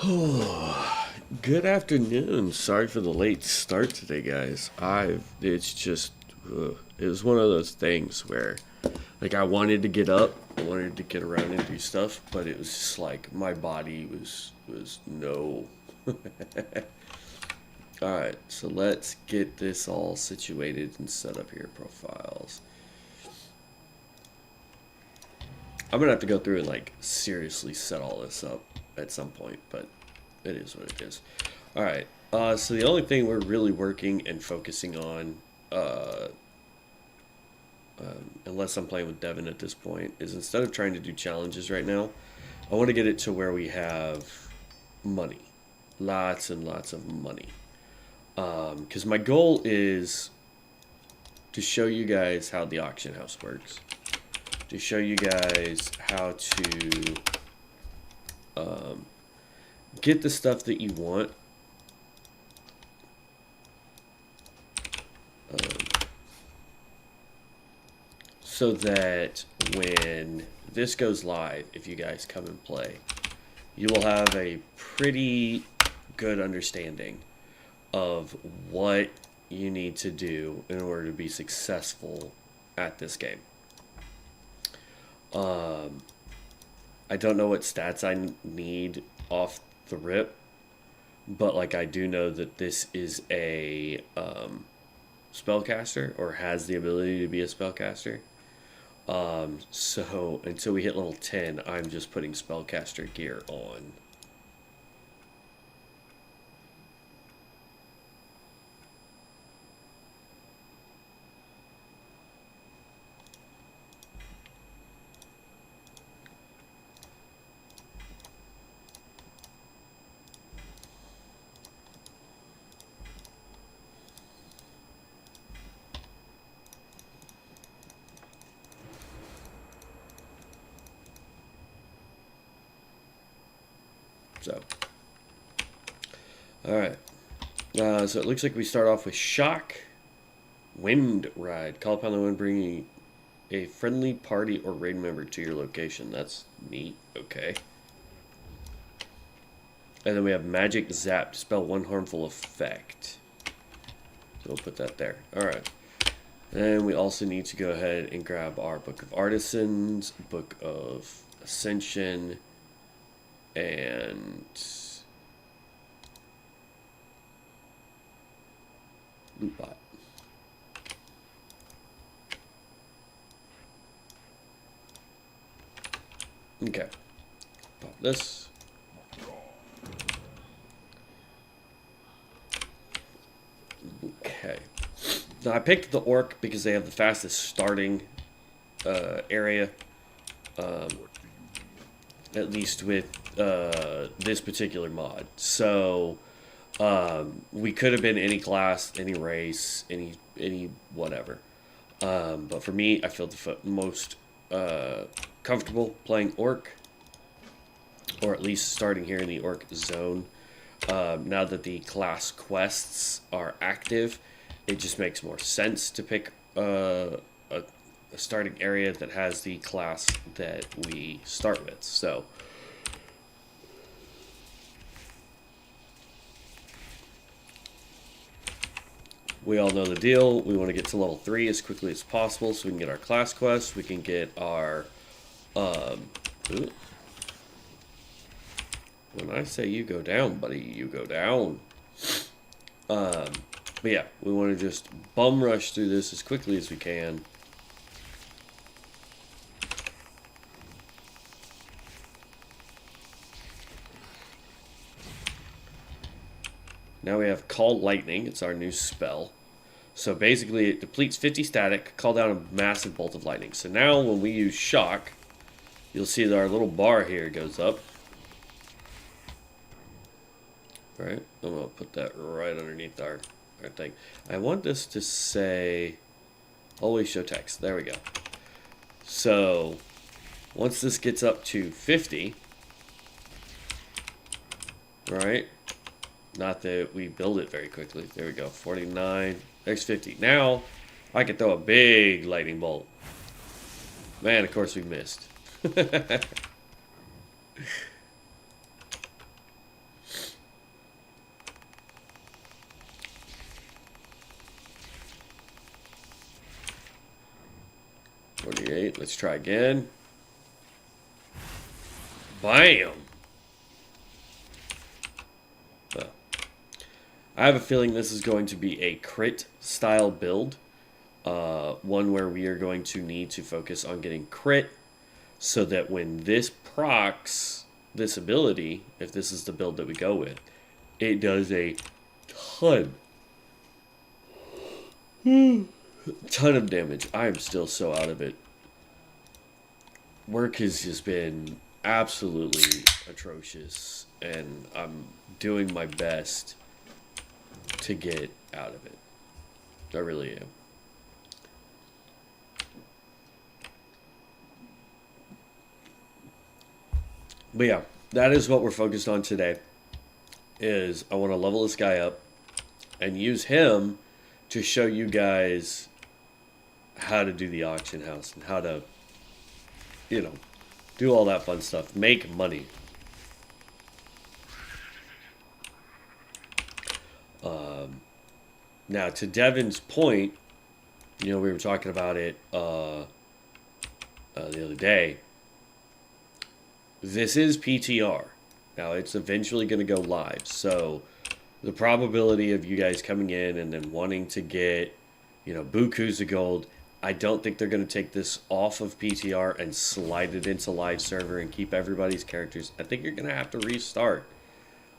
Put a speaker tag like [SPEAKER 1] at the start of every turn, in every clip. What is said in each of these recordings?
[SPEAKER 1] Good afternoon. Sorry for the late start today, guys. It was one of those things where, like, I wanted to get up, I wanted to get around and do stuff, but it was just like my body was no. All right, so let's get this all situated and set up here. Profiles. I'm gonna have to go through and like seriously set all this up at some point, but it is what it is. All right. So the only thing we're really working and focusing on, uh, unless I'm playing with Devin at this point, is instead of trying to do challenges right now, I want to get it to where we have money, lots and lots of money. Because my goal is to show you guys how the auction house works, to show you guys how to get the stuff that you want. So that when this goes live, if you guys come and play, you will have a pretty good understanding of what you need to do in order to be successful at this game. I don't know what stats I need off the rip, but like I do know that this is a spellcaster, or has the ability to be a spellcaster. So until we hit level 10, I'm just putting spellcaster gear on. So, all right. So it looks like we start off with Shock, Wind Ride. Call upon the wind, bringing a friendly party or raid member to your location. That's neat. Okay. And then we have Magic Zap. Dispel one harmful effect. So we'll put that there. All right. And we also need to go ahead and grab our Book of Artisans, Book of Ascension, and Lootbot. Okay. Pop this. Okay. Now I picked the Orc because they have the fastest starting area. At least with this particular mod. So we could have been any class, any race, any whatever. But for me, I feel the most comfortable playing Orc, or at least starting here in the Orc zone. Now that the class quests are active, it just makes more sense to pick a starting area that has the class that we start with. So we all know the deal. We want to get to level 3 as quickly as possible so we can get our class quests. We can get our when I say you go down, buddy, you go down. But yeah, we want to just bum rush through this as quickly as we can. Now we have Call Lightning. It's our new spell. So basically it depletes 50 static, call down a massive bolt of lightning. So now when we use Shock, you'll see that our little bar here goes up. Alright, I'm going to put that right underneath our thing. I want this to say, always show text. There we go. So once this gets up to 50, right? Not that we build it very quickly. There we go. 49. There's 50. Now, I can throw a big lightning bolt. Man, of course we missed. 48. Let's try again. Bam! Well, I have a feeling this is going to be a crit style build. One where we are going to need to focus on getting crit so that when this procs this ability, if this is the build that we go with, it does a ton of damage. I am still so out of it. Work has just been absolutely atrocious, and I'm doing my best to get out of it. I really am. But yeah, that is what we're focused on today. Is I want to level this guy up and use him to show you guys how to do the auction house and how to, do all that fun stuff. Make money. Now, to Devin's point, we were talking about it the other day. This is PTR. Now, it's eventually going to go live. So, the probability of you guys coming in and then wanting to get, bukus of gold, I don't think they're going to take this off of PTR and slide it into live server and keep everybody's characters. I think you're going to have to restart.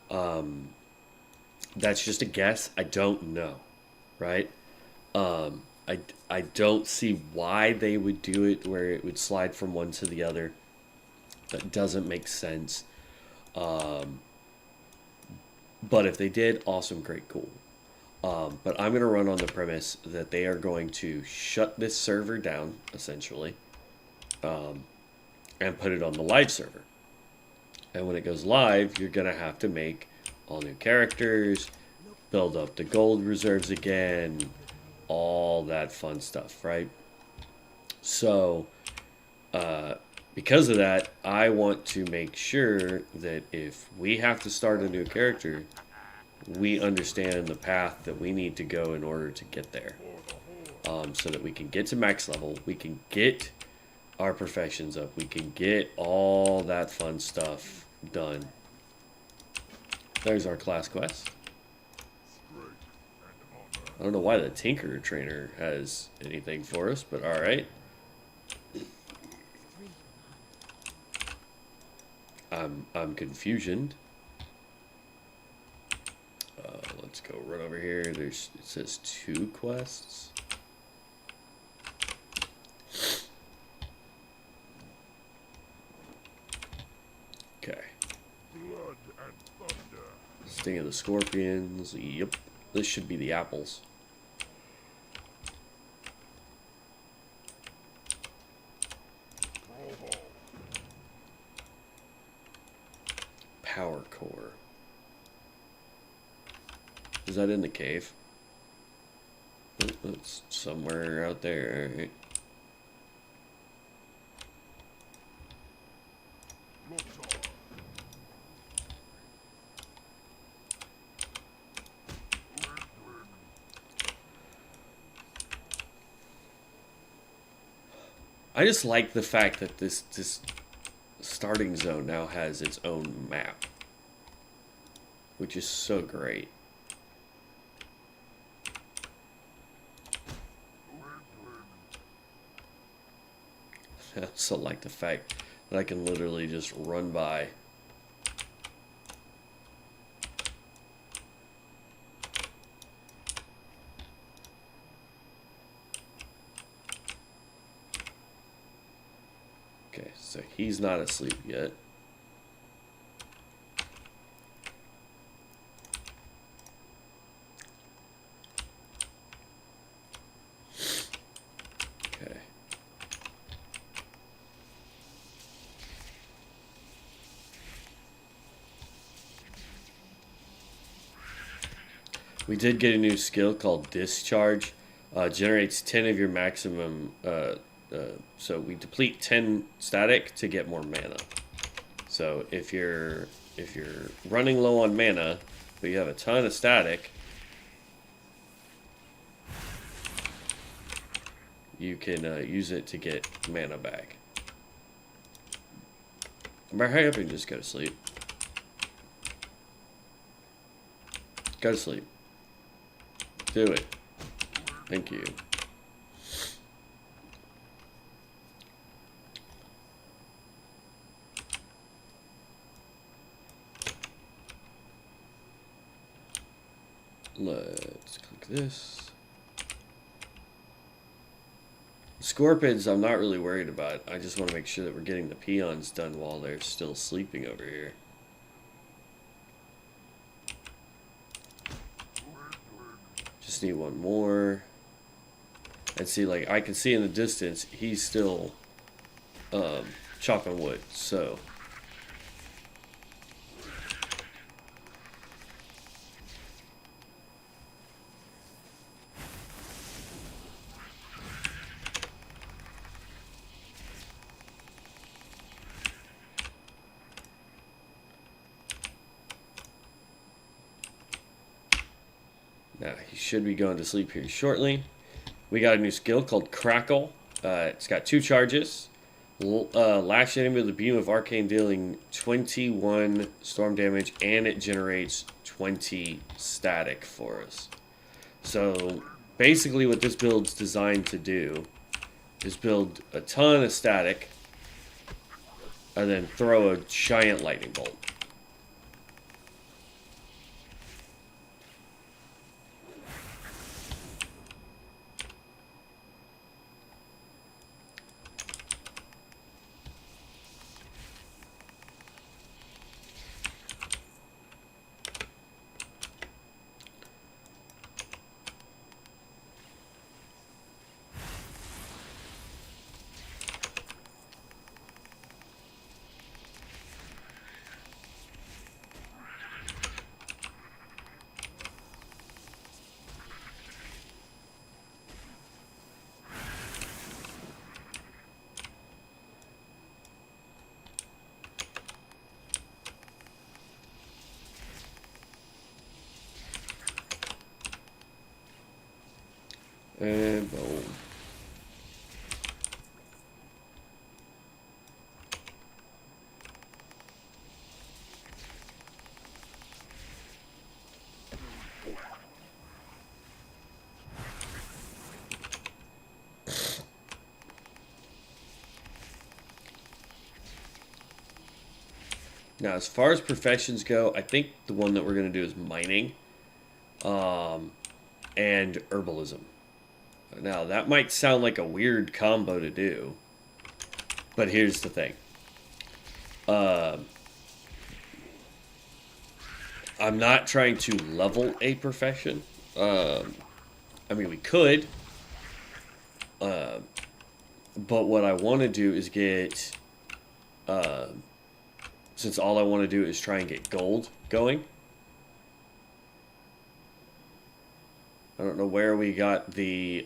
[SPEAKER 1] That's just a guess. I don't know, right? I don't see why they would do it where it would slide from one to the other. That doesn't make sense. But if they did, awesome, great, cool. But I'm going to run on the premise that they are going to shut this server down, essentially, and put it on the live server. And when it goes live, you're going to have to make all new characters, build up the gold reserves again, all that fun stuff, right? So, because of that, I want to make sure that if we have to start a new character, we understand the path that we need to go in order to get there. So that we can get to max level, we can get our professions up, we can get all that fun stuff done. There's our class quest. I don't know why the Tinker Trainer has anything for us, but alright. I'm confusioned. Let's go run over here. It says 2 quests. Okay.
[SPEAKER 2] Blood and thunder.
[SPEAKER 1] Sting of the Scorpions. Yep. This should be the apples. Power core. Is that in the cave? It's somewhere out there. Right? I just like the fact that this starting zone now has its own map, which is so great. I also like the fact that I can literally just run by. Okay, so he's not asleep yet. Okay. We did get a new skill called Discharge. Generates 10 of your maximum. So we deplete 10 static to get more mana. So if you're running low on mana, but you have a ton of static, you can use it to get mana back. Remember, hurry up and just go to sleep. Go to sleep. Do it. Thank you. Let's click this. Scorpions, I'm not really worried about. I just want to make sure that we're getting the peons done while they're still sleeping over here. Just need one more. And see, like, I can see in the distance, he's still chopping wood, so... Now, he should be going to sleep here shortly. We got a new skill called Crackle. It's got 2 charges. Lash enemy with a beam of arcane dealing 21 storm damage, and it generates 20 static for us. So, basically what this build's designed to do is build a ton of static and then throw a giant lightning bolt. And boom. Now, as far as professions go, I think the one that we're going to do is mining and herbalism. Now, that might sound like a weird combo to do, but here's the thing. I'm not trying to level a profession. I mean, we could, but what I want to do is get... since all I want to do is try and get gold going. I don't know where we got the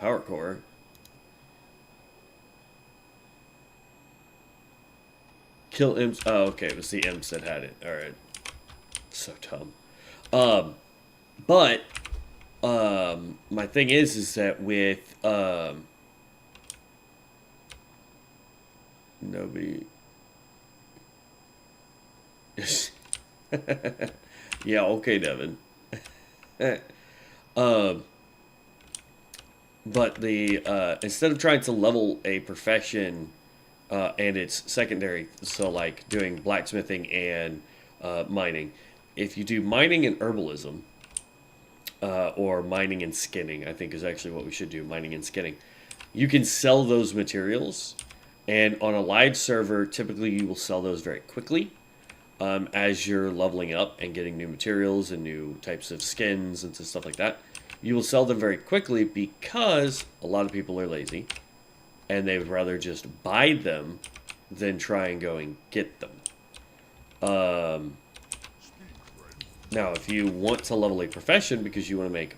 [SPEAKER 1] power core. Kill imps. Oh, okay. It was the imps that had it. All right. So dumb. But my thing is that with nobody. Yeah. Okay, Devin. But the instead of trying to level a profession and its secondary, so like doing blacksmithing and mining, if you do mining and herbalism, or mining and skinning, I think is actually what we should do, mining and skinning, you can sell those materials, and on a live server, typically you will sell those very quickly. As you're leveling up and getting new materials and new types of skins and stuff like that, you will sell them very quickly because a lot of people are lazy and they would rather just buy them than try and go and get them. Now, if you want to level a profession because you want to make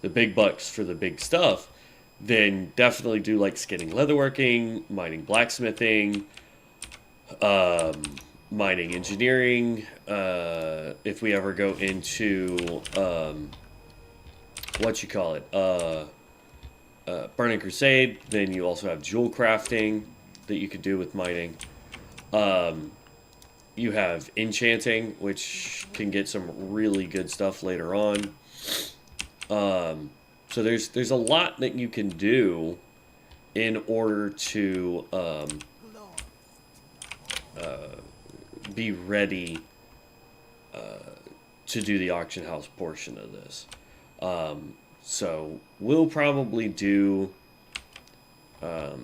[SPEAKER 1] the big bucks for the big stuff, then definitely do like skinning, leatherworking, mining, blacksmithing, mining, engineering. If we ever go into what you call it, Burning Crusade. Then you also have jewel crafting that you could do with mining. You have enchanting, which can get some really good stuff later on. So there's a lot that you can do in order to be ready to do the auction house portion of this. So we'll probably do, like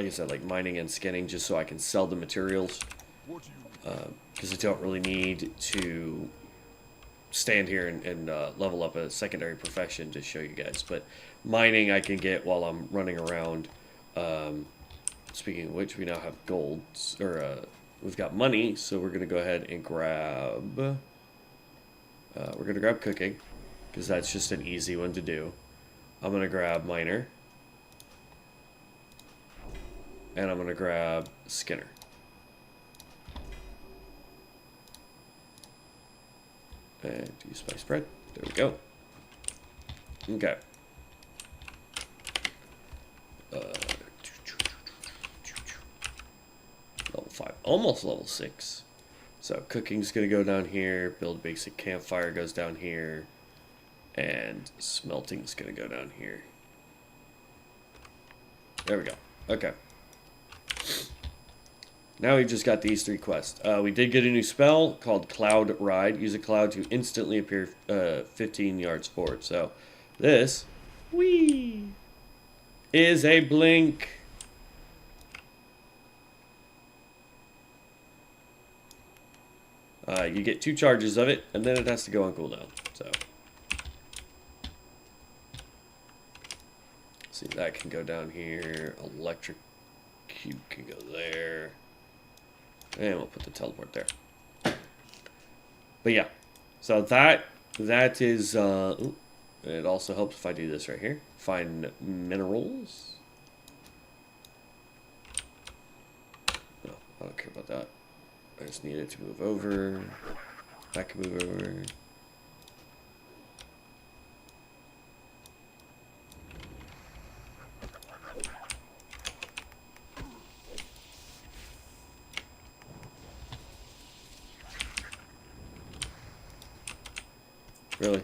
[SPEAKER 1] I said, like mining and skinning, just so I can sell the materials.
[SPEAKER 2] What do you
[SPEAKER 1] Because I don't really need to stand here and level up a secondary profession to show you guys. But mining I can get while I'm running around. Speaking of which, we now have gold, or we've got money, so we're gonna go ahead and grab. We're gonna grab cooking, because that's just an easy one to do. I'm gonna grab miner, and I'm gonna grab skinner. And do spice bread. There we go. Okay. Level 5. Almost level 6. So cooking's going to go down here. Build basic campfire goes down here. And smelting's going to go down here. There we go. Okay. Now we've just got these 3 quests. We did get a new spell called Cloud Ride. Use a cloud to instantly appear 15 yards forward. So this, whee, is a blink. You get 2 charges of it, and then it has to go on cooldown. So, see, that can go down here. Electric cube can go there. And we'll put the teleport there. But yeah, so that is, ooh, it also helps if I do this right here. Find minerals. No, I don't care about that. I just need it to move over. That can move over. Really?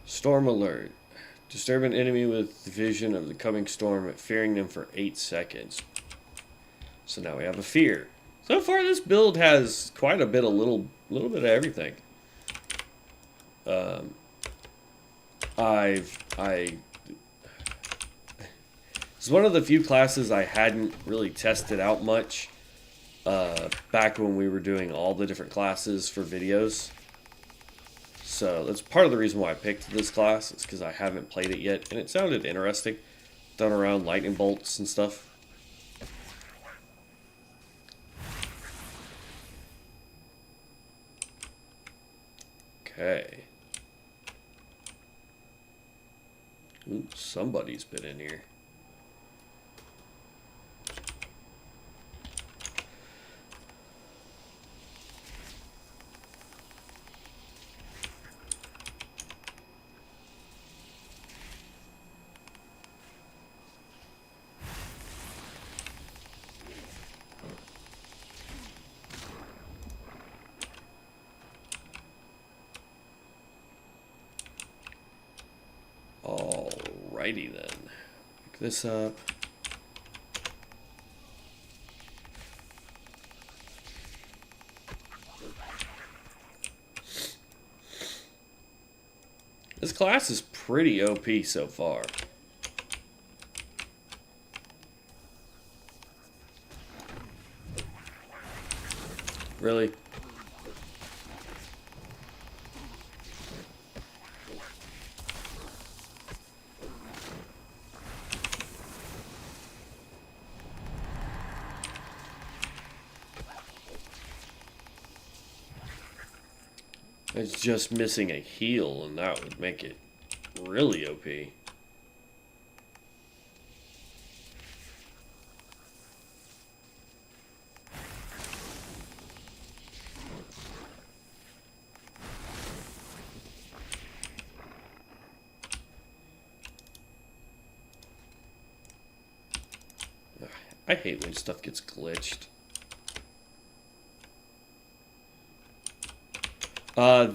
[SPEAKER 1] Storm alert. Disturb an enemy with the vision of the coming storm, fearing them for 8 seconds. So now we have a fear. So far, this build has quite a bit of little bit of everything. It's one of the few classes I hadn't really tested out much back when we were doing all the different classes for videos. So that's part of the reason why I picked this class, is because I haven't played it yet, and it sounded interesting. Done around lightning bolts and stuff. Okay. Ooh, somebody's been in here. Alrighty then. Pick this up. This class is pretty OP so far. Really? It's just missing a heal, and that would make it really OP. I hate when stuff gets glitched.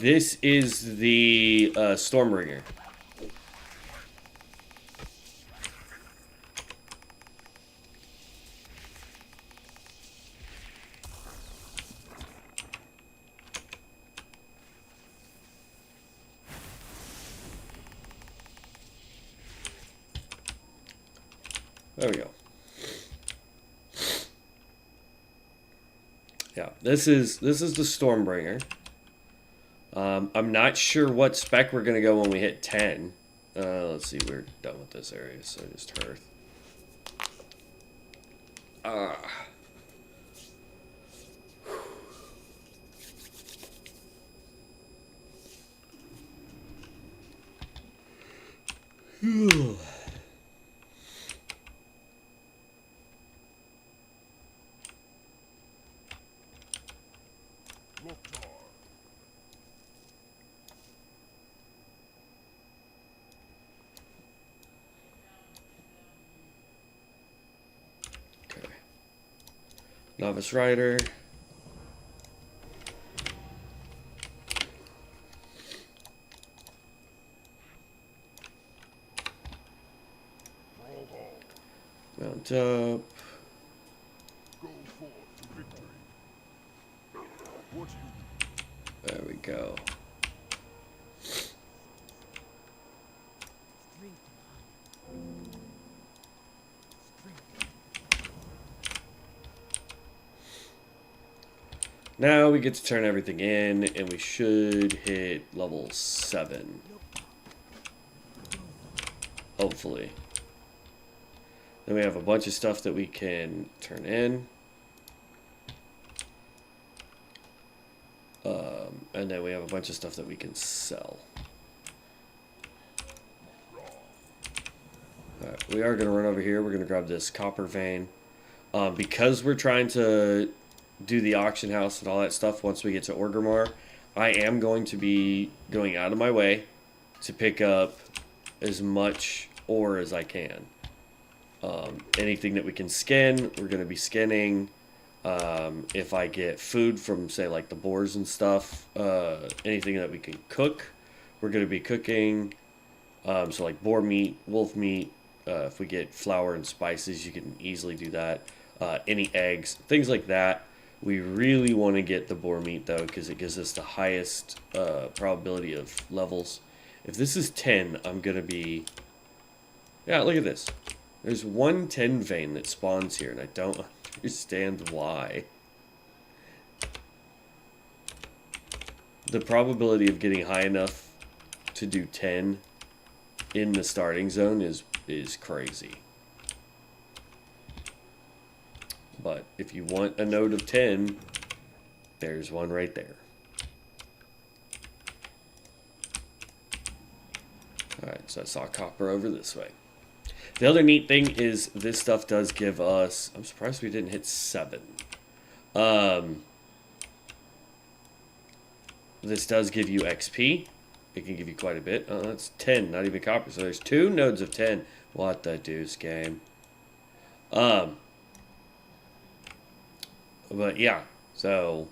[SPEAKER 1] This is the Stormbringer. There we go. Yeah, this is the Stormbringer. I'm not sure what spec we're gonna go when we hit 10. Let's see, we're done with this area, so just Hearth.
[SPEAKER 2] Loktar.
[SPEAKER 1] Okay. Novice Rider.
[SPEAKER 2] Brawl hall.
[SPEAKER 1] Mount up.
[SPEAKER 2] Go forth to victory. What you
[SPEAKER 1] There we go. Now we get to turn everything in, and we should hit level 7. Hopefully. Then we have a bunch of stuff that we can turn in. And then we have a bunch of stuff that we can sell. Alright, we are going to run over here. We're going to grab this copper vein. Because we're trying to do the auction house and all that stuff once we get to Orgrimmar, I am going to be going out of my way to pick up as much ore as I can. Anything that we can skin, we're going to be skinning. If I get food from, say, like the boars and stuff, anything that we can cook, we're going to be cooking. So like boar meat, wolf meat, if we get flour and spices, you can easily do that. Any eggs, things like that. We really want to get the boar meat, though, because it gives us the highest probability of levels. If this is 10, I'm going to be... Yeah, look at this. There's one 10 vein that spawns here, and I don't understand why. The probability of getting high enough to do 10 in the starting zone is crazy. But if you want a node of 10, there's one right there. Alright, so I saw copper over this way. The other neat thing is this stuff does give us... I'm surprised we didn't hit 7. This does give you XP. It can give you quite a bit. Oh, that's 10, not even copper. So there's 2 nodes of 10. What the deuce, game. But yeah, so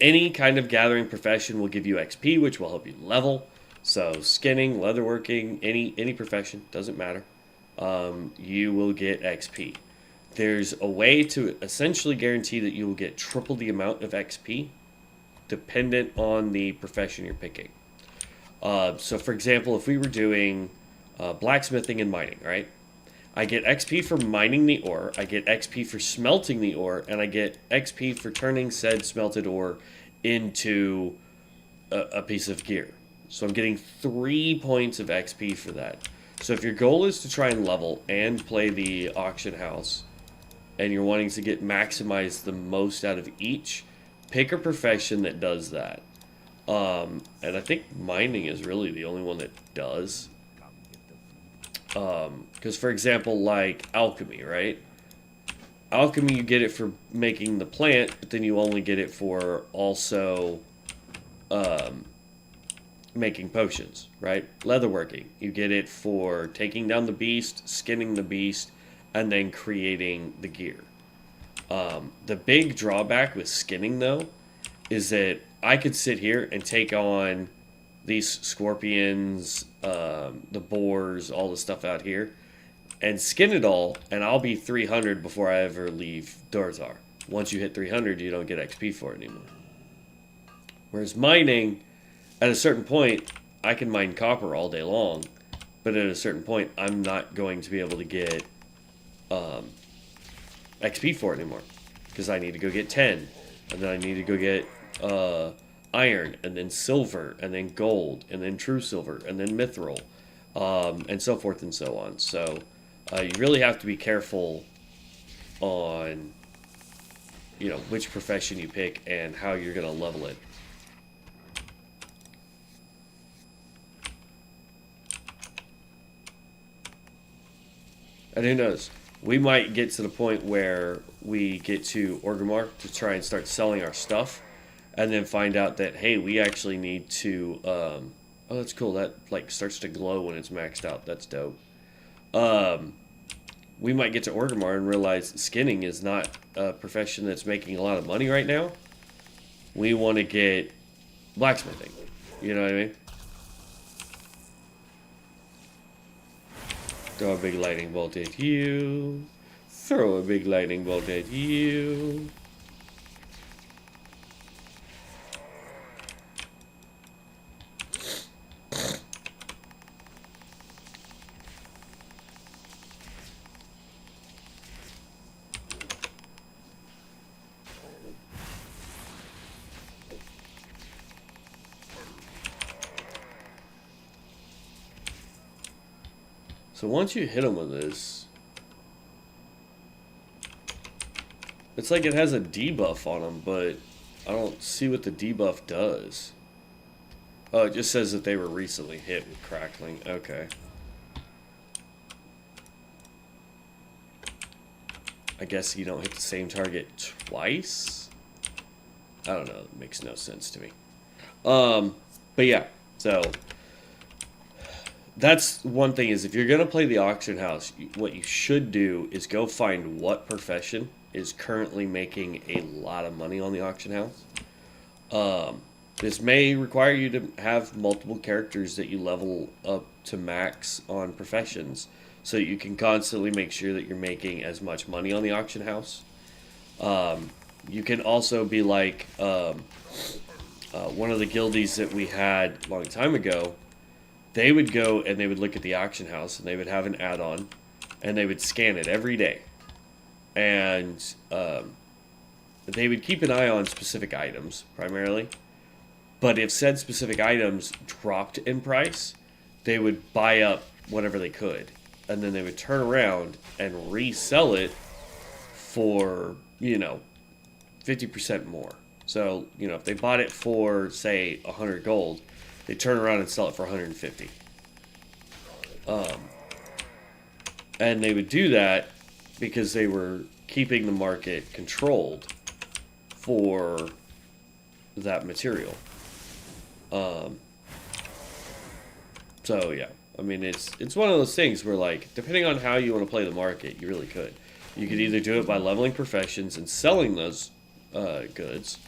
[SPEAKER 1] any kind of gathering profession will give you XP, which will help you level. So skinning, leatherworking, any profession, doesn't matter. You will get XP. There's a way to essentially guarantee that you will get triple the amount of XP dependent on the profession you're picking. So for example, if we were doing blacksmithing and mining, right? I get XP for mining the ore, I get XP for smelting the ore, and I get XP for turning said smelted ore into a piece of gear. So I'm getting 3 points of XP for that. So if your goal is to try and level and play the auction house, and you're wanting to get maximize the most out of each, pick a profession that does that. And I think mining is really the only one that does. Because, for example, like alchemy, right? Alchemy, you get it for making the plant, but then you only get it for also making potions, right? Leatherworking, you get it for taking down the beast, skinning the beast, and then creating the gear. The big drawback with skinning, though, is that I could sit here and take on these scorpions, the boars, all the stuff out here, and skin it all, and I'll be 300 before I ever leave Dorzar. Once you hit 300, you don't get XP for it anymore. Whereas mining, at a certain point, I can mine copper all day long, but at a certain point, I'm not going to be able to get XP for it anymore, because I need to go get 10, and then I need to go get iron, and then silver, and then gold, and then true silver, and then mithril, and so forth and so on. So you really have to be careful on, you know, which profession you pick and how you're going to level it. And who knows? We might get to the point where we get to Orgrimmar to try and start selling our stuff, and then find out that, hey, we actually need to. Oh, that's cool. That like starts to glow when it's maxed out. That's dope. We might get to Orgrimmar and realize skinning is not a profession that's making a lot of money right now. We want to get blacksmithing. You know what I mean? Throw a big lightning bolt at you. Throw a big lightning bolt at you. So once you hit him with this, it's like it has a debuff on him, but I don't see what the debuff does. Oh, it just says that they were recently hit with crackling. Okay. I guess you don't hit the same target twice? I don't know. It makes no sense to me. But yeah, so that's one thing is if you're going to play the auction house, what you should do is go find what profession is currently making a lot of money on the auction house. This may require you to have multiple characters that you level up to max on professions so that you can constantly make sure that you're making as much money on the auction house. You can also be like one of the guildies that we had a long time ago. They would go and they would look at the auction house and they would have an add-on and they would scan it every day. And they would keep an eye on specific items primarily. But if said specific items dropped in price, they would buy up whatever they could. And then they would turn around and resell it for, 50% more. So, if they bought it for, say, 100 gold, they turn around and sell it for 150. And they would do that because they were keeping the market controlled for that material. So yeah, I mean it's one of those things where like depending on how you want to play the market, you really could. You could either do it by leveling professions and selling those goods,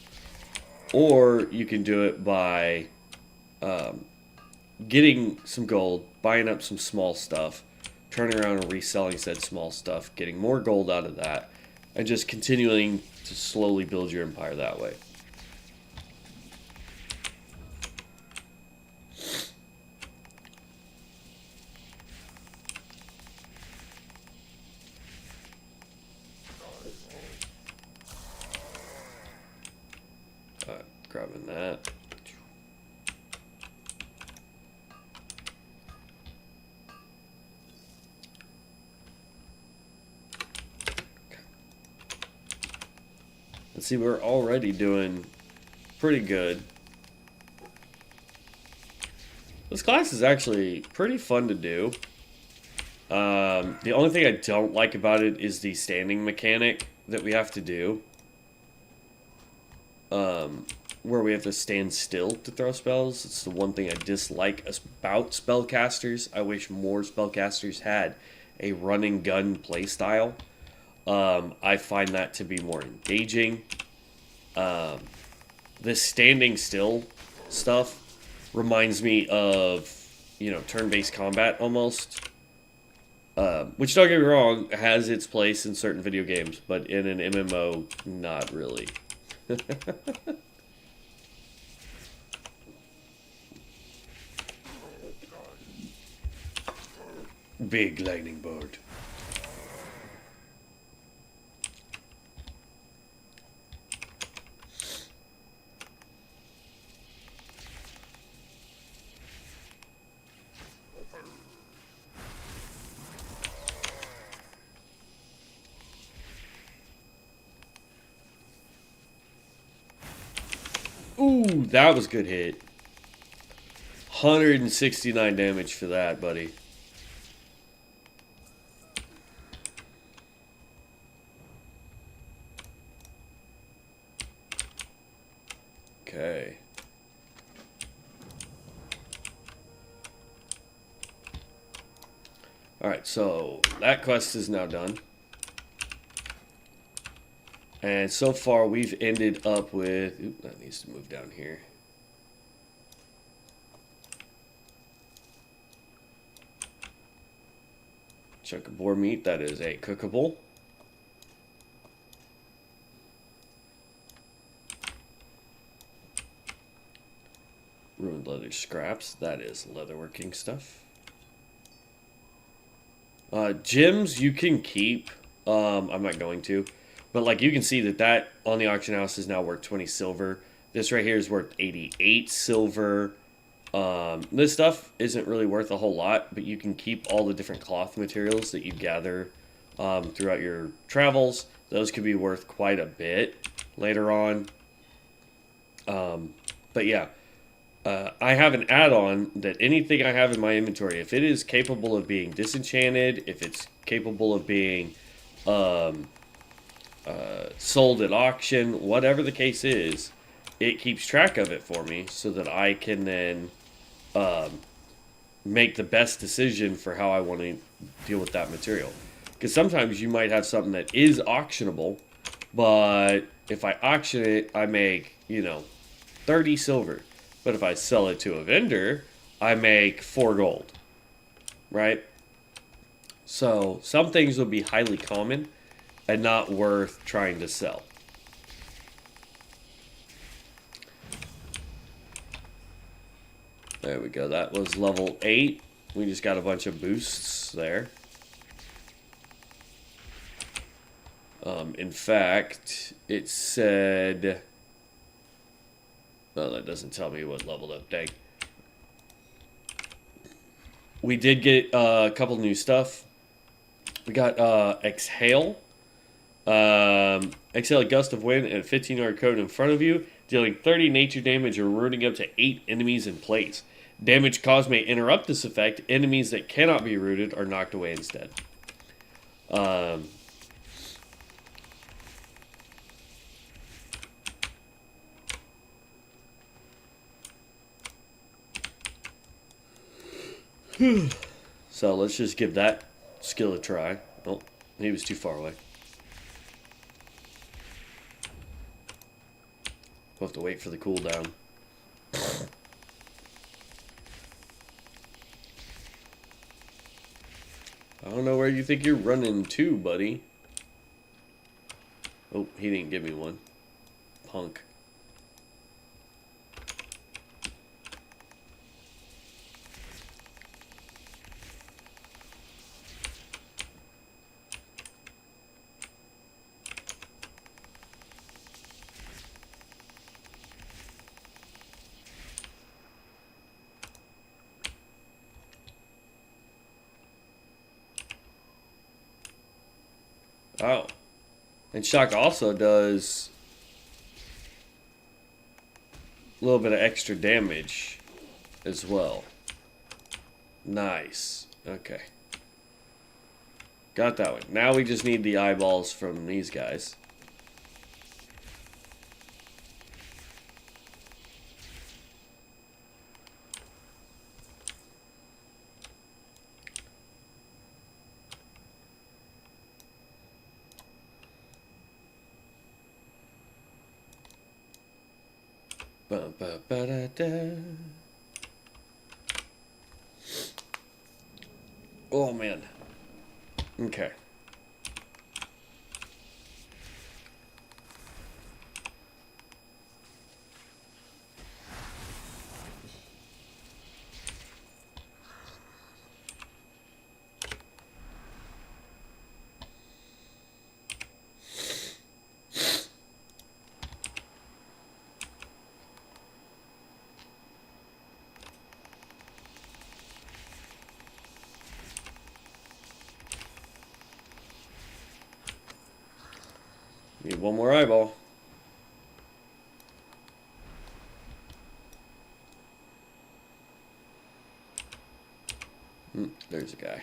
[SPEAKER 1] or you can do it by getting some gold, buying up some small stuff, turning around and reselling said small stuff, getting more gold out of that, and just continuing to slowly build your empire that way. Grabbing that. Let's see, we're already doing pretty good. This class is actually pretty fun to do. The only thing I don't like about it is the standing mechanic that we have to do. Where we have to stand still to throw spells. It's the one thing I dislike about spellcasters. I wish more spellcasters had a run and gun playstyle. I find that to be more engaging. This standing still stuff reminds me of, turn-based combat almost. Which, don't get me wrong, has its place in certain video games, but in an MMO, not really. Big lightning bolt. Ooh, that was a good hit. 169 damage for that, buddy. Okay. Alright, so that quest is now done. And so far we've ended up with... Oop, that needs to move down here. Chunk of boar meat, that is a cookable. Ruined leather scraps, that is leatherworking stuff. Gems you can keep. I'm not going to. But like you can see that on the auction house is now worth 20 silver. This right here is worth 88 silver. This stuff isn't really worth a whole lot, but you can keep all the different cloth materials that you gather throughout your travels. Those could be worth quite a bit later on. But yeah, I have an add-on that anything I have in my inventory, if it is capable of being disenchanted, if it's capable of being sold at auction, whatever the case is, it keeps track of it for me so that I can then make the best decision for how I want to deal with that material. Because sometimes you might have something that is auctionable, but if I auction it, I make, 30 silver. But if I sell it to a vendor, I make 4 gold. Right? So some things will be highly common and not worth trying to sell. There we go. That was level 8. We just got a bunch of boosts there. In fact, it said... Well, that doesn't tell me what leveled up. Dang. We did get a couple new stuff. We got Exhale. Exhale a gust of wind and a 15-yard cone in front of you, dealing 30 nature damage or rooting up to 8 enemies in place. Damage caused may interrupt this effect. Enemies that cannot be rooted are knocked away instead. So let's just give that skill a try. Oh, he was too far away. We'll have to wait for the cooldown. I don't know where you think you're running to, buddy. Oh, he didn't give me one. Punk. Oh. And shock also does a little bit of extra damage as well. Nice. Okay. Got that one. Now we just need the eyeballs from these guys. Ba-ba-ba-da-da. Oh, man. Okay. Need one more eyeball. There's a guy.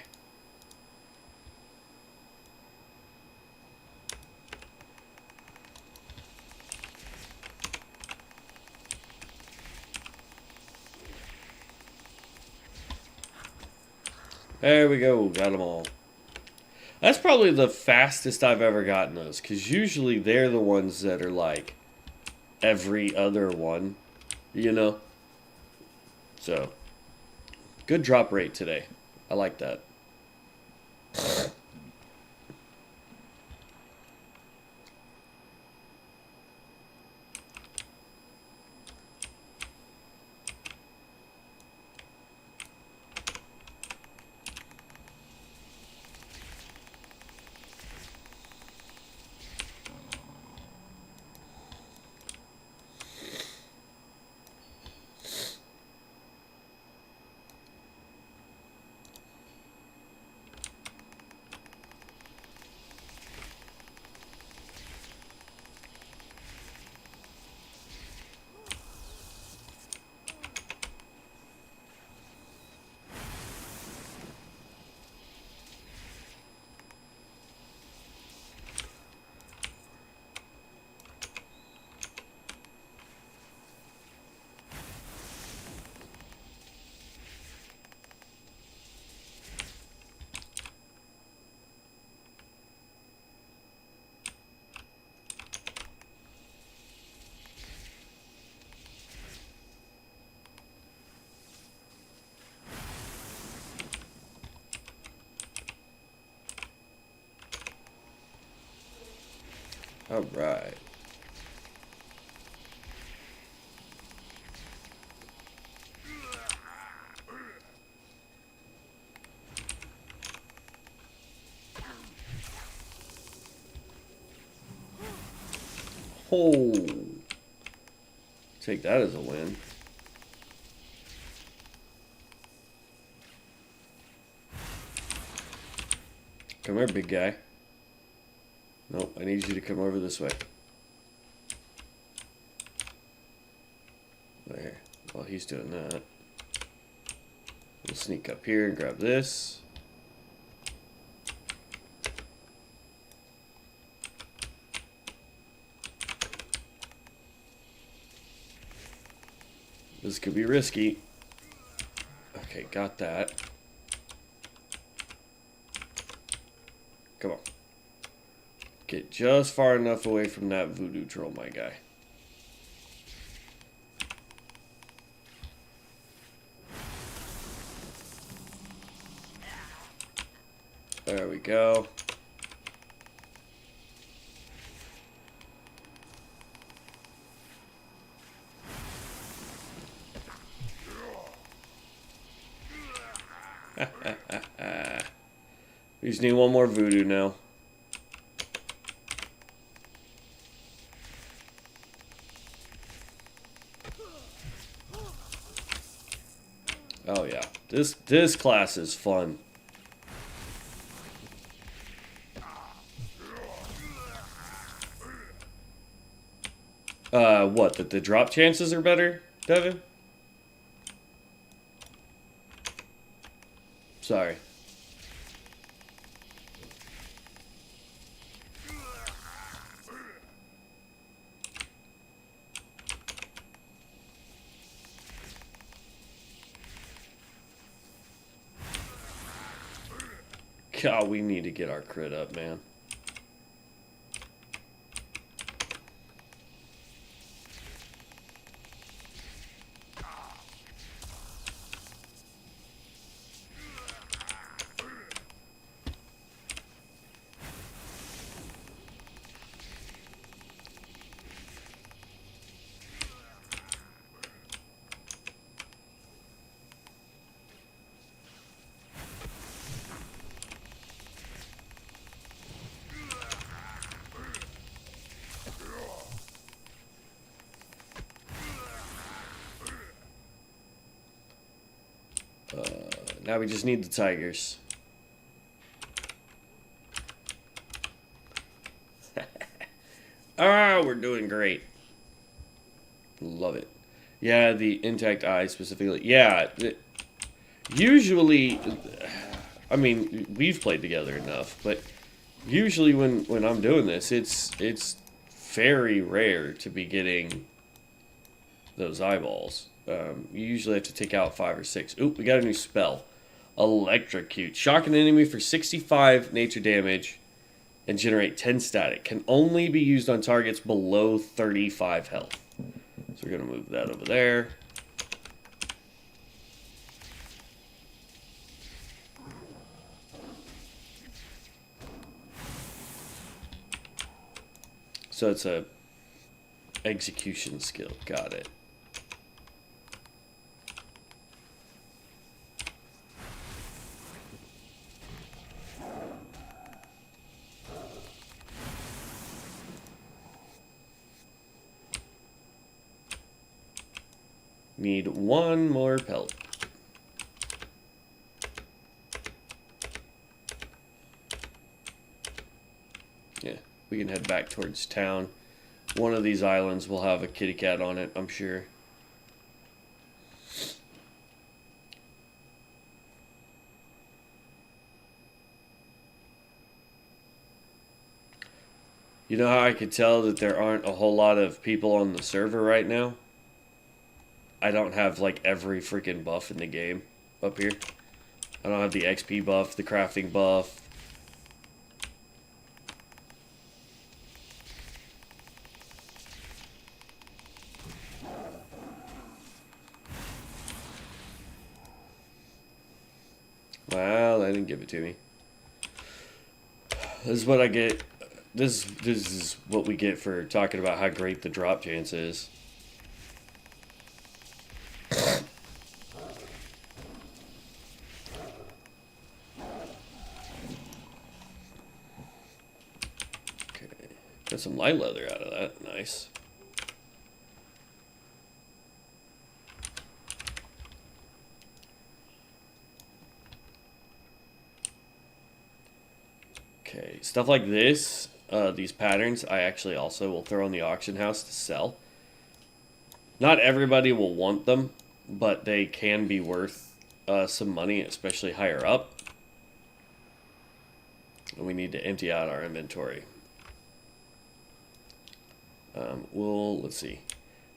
[SPEAKER 1] There we go. Got them all. That's probably the fastest I've ever gotten those, because usually they're the ones that are like every other one, you know? So, good drop rate today. I like that. All right. Oh. Take that as a win. Come here, big guy. Nope, I need you to come over this way. There. While he's doing that, we'll sneak up here and grab this. This could be risky. Okay, got that. Come on. Get just far enough away from that voodoo troll, my guy. There we go. We just need one more voodoo now. Oh yeah, this class is fun. What? That the drop chances are better, Devin? Sorry. God, we need to get our crit up, man. Now we just need the tigers. Ah, we're doing great. Love it. Yeah, the intact eye specifically. Yeah, usually, I mean, we've played together enough, but usually when I'm doing this, it's very rare to be getting those eyeballs. You usually have to take out 5 or 6. Oop, we got a new spell. Electrocute. Shock an enemy for 65 nature damage and generate 10 static. Can only be used on targets below 35 health. So we're going to move that over there. So it's a execution skill. Got it. Need one more pelt. Yeah, we can head back towards town. One of these islands will have a kitty cat on it, I'm sure. You know how I could tell that there aren't a whole lot of people on the server right now? I don't have like every freaking buff in the game up here. I don't have the XP buff, the crafting buff. Well, they didn't give it to me. This is what I get. This is what we get for talking about how great the drop chance is. Got some light leather out of that. Nice. Okay, stuff like this, these patterns, I actually also will throw in the auction house to sell. Not everybody will want them, but they can be worth some money, especially higher up. And we need to empty out our inventory. Let's see.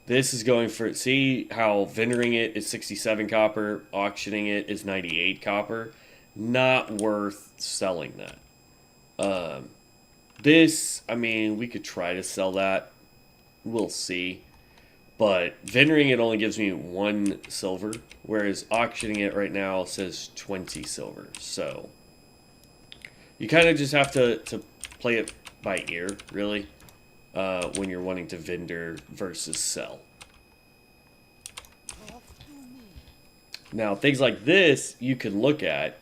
[SPEAKER 1] This is going for, see how vendoring it is 67 copper, auctioning it is 98 copper. Not worth selling that. This, I mean, we could try to sell that. We'll see. But vendoring it only gives me 1 silver, whereas auctioning it right now says 20 silver. So you kind of just have to play it by ear, really. When you're wanting to vendor versus sell. Now, things like this, you can look at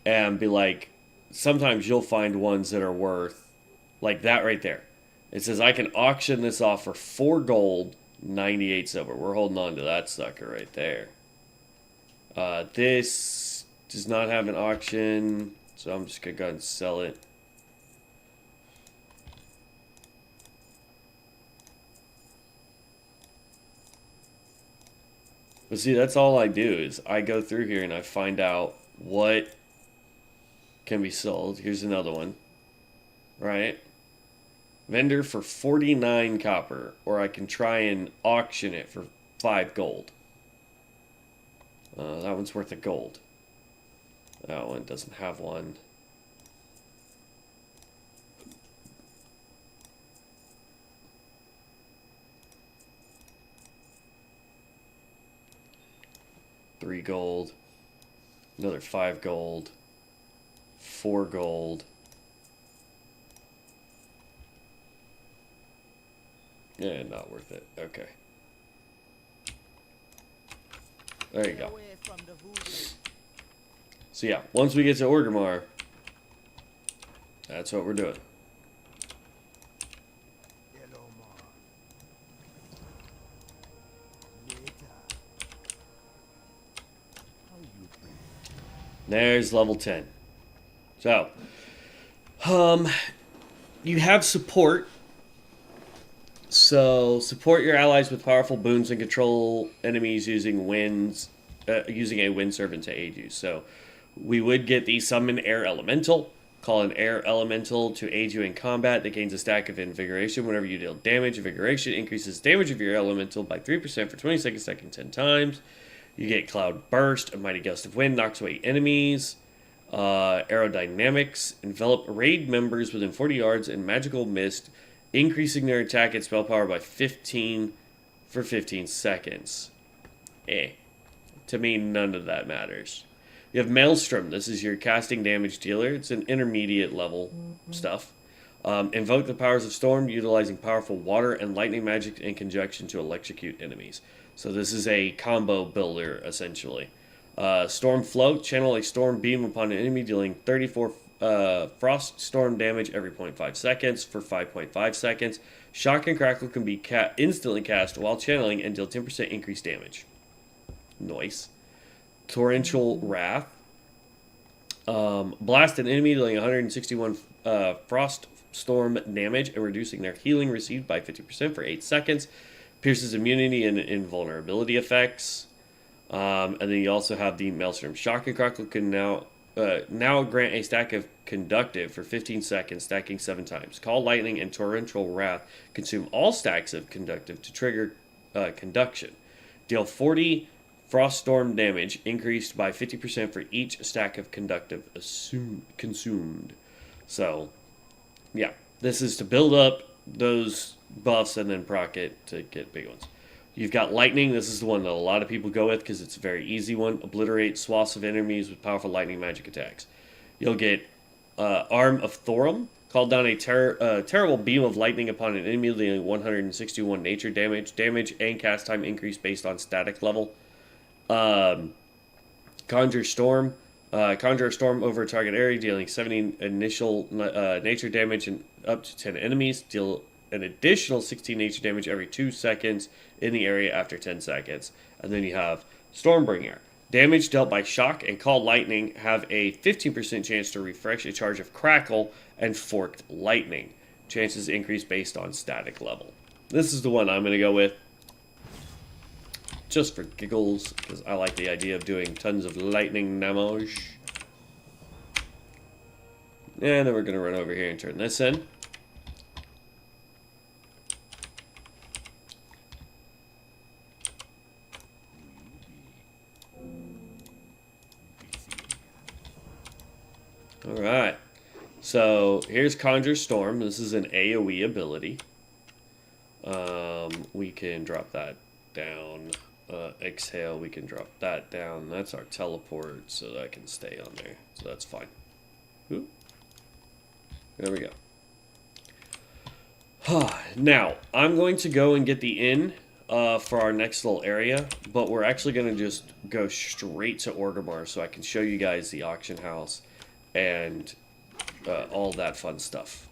[SPEAKER 1] and be like, sometimes you'll find ones that are worth, like that right there. It says, I can auction this off for 4 gold, 98 silver. We're holding on to that sucker right there. This does not have an auction, so I'm just going to go ahead and sell it. But see, that's all I do is I go through here and I find out what can be sold. Here's another one. Right? Vendor for 49 copper. Or I can try and auction it for 5 gold. That one's worth a gold. That one doesn't have one. $3 gold. Another 5 gold. 4 gold. Yeah, not worth it. Okay. There you go. So yeah, once we get to Orgrimmar, that's what we're doing. There's level 10. So, you have support. So, support your allies with powerful boons and control enemies using winds, using a wind servant to aid you. So, we would get the summon air elemental. Call an air elemental to aid you in combat. That gains a stack of invigoration whenever you deal damage. Invigoration increases damage of your elemental by 3% for 20 seconds, stacking 10 times. You get Cloud Burst, a Mighty Gust of Wind, knocks away enemies. Aerodynamics, envelop raid members within 40 yards in magical mist, increasing their attack and spell power by 15 for 15 seconds. To me, none of that matters. You have Maelstrom. This is your casting damage dealer. It's an intermediate level stuff. Invoke the powers of Storm, utilizing powerful water and lightning magic in conjunction to electrocute enemies. So this is a combo builder, essentially. Storm Float. Channel a storm beam upon an enemy, dealing 34 frost storm damage every 0.5 seconds for 5.5 seconds. Shock and Crackle can be instantly cast while channeling and deal 10% increased damage. Nice. Torrential Wrath. Blast an enemy, dealing 161 frost storm damage and reducing their healing received by 50% for 8 seconds. Pierces immunity and invulnerability effects. And then you also have the Maelstrom. Shock and Crackle can now grant a stack of Conductive for 15 seconds, stacking 7 times. Call Lightning and Torrential Wrath consume all stacks of Conductive to trigger Conduction. Deal 40 Frost Storm damage, increased by 50% for each stack of Conductive consumed. So, yeah. This is to build up those buffs and then proc it to get big ones. You've got Lightning. This is the one that a lot of people go with because it's a very easy one. Obliterate swaths of enemies with powerful lightning magic attacks. You'll get Arm of Thorum. Call down a terrible beam of lightning upon an enemy, dealing 161 nature damage. Damage and cast time increase based on static level. Conjure Storm. Conjure a storm over a target area, dealing 70 initial nature damage and up to 10 enemies. Deal an additional 16 nature damage every 2 seconds in the area after 10 seconds. And then you have Stormbringer. Damage dealt by shock and call lightning have a 15% chance to refresh a charge of crackle and forked lightning. Chances increase based on static level. This is the one I'm going to go with. Just for giggles, because I like the idea of doing tons of lightning damage. And then we're going to run over here and turn this in. Alright, so here's Conjure Storm. This is an AoE ability. We can drop that down. Exhale, we can drop that down. That's our teleport, so that can stay on there. So that's fine. Ooh. There we go. Now, I'm going to go and get the inn for our next little area, but we're actually going to just go straight to Orgrimmar so I can show you guys the auction house and all that fun stuff.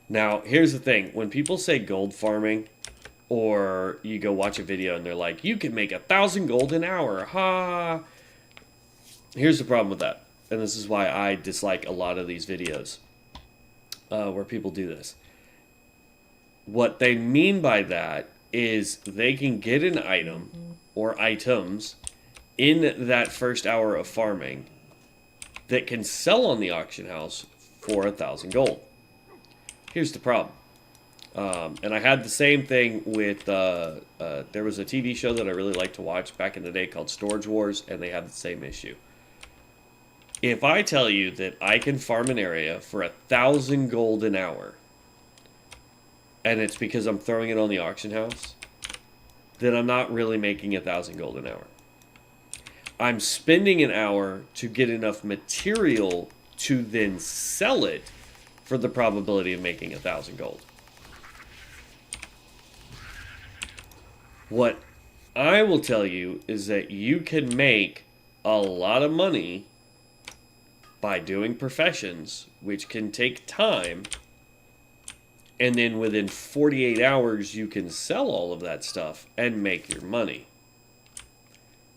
[SPEAKER 1] Now, here's the thing. When people say gold farming, or you go watch a video and they're like, you can make 1,000 gold an hour, ha! Here's the problem with that. And this is why I dislike a lot of these videos where people do this. What they mean by that is they can get an item or items in that first hour of farming that can sell on the auction house for 1,000 gold. Here's the problem. And I had the same thing with, there was a TV show that I really liked to watch back in the day called Storage Wars, and they had the same issue. If I tell you that I can farm an area for 1,000 gold an hour, and it's because I'm throwing it on the auction house, then I'm not really making 1,000 gold an hour. I'm spending an hour to get enough material to then sell it for the probability of making 1,000 gold. What I will tell you is that you can make a lot of money by doing professions, which can take time, and then within 48 hours you can sell all of that stuff and make your money.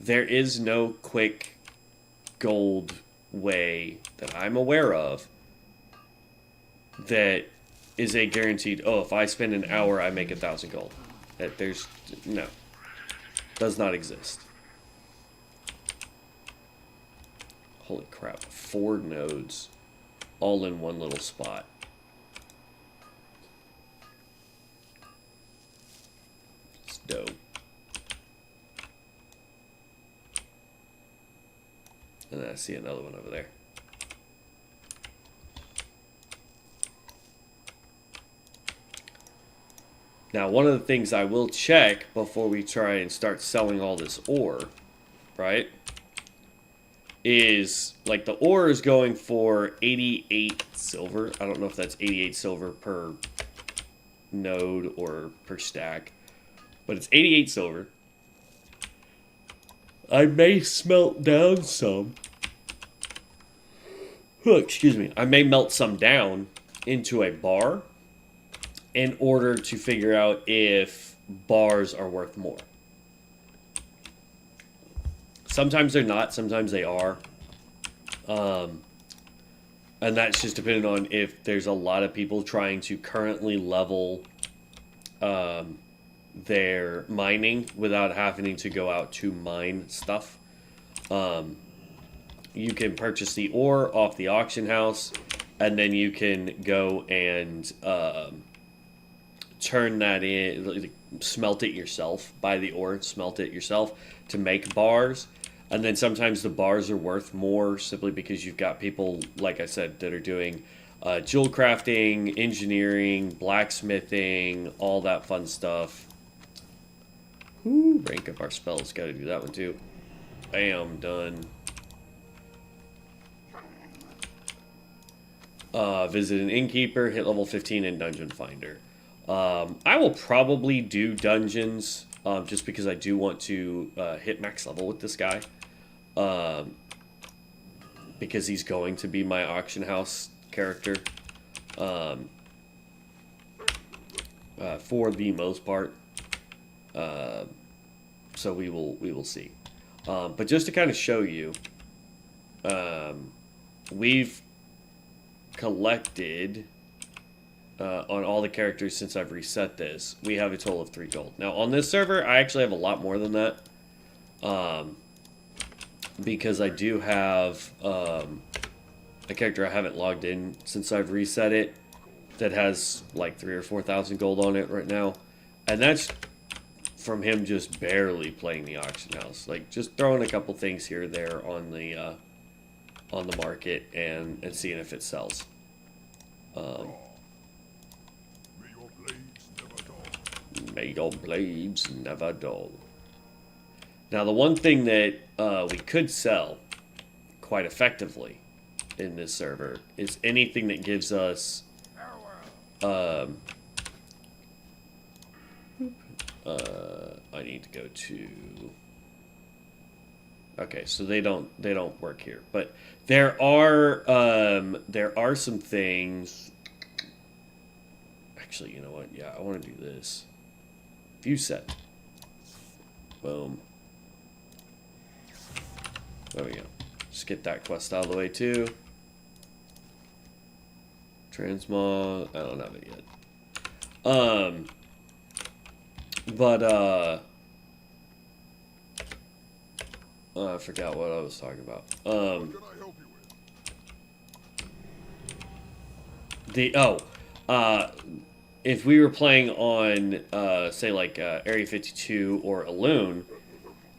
[SPEAKER 1] There is no quick gold way that I'm aware of that is a guaranteed, oh, if I spend an hour I make 1,000 gold. That there's no, does not exist. Holy crap, 4 nodes all in one little spot. It's dope. And then I see another one over there. Now, one of the things I will check before we try and start selling all this ore, right, is, like, the ore is going for 88 silver. I don't know if that's 88 silver per node or per stack, but it's 88 silver. I may smelt down some. Oh, excuse me. I may melt some down into a bar in order to figure out if bars are worth more. Sometimes they're not, sometimes they are. And that's just depending on if there's a lot of people trying to currently level their mining without having to go out to mine stuff. You can purchase the ore off the auction house, and then you can go and turn that in, smelt it yourself, buy the ore, smelt it yourself to make bars. And then sometimes the bars are worth more simply because you've got people, like I said, that are doing jewel crafting, engineering, blacksmithing, all that fun stuff. Ooh, rank up our spells. Got to do that one too. Bam, done. Visit an innkeeper, hit level 15 in Dungeon Finder. I will probably do dungeons just because I do want to hit max level with this guy. Because he's going to be my auction house character. For the most part. So we will see. But just to kind of show you, we've collected on all the characters since I've reset this. We have a total of 3 gold. Now on this server, I actually have a lot more than that. Because I do have a character I haven't logged in since I've reset it that has like 3,000 or 4,000 gold on it right now, and that's from him just barely playing the auction house, like just throwing a couple things here or there on the market and seeing if it sells. May your blades never dull. Now, the one thing that we could sell quite effectively in this server is anything that gives us I need to go to. Okay, so they don't work here, but there are some things. Actually, you know what? Yeah, I want to do this. View set. Boom. There we go. Just get that quest out of the way too. Transmog. I don't have it yet. I forgot what I was talking about.
[SPEAKER 2] What can I help you with?
[SPEAKER 1] If we were playing on, say, like Area 52 or Alone,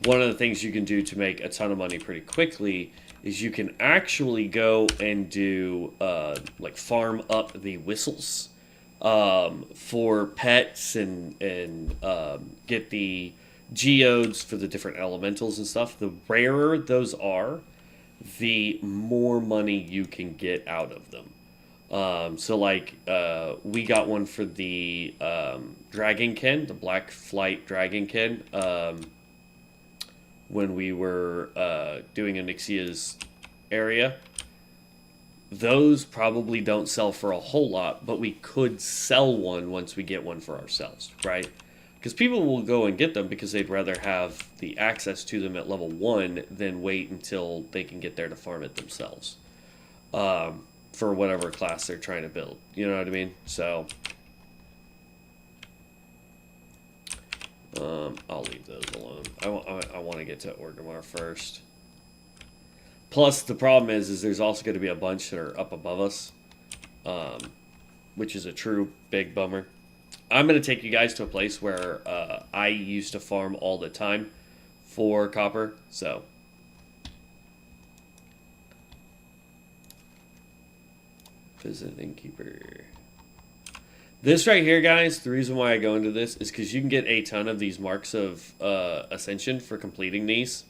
[SPEAKER 1] one of the things you can do to make a ton of money pretty quickly is you can actually go and do, like, farm up the whistles for pets and get the geodes for the different elementals and stuff. The rarer those are, the more money you can get out of them. So like we got one for the Dragonkin, the Black Flight Dragonkin, when we were doing Onyxia's area. Those probably don't sell for a whole lot, but we could sell one once we get one for ourselves, right? Because people will go and get them because they'd rather have the access to them at level 1 than wait until they can get there to farm it themselves. For whatever class they're trying to build. You know what I mean? So, I'll leave those alone. I want to get to Orgrimmar first. Plus, the problem is there's also going to be a bunch that are up above us, which is a true big bummer. I'm going to take you guys to a place where I used to farm all the time for copper, so... Visit Innkeeper. This right here, guys, the reason why I go into this is because you can get a ton of these marks of ascension for completing these.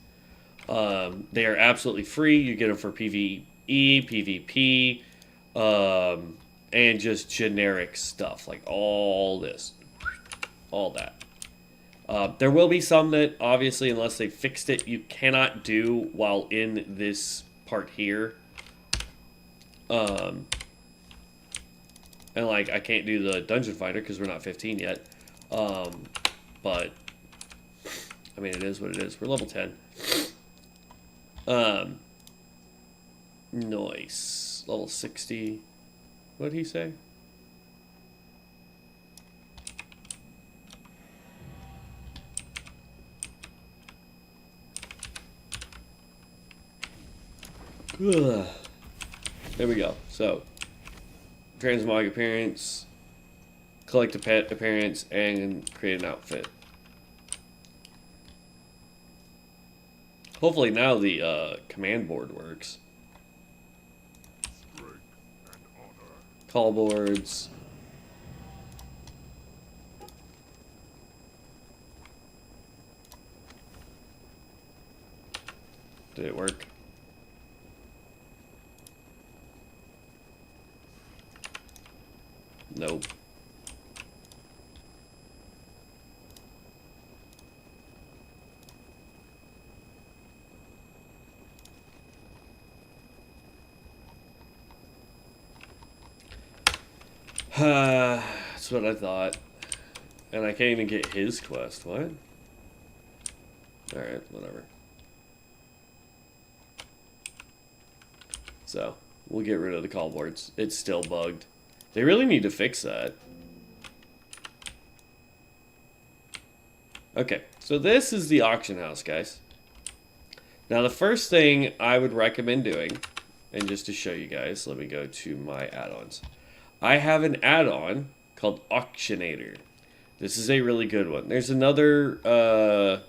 [SPEAKER 1] They are absolutely free. You get them for PvE, PvP, and just generic stuff like all this, all that. There will be some that, obviously, unless they fixed it, you cannot do while in this part here. And, like, I can't do the Dungeon Finder because we're not 15 yet. But, I mean, it is what it is. We're level 10. Nice. Level 60. What did he say? Ugh. There we go. So, transmog appearance, collect a pet appearance, and create an outfit. Hopefully now the command board works.
[SPEAKER 2] Strength and honor.
[SPEAKER 1] Call boards. Did it work? Nope. That's what I thought. And I can't even get his quest. What? Alright, whatever. So, we'll get rid of the call boards. It's still bugged. They really need to fix that. Okay, so this is the auction house, guys. Now, the first thing I would recommend doing, and just to show you guys, let me go to my add-ons. I have an add-on called Auctionator. This is a really good one. There's another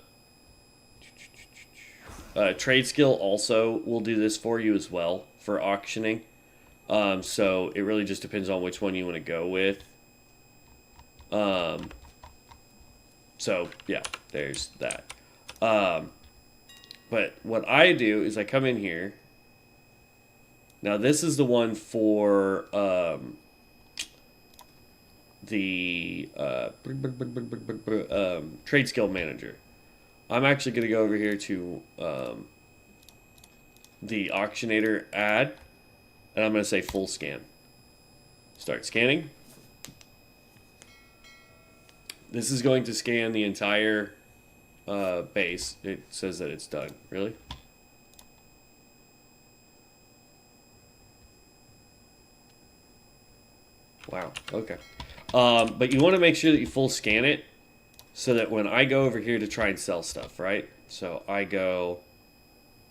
[SPEAKER 1] trade skill also will do this for you as well for auctioning. So it really just depends on which one you want to go with. So yeah, there's that. But what I do is I come in here. Now this is the one for the trade skill manager. I'm actually going to go over here to the auctionator ad, and I'm going to say full scan. Start scanning. This is going to scan the entire base. It says that it's done. Really? Wow. Okay. But you want to make sure that you full scan it so that when I go over here to try and sell stuff, right? So I go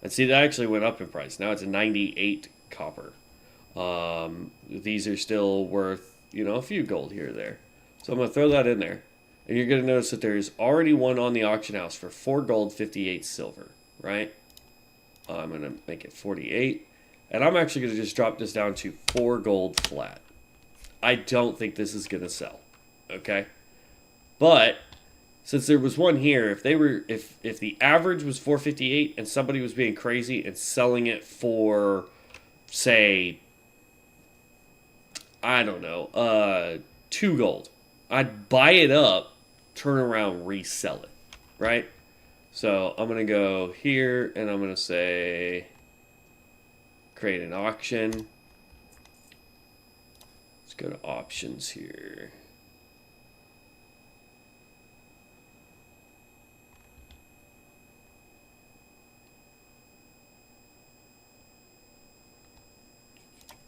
[SPEAKER 1] And see, that actually went up in price. Now it's a 98 copper. These are still worth, a few gold here or there. So I'm going to throw that in there. And you're going to notice that there's already one on the auction house for 4 gold, 58 silver, right? I'm going to make it 48. And I'm actually going to just drop this down to 4 gold flat. I don't think this is going to sell, okay? But since there was one here, if the average was 458 and somebody was being crazy and selling it for, say, I don't know, 2 gold, I'd buy it up, turn around, resell it, right? So I'm going to go here and I'm going to say create an auction. Let's go to options here.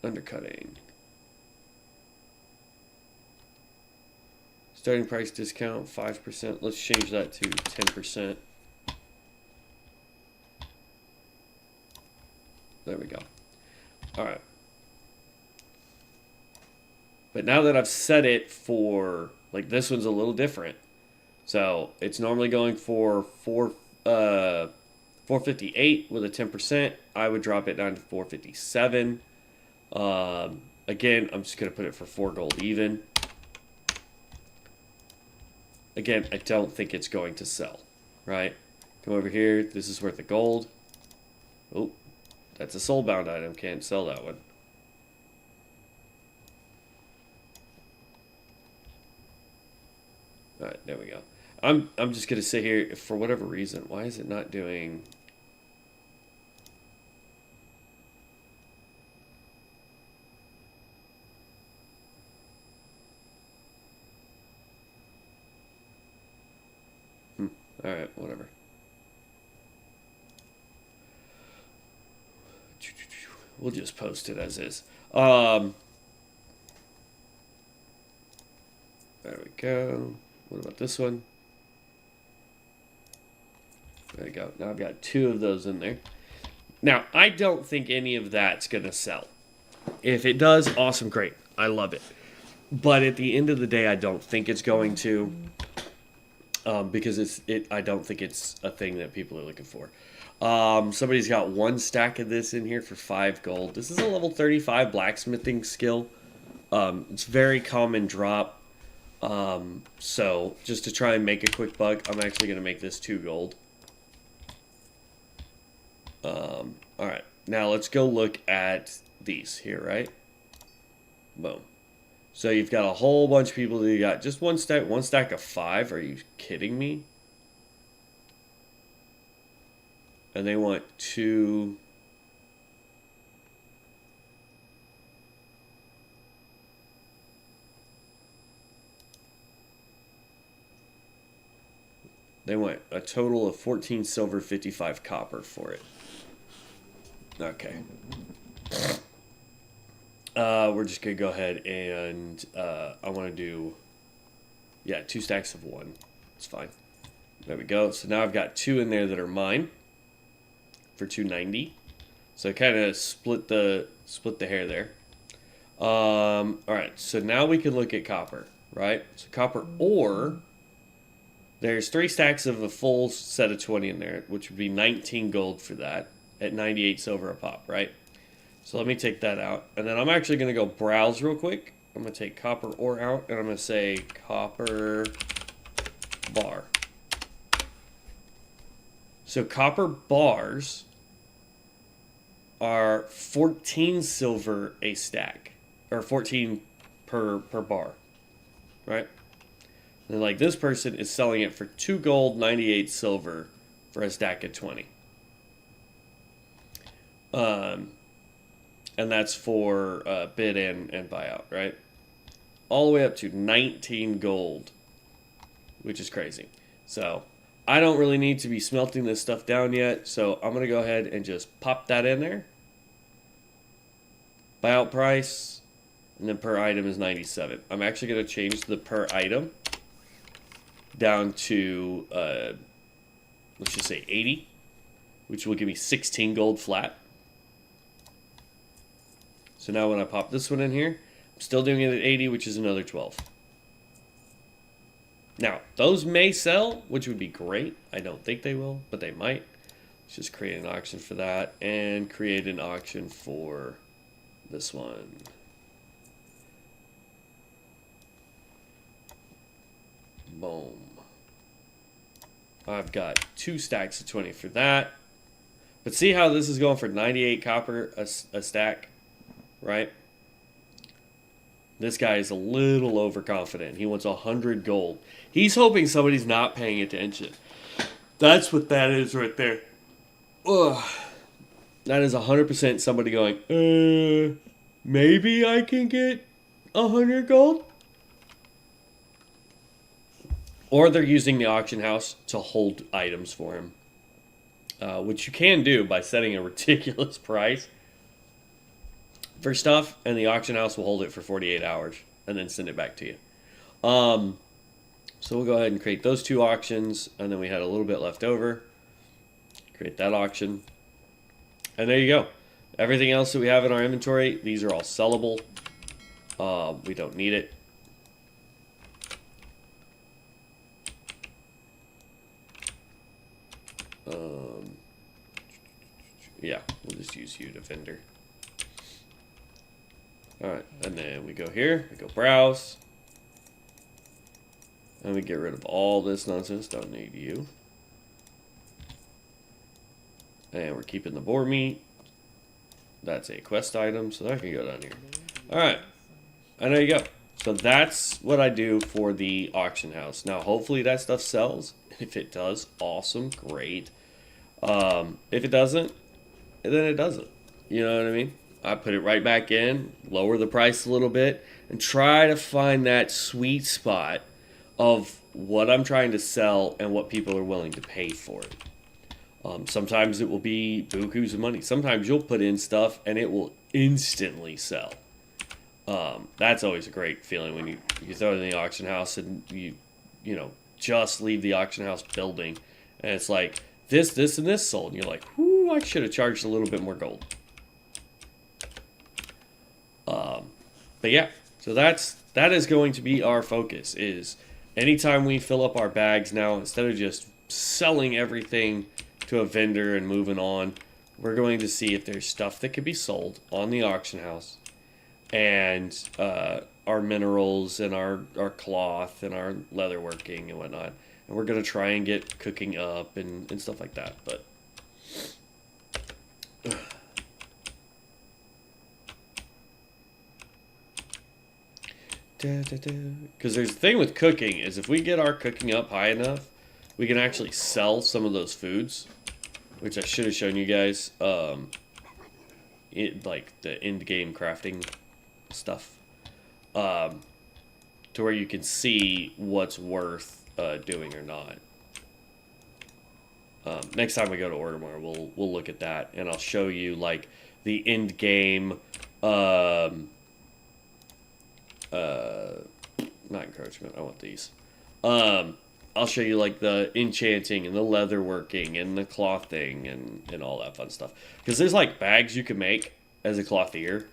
[SPEAKER 1] Undercutting. Starting price discount 5%. Let's change that to 10%. There we go. All right. But now that I've set it for, like, this one's a little different. So it's normally going for 458 with a 10%. I would drop it down to 457. Again, I'm just going to put it for 4 gold even. Again, I don't think it's going to sell, right? Come over here. This is worth the gold. Oh, that's a soulbound item. Can't sell that one. All right, there we go. I'm just going to sit here for whatever reason. Why is it not doing... Alright, whatever. We'll just post it as is. There we go. What about this one? There we go. Now I've got 2 of those in there. Now, I don't think any of that's going to sell. If it does, awesome, great. I love it. But at the end of the day, I don't think it's going to. Because I don't think it's a thing that people are looking for. Somebody's got 1 stack of this in here for 5 gold. This is a level 35 blacksmithing skill. It's very common drop. So just to try and make a quick buck, I'm actually going to make this 2 gold. Alright, now let's go look at these here, right? Boom. So you've got a whole bunch of people that you got just one stack of 5. Are you kidding me? And they want 2. They want a total of 14 silver, 55 copper for it. Okay. We're just going to go ahead and I want to do, 2 stacks of 1. It's fine. There we go. So now I've got 2 in there that are mine for 290. So I kind of split the hair there. All right. So now we can look at copper, right? So copper ore, there's 3 stacks of a full set of 20 in there, which would be 19 gold for that at 98 silver a pop, right? So let me take that out. And then I'm actually going to go browse real quick. I'm going to take copper ore out, and I'm going to say copper bar. So copper bars are 14 silver a stack. Or 14 per bar. Right? And like this person is selling it for 2 gold, 98 silver for a stack of 20. And that's for bid and buyout, right? All the way up to 19 gold, which is crazy. So I don't really need to be smelting this stuff down yet, so I'm going to go ahead and just pop that in there. Buyout price, and then per item is 97. I'm actually going to change the per item down to, let's just say 80. which will give me 16 gold flat. So now when I pop this one in here, I'm still doing it at 80, which is another 12. Now, those may sell, which would be great. I don't think they will, but they might. Let's just create an auction for that and create an auction for this one. Boom. I've got 2 stacks of 20 for that. But see how this is going for 98 copper a stack, right? This guy is a little overconfident. He wants 100 gold. He's hoping somebody's not paying attention. That's what that is right there. Ugh. That is 100% somebody going, maybe I can get 100 gold? Or they're using the auction house to hold items for him. Which you can do by setting a ridiculous price for stuff, and the auction house will hold it for 48 hours and then send it back to you. So we'll go ahead and create those 2 auctions, and then we had a little bit left over. Create that auction. And there you go. Everything else that we have in our inventory, these are all sellable. We don't need it. Yeah, we'll just use you to vendor. Alright, and then we go here, we go browse. And we get rid of all this nonsense, don't need you. And we're keeping the boar meat. That's a quest item, so that can go down here. Alright, and there you go. So that's what I do for the auction house. Now, hopefully that stuff sells. If it does, awesome, great. If it doesn't, then it doesn't. You know what I mean? I put it right back in, lower the price a little bit, and try to find that sweet spot of what I'm trying to sell and what people are willing to pay for it. Sometimes it will be bukus of money. Sometimes you'll put in stuff and it will instantly sell. That's always a great feeling when you throw it in the auction house and you just leave the auction house building and it's like this, and this sold. And you're like, whoo, I should have charged a little bit more gold. But yeah, so that is going to be our focus. Is anytime we fill up our bags now, instead of just selling everything to a vendor and moving on, we're going to see if there's stuff that could be sold on the auction house, and our minerals and our cloth and our leatherworking and whatnot. And we're going to try and get cooking up and stuff like that. But because there's the thing with cooking is if we get our cooking up high enough, we can actually sell some of those foods, which I should have shown you guys. Like the end game crafting stuff, to where you can see what's worth doing or not. Next time we go to Ordermore, we'll look at that, and I'll show you like the end game. Not encroachment. I want these. I'll show you like the enchanting and the leatherworking and the clothing and all that fun stuff. Because there's like bags you can make as a clothier,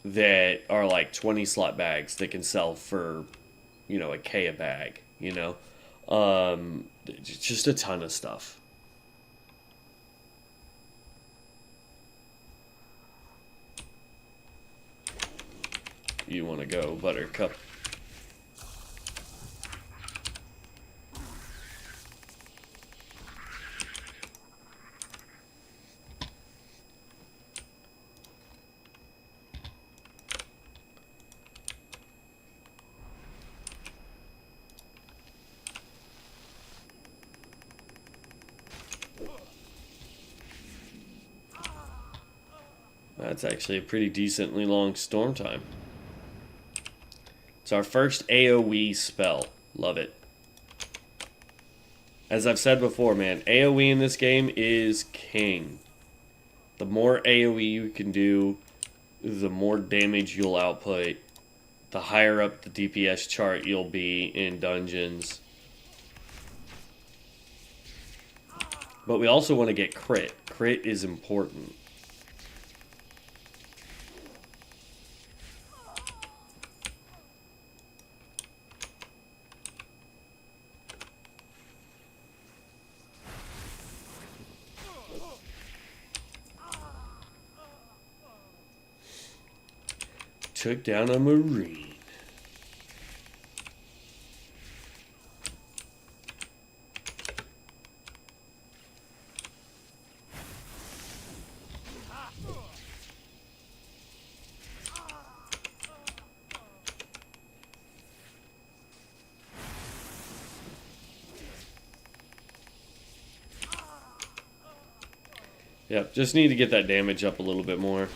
[SPEAKER 1] that are like 20 slot bags that can sell for, a K a bag. Just a ton of stuff. You want to go, Buttercup? That's actually a pretty decently long storm time. It's our first AoE spell. Love it. As I've said before, man, AoE in this game is king. The more AoE you can do, the more damage you'll output, the higher up the DPS chart you'll be in dungeons. But we also want to get crit. Crit is important. Took down a Marine. Yep, just need to get that damage up a little bit more.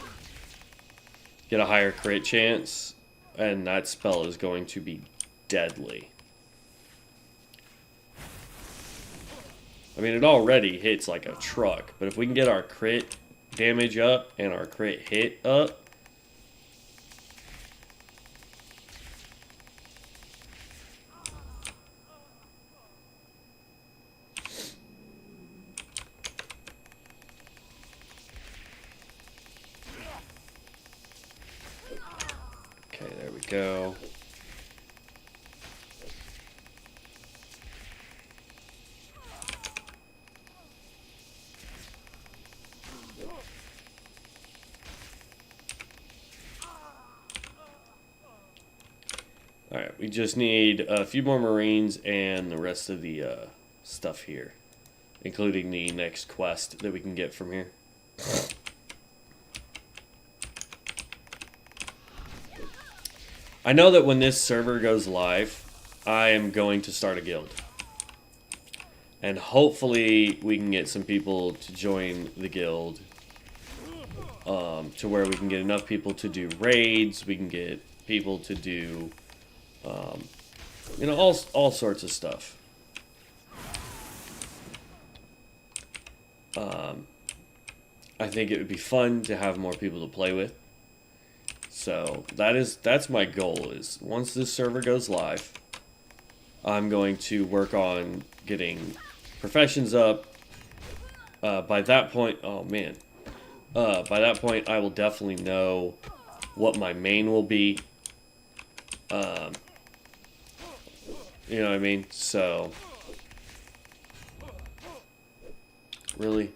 [SPEAKER 1] Get a higher crit chance, and that spell is going to be deadly. I mean, it already hits like a truck, but if we can get our crit damage up and our crit hit up, okay, there we go. Alright, we just need a few more Marines and the rest of the stuff here, including the next quest that we can get from here. I know that when this server goes live, I am going to start a guild. And hopefully we can get some people to join the guild to where we can get enough people to do raids, we can get people to do, you know, all sorts of stuff. I think it would be fun to have more people to play with. So that's my goal, is once this server goes live, I'm going to work on getting professions up. By that point, oh man. By that point, I will definitely know what my main will be. You know what I mean? So, really?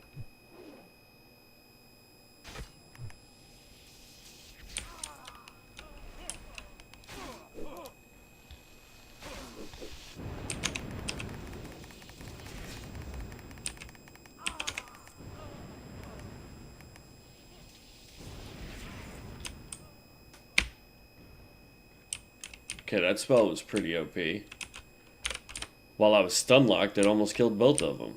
[SPEAKER 1] Okay, that spell was pretty OP. While I was stun locked, it almost killed both of them.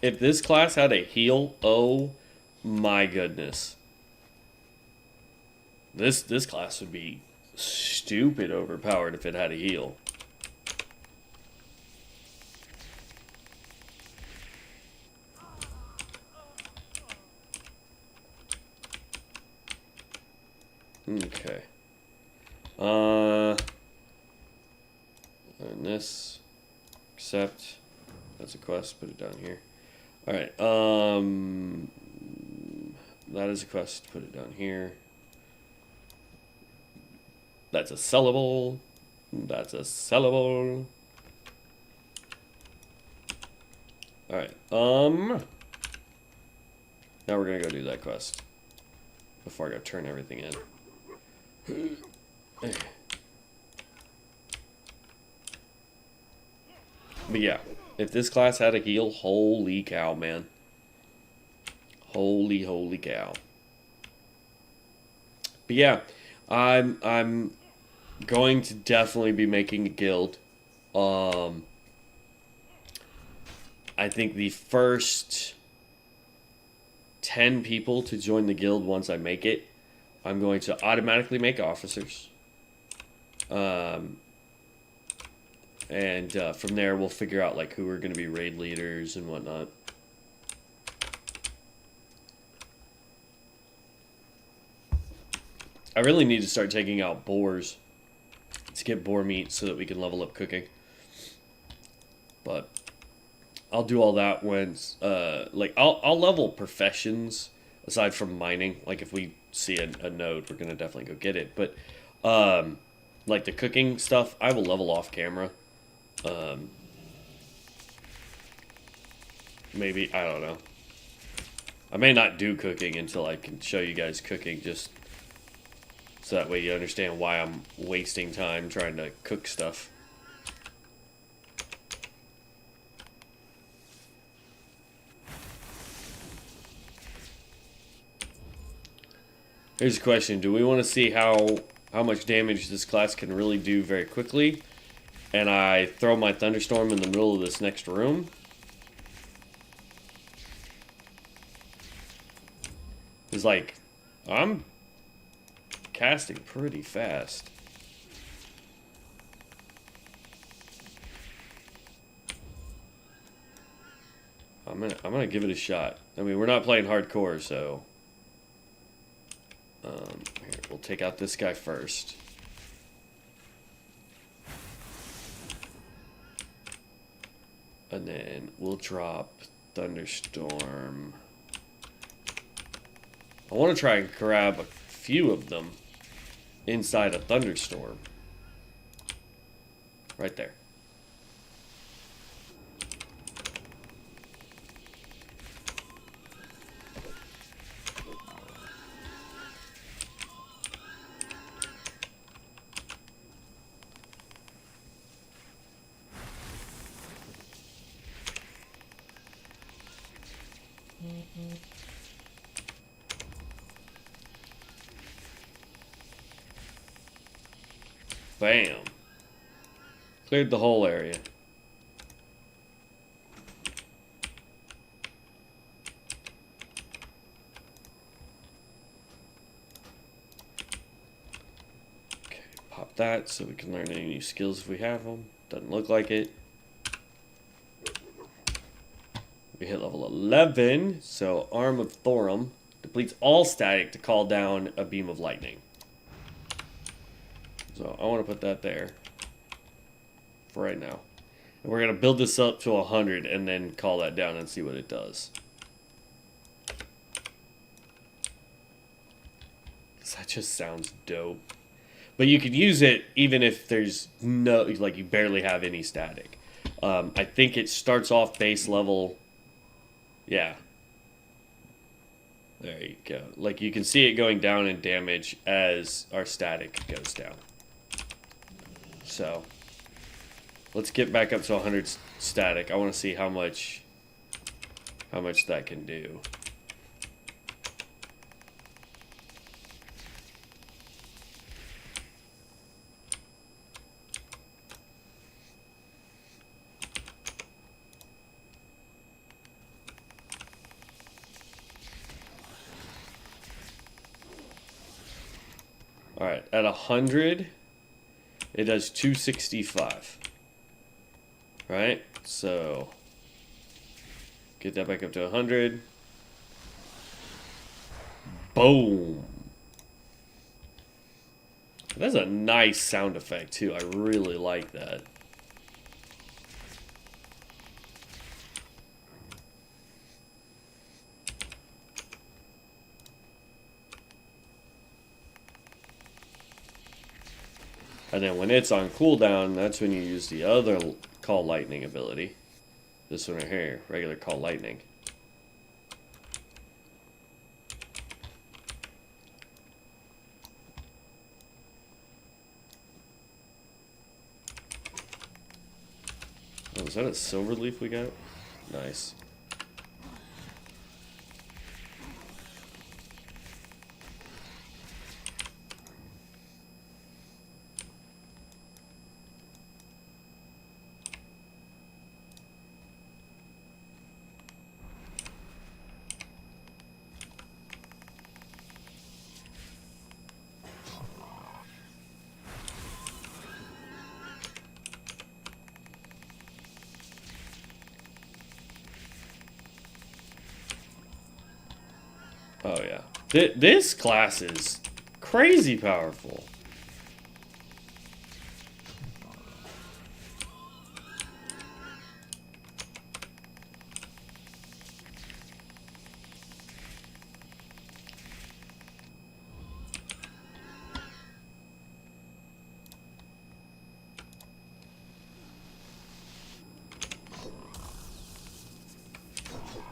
[SPEAKER 1] If this class had a heal, oh my goodness. This class would be stupid overpowered if it had a heal. Okay. And this, accept, that's a quest, put it down here. Alright, that is a quest, put it down here. That's a sellable, that's a sellable. Alright, now we're gonna go do that quest before I go turn everything in. But yeah, if this class had a heal, holy cow, man. Holy cow. But yeah, I'm going to definitely be making a guild. I think the first 10 people to join the guild once I make it, I'm going to automatically make officers. And from there, we'll figure out like who are going to be raid leaders and whatnot. I really need to start taking out boars to get boar meat so that we can level up cooking. But I'll do all that when, like, I'll level professions aside from mining. Like, if we see a node, we're gonna definitely go get it. But, like the cooking stuff, I will level off camera. Maybe, I don't know. I may not do cooking until I can show you guys cooking, just so that way you understand why I'm wasting time trying to cook stuff. Here's a question. Do we want to see how much damage this class can really do very quickly? And I throw my thunderstorm in the middle of this next room? It's like, I'm casting pretty fast. I'm gonna give it a shot. I mean, we're not playing hardcore, so here, we'll take out this guy first. And then we'll drop thunderstorm. I want to try and grab a few of them inside a thunderstorm. Right there. Bam. Cleared the whole area. Okay, pop that so we can learn any new skills if we have them. Doesn't look like it. We hit level 11, so Arm of Thorum depletes all static to call down a beam of lightning. So I want to put that there for right now. And we're going to build this up to 100 and then call that down and see what it does. That just sounds dope. But you could use it even if there's no, like you barely have any static. I think it starts off base level. Yeah. There you go. Like you can see it going down in damage as our static goes down. So, let's get back up to 100 static. I want to see how much that can do. All right, at 100. It does 265. Right? So get that back up to 100. Boom. That's a nice sound effect too. I really like that. And then when it's on cooldown, that's when you use the other Call Lightning ability. This one right here, regular Call Lightning. Oh, is that a silver leaf we got? Nice. Oh yeah, this class is crazy powerful.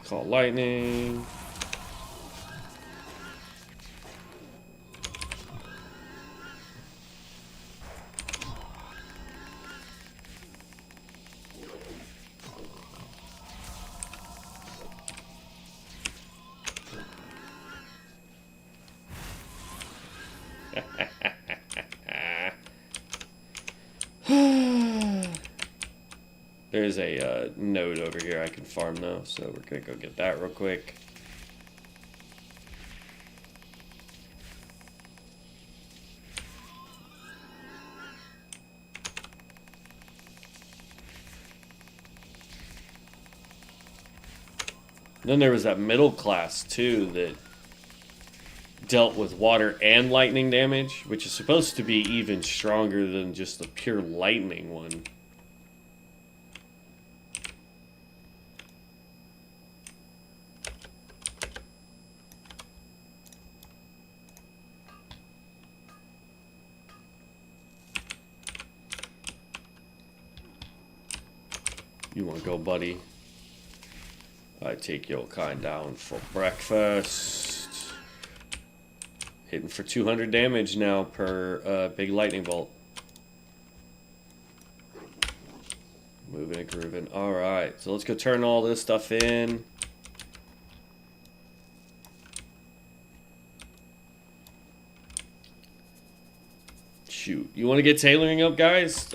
[SPEAKER 1] Call lightning. There's a node over here I can farm though, so we're gonna go get that real quick. Then there was that middle class too that dealt with water and lightning damage, which is supposed to be even stronger than just the pure lightning one. You want to go, buddy? I take your kind down for breakfast. Hitting for 200 damage now per big lightning bolt. Moving and grooving. Alright, so let's go turn all this stuff in. Shoot. You want to get tailoring up, guys?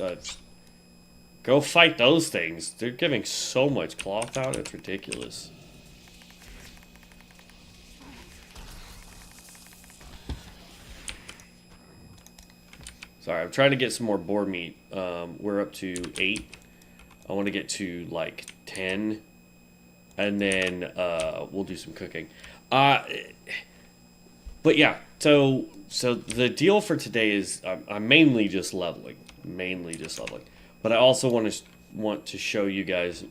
[SPEAKER 1] Go fight those things. They're giving so much cloth out, it's ridiculous. Sorry, I'm trying to get some more boar meat. We're up to 8. I want to get to like 10. And then we'll do some cooking. But yeah, so the deal for today is I'm mainly just leveling. But I also want to show you guys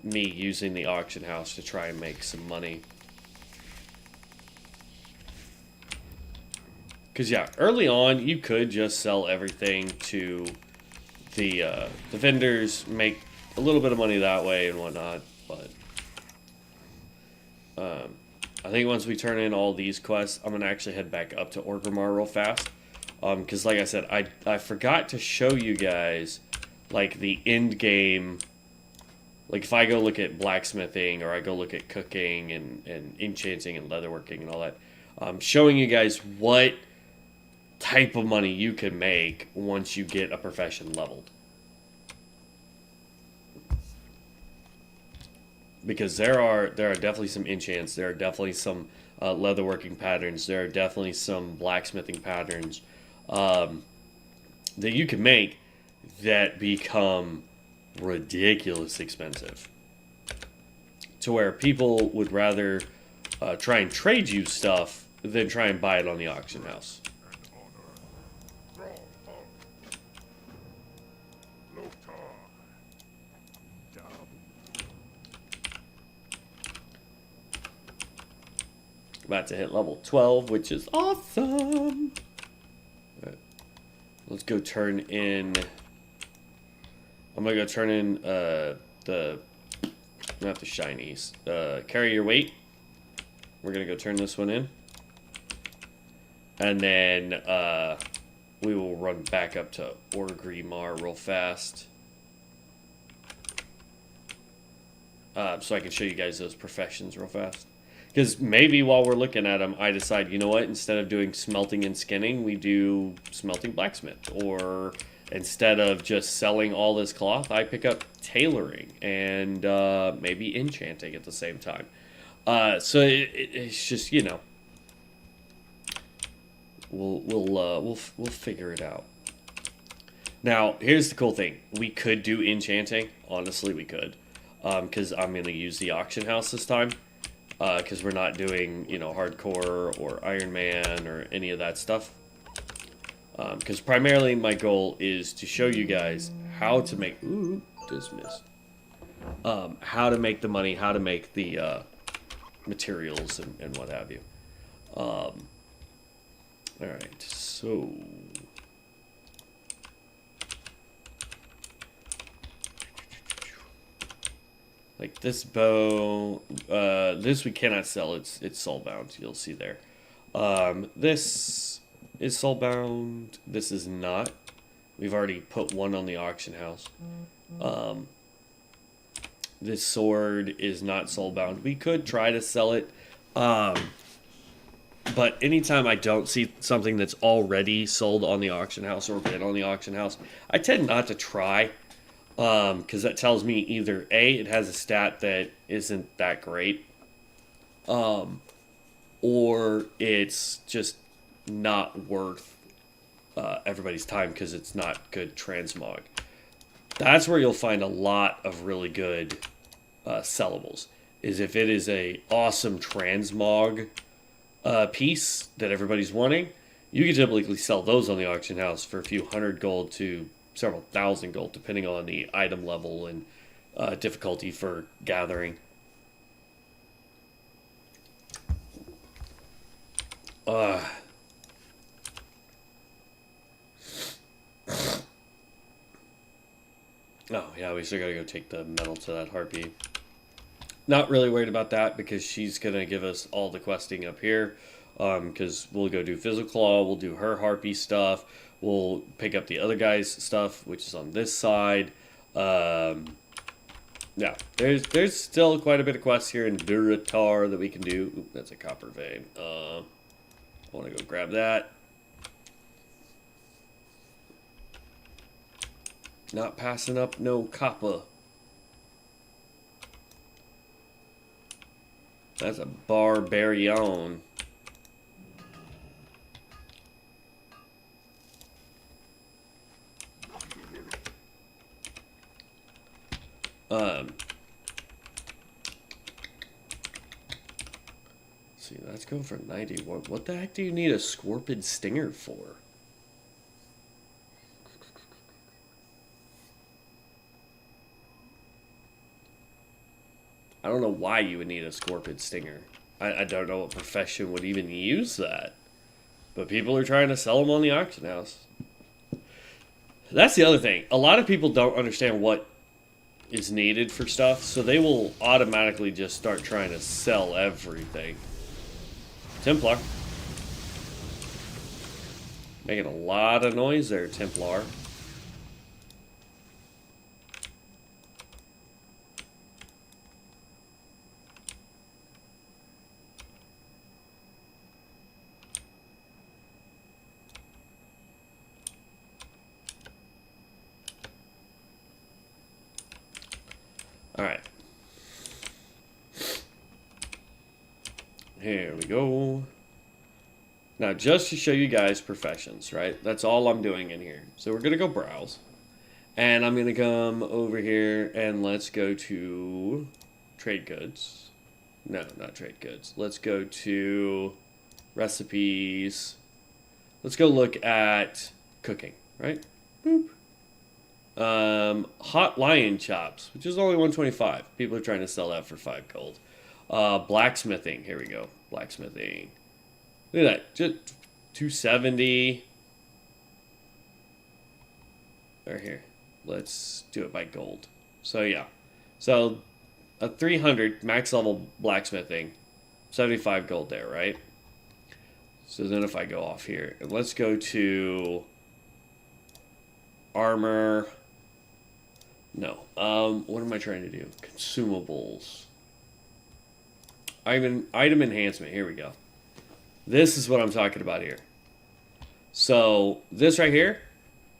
[SPEAKER 1] me using the auction house to try and make some money. Because yeah, early on you could just sell everything to the vendors, make a little bit of money that way and whatnot. But I think once we turn in all these quests, I'm gonna actually head back up to Orgrimmar real fast. Because like I said, I forgot to show you guys like the end game. Like if I go look at blacksmithing or I go look at cooking and enchanting and leatherworking and all that, showing you guys what type of money you can make once you get a profession leveled. Because there are definitely some enchants, there are definitely some leatherworking patterns, there are definitely some blacksmithing patterns that you can make that become ridiculous expensive. To where people would rather try and trade you stuff than try and buy it on the auction house. About to hit level 12, which is awesome. Right. Let's go turn in. I'm gonna go turn in not the shinies. Carry your weight. We're gonna go turn this one in, and then we will run back up to Orgrimmar real fast, so I can show you guys those professions real fast. Because maybe while we're looking at them, I decide, you know what, instead of doing smelting and skinning, we do smelting blacksmith. Or instead of just selling all this cloth, I pick up tailoring and maybe enchanting at the same time. So it's just, you know, we'll figure it out. Now, here's the cool thing. We could do enchanting. Honestly, we could. Because I'm going to use the auction house this time. Because we're not doing, you know, hardcore or Ironman or any of that stuff. Because primarily my goal is to show you guys how to make... Ooh, dismissed. How to make the money, how to make the materials, and what have you. Alright, so... Like this bow, this we cannot sell. It's soulbound. You'll see there. This is soulbound. This is not. We've already put one on the auction house. This sword is not soulbound. We could try to sell it, but anytime I don't see something that's already sold on the auction house or been on the auction house, I tend not to try. Because that tells me either A, it has a stat that isn't that great, or it's just not worth everybody's time because it's not good transmog. That's where you'll find a lot of really good sellables, is if it is a awesome transmog piece that everybody's wanting, you can typically sell those on the auction house for a few hundred gold to several thousand gold, depending on the item level and difficulty for gathering. Oh, yeah, we still gotta go take the metal to that harpy. Not really worried about that because she's gonna give us all the questing up here. Because we'll go do Physical Claw, we'll do her harpy stuff, we'll pick up the other guy's stuff, which is on this side. Yeah, there's still quite a bit of quests here in Duratar that we can do. Ooh, that's a copper vein. I want to go grab that. Not passing up no copper. That's a barbarian. See, let's go for 90. What the heck do you need a Scorpid Stinger for? I don't know why you would need a Scorpid Stinger. I don't know what profession would even use that. But people are trying to sell them on the auction house. That's the other thing. A lot of people don't understand what is needed for stuff, so they will automatically just start trying to sell everything. Templar. Making a lot of noise there, Templar. Alright. Here we go. Now, just to show you guys professions, right? That's all I'm doing in here. So we're going to go browse. And I'm going to come over here and let's go to trade goods. No, not trade goods. Let's go to recipes. Let's go look at cooking, right? Boop. Hot lion chops, which is only 125. People are trying to sell that for 5 gold. Blacksmithing, here we go. Blacksmithing. Look at that, just 270. Right here. Let's do it by gold. So yeah. So a 300 max level blacksmithing, 75 gold there, right? So then if I go off here, and let's go to armor. No. What am I trying to do? Consumables. Item enhancement. Here we go. This is what I'm talking about here. So this right here,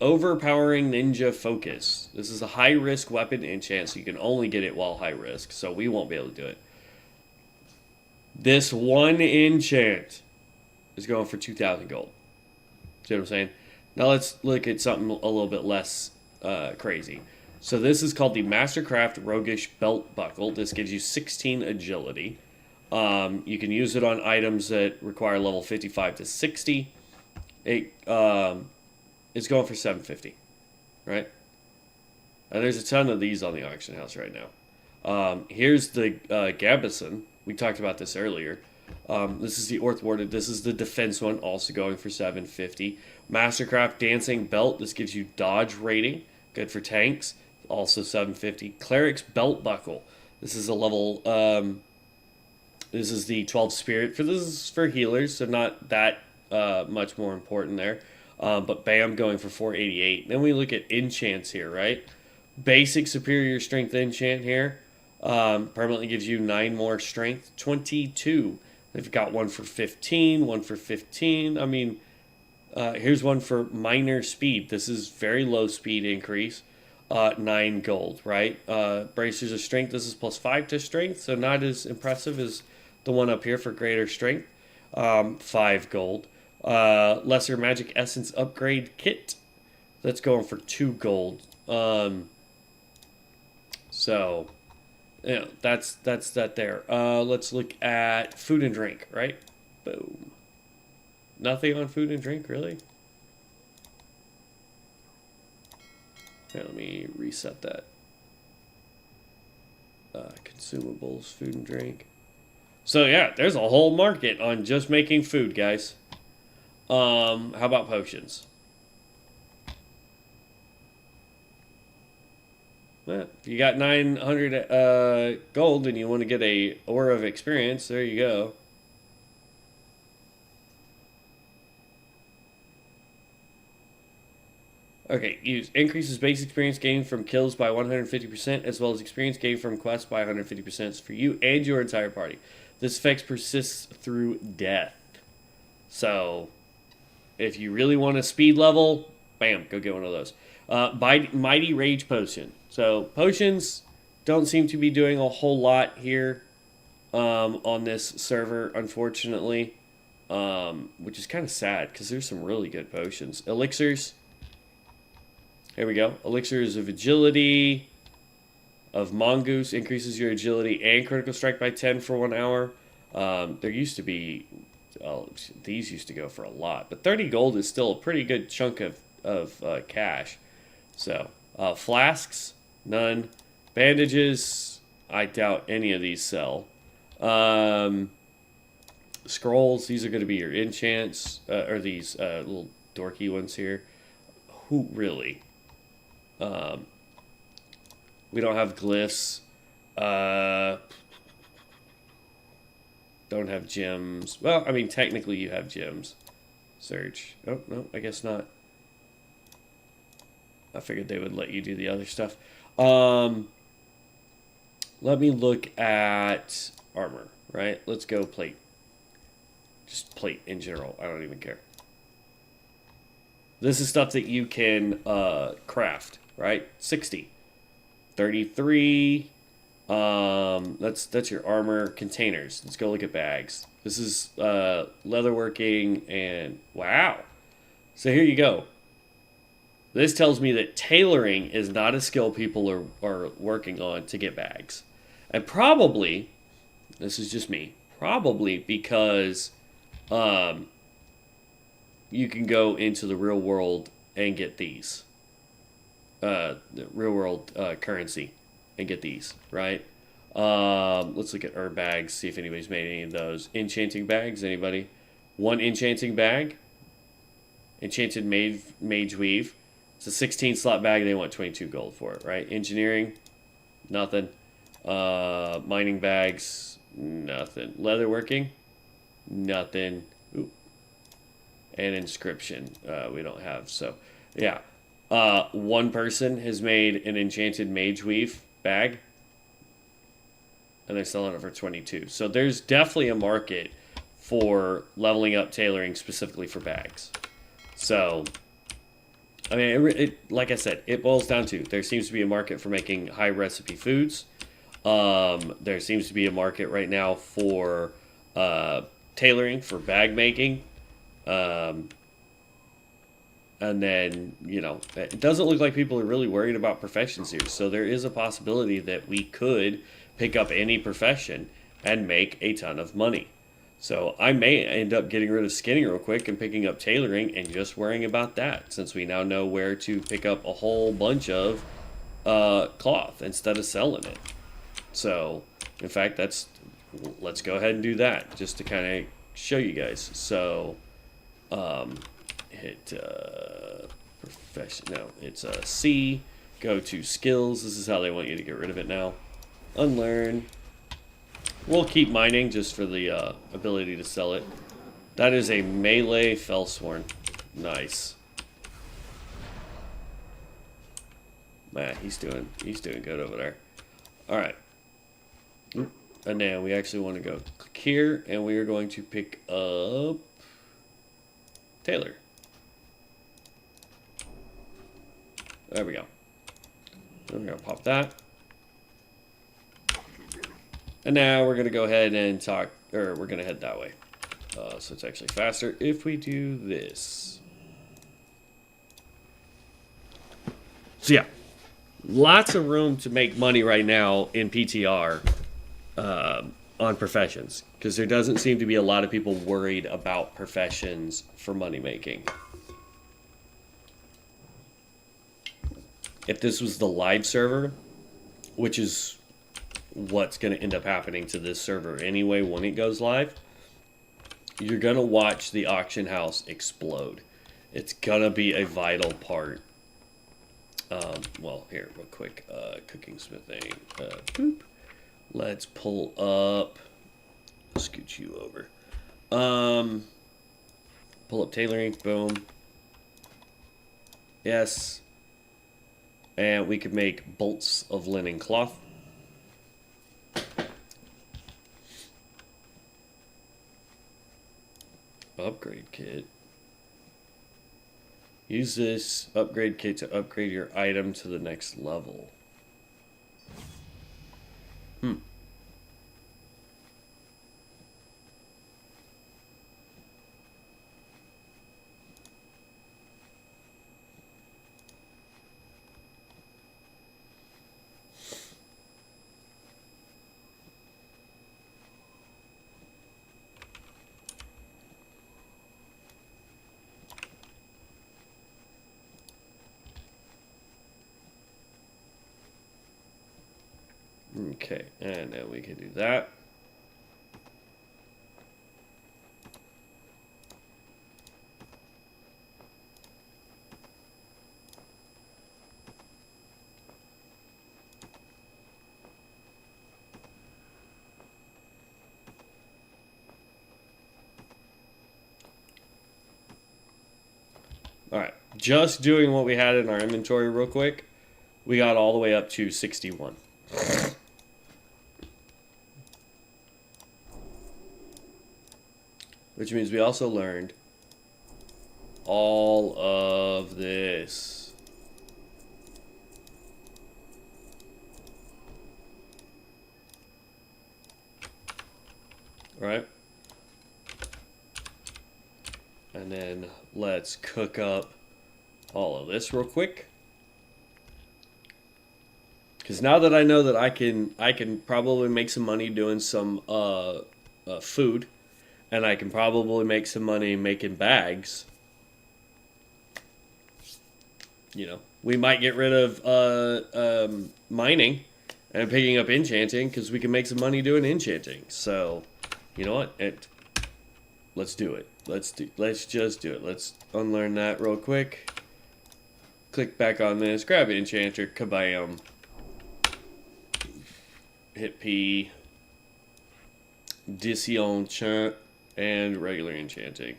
[SPEAKER 1] overpowering ninja focus. This is a high risk weapon enchant, so you can only get it while high risk. So we won't be able to do it. This one enchant is going for 2,000 gold. See what I'm saying? Now let's look at something a little bit less crazy. So this is called the Mastercraft Roguish Belt Buckle. This gives you 16 agility. You can use it on items that require level 55 to 60. It It's going for 750, right? And there's a ton of these on the auction house right now. Here's the Gambison. We talked about this earlier. This is the Orthwarded. This is the defense one, also going for 750. Mastercraft Dancing Belt. This gives you dodge rating. Good for tanks. Also 750. Cleric's Belt Buckle. This is a level. This is the 12 Spirit. This is for healers, so not that much more important there. But bam, going for 488. Then we look at enchants here, right? Basic Superior Strength enchant here. Permanently gives you 9 more strength. 22. They've got one for 15, one for 15. I mean, here's one for minor speed. This is very low speed increase. 9 gold, right? Bracers of Strength. This is +5 to strength, so not as impressive as the one up here for greater strength. 5 gold. Lesser Magic Essence Upgrade Kit. That's going for 2 gold. So, you know, that's that there. Let's look at food and drink, right? Boom. Nothing on food and drink, really? Okay, let me reset that. Consumables, food and drink. So yeah, there's a whole market on just making food, guys. How about potions? Well, if you got 900 gold and you want to get a Aura of Experience, there you go. Okay, use increases base experience gained from kills by 150%, as well as experience gained from quests by 150% for you and your entire party. This effect persists through death. So, if you really want a speed level, bam, go get one of those. Mighty Rage Potion. So, potions don't seem to be doing a whole lot here on this server, unfortunately. Which is kind of sad, because there's some really good potions. Elixirs. Here we go. Elixirs of Agility, of Mongoose, increases your agility and critical strike by 10 for 1 hour. There used to be, these used to go for a lot, but 30 gold is still a pretty good chunk of cash. So, flasks, none. Bandages, I doubt any of these sell. Scrolls, these are going to be your enchants, or these little dorky ones here. Who really? We don't have glyphs. Don't have gems. Well, I mean, technically you have gems. Search. Oh, no, I guess not. I figured they would let you do the other stuff. Let me look at armor, right? Let's go plate. Just plate in general. I don't even care. This is stuff that you can craft, right? 60. 33. That's your armor. Containers. Let's go look at bags. This is leatherworking and wow. So here you go. This tells me that tailoring is not a skill people are working on to get bags. And probably, this is just me, probably because you can go into the real world and get these. The real world currency and get these, right? Let's look at herb bags, see if anybody's made any of those. Enchanting bags, anybody? 1 enchanting bag. Enchanted mage weave. It's a 16 slot bag, they want 22 gold for it, right? Engineering, nothing. Mining bags, nothing. Leatherworking, nothing. Ooh. And inscription, we don't have. So, yeah. 1 person has made an enchanted mage weave bag. And they're selling it for 22. So there's definitely a market for leveling up tailoring specifically for bags. So, I mean, it like I said, it boils down to there seems to be a market for making high recipe foods. There seems to be a market right now for tailoring for bag making. And then, you know, it doesn't look like people are really worried about professions here. So there is a possibility that we could pick up any profession and make a ton of money. So I may end up getting rid of skinning real quick and picking up tailoring and just worrying about that, since we now know where to pick up a whole bunch of cloth instead of selling it. So, in fact, let's go ahead and do that just to kind of show you guys. So, hit profession. No, it's C. Go to skills. This is how they want you to get rid of it now. Unlearn. We'll keep mining just for the ability to sell it. That is a melee fellsworn. Nice. Man, he's doing good over there. All right. And now we actually want to go click here, and we are going to pick up Taylor. There we go. We're going to pop that. And now we're going to go ahead and talk, or we're going to head that way. So it's actually faster if we do this. So yeah, lots of room to make money right now in PTR on professions, because there doesn't seem to be a lot of people worried about professions for money making. If this was the live server, which is what's going to end up happening to this server anyway when it goes live, you're going to watch the auction house explode. It's going to be a vital part. Well, here, real quick. Cooking, smithing. Boop. Let's pull up. Scoot you over. Pull up tailoring. Boom. Yes. And we could make bolts of linen cloth. Upgrade kit. Use this upgrade kit to upgrade your item to the next level. Okay, and then we can do that. Alright, just doing what we had in our inventory real quick, we got all the way up to 61. Which means we also learned all of this. All right. And then let's cook up all of this real quick. Because now that I know that I can probably make some money doing some food. And I can probably make some money making bags. You know, we might get rid of mining and picking up enchanting, because we can make some money doing enchanting. So, you know what? Let's do it. Let's just do it. Let's unlearn that real quick. Click back on this. Grab enchanter. Kabam. Hit P. Disenchant. And regular enchanting.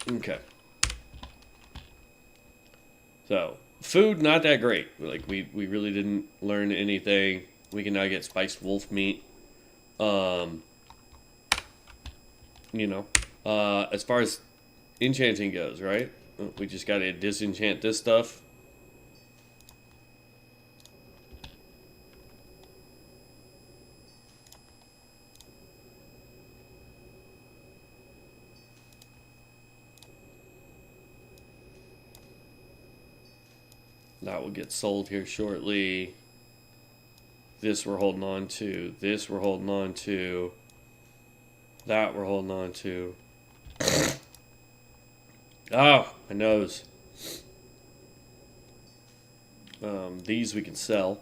[SPEAKER 1] Okay. So, food, not that great. Like, we really didn't learn anything. We can now get spiced wolf meat. You know. As far as enchanting goes, right? We just gotta disenchant this stuff. That will get sold here shortly. This we're holding on to. This we're holding on to. That we're holding on to. Oh, my nose. These we can sell.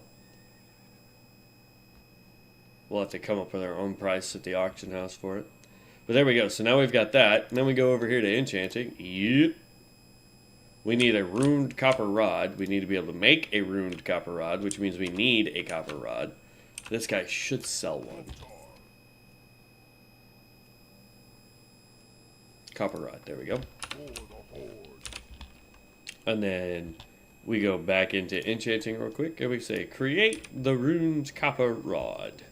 [SPEAKER 1] We'll have to come up with our own price at the auction house for it. But there we go. So now we've got that. And then we go over here to enchanting. Yep. We need a ruined copper rod. We need to be able to make a ruined copper rod, which means we need a copper rod. This guy should sell one. Copper rod. There we go. And then we go back into enchanting real quick, and we say, create the ruined copper rod.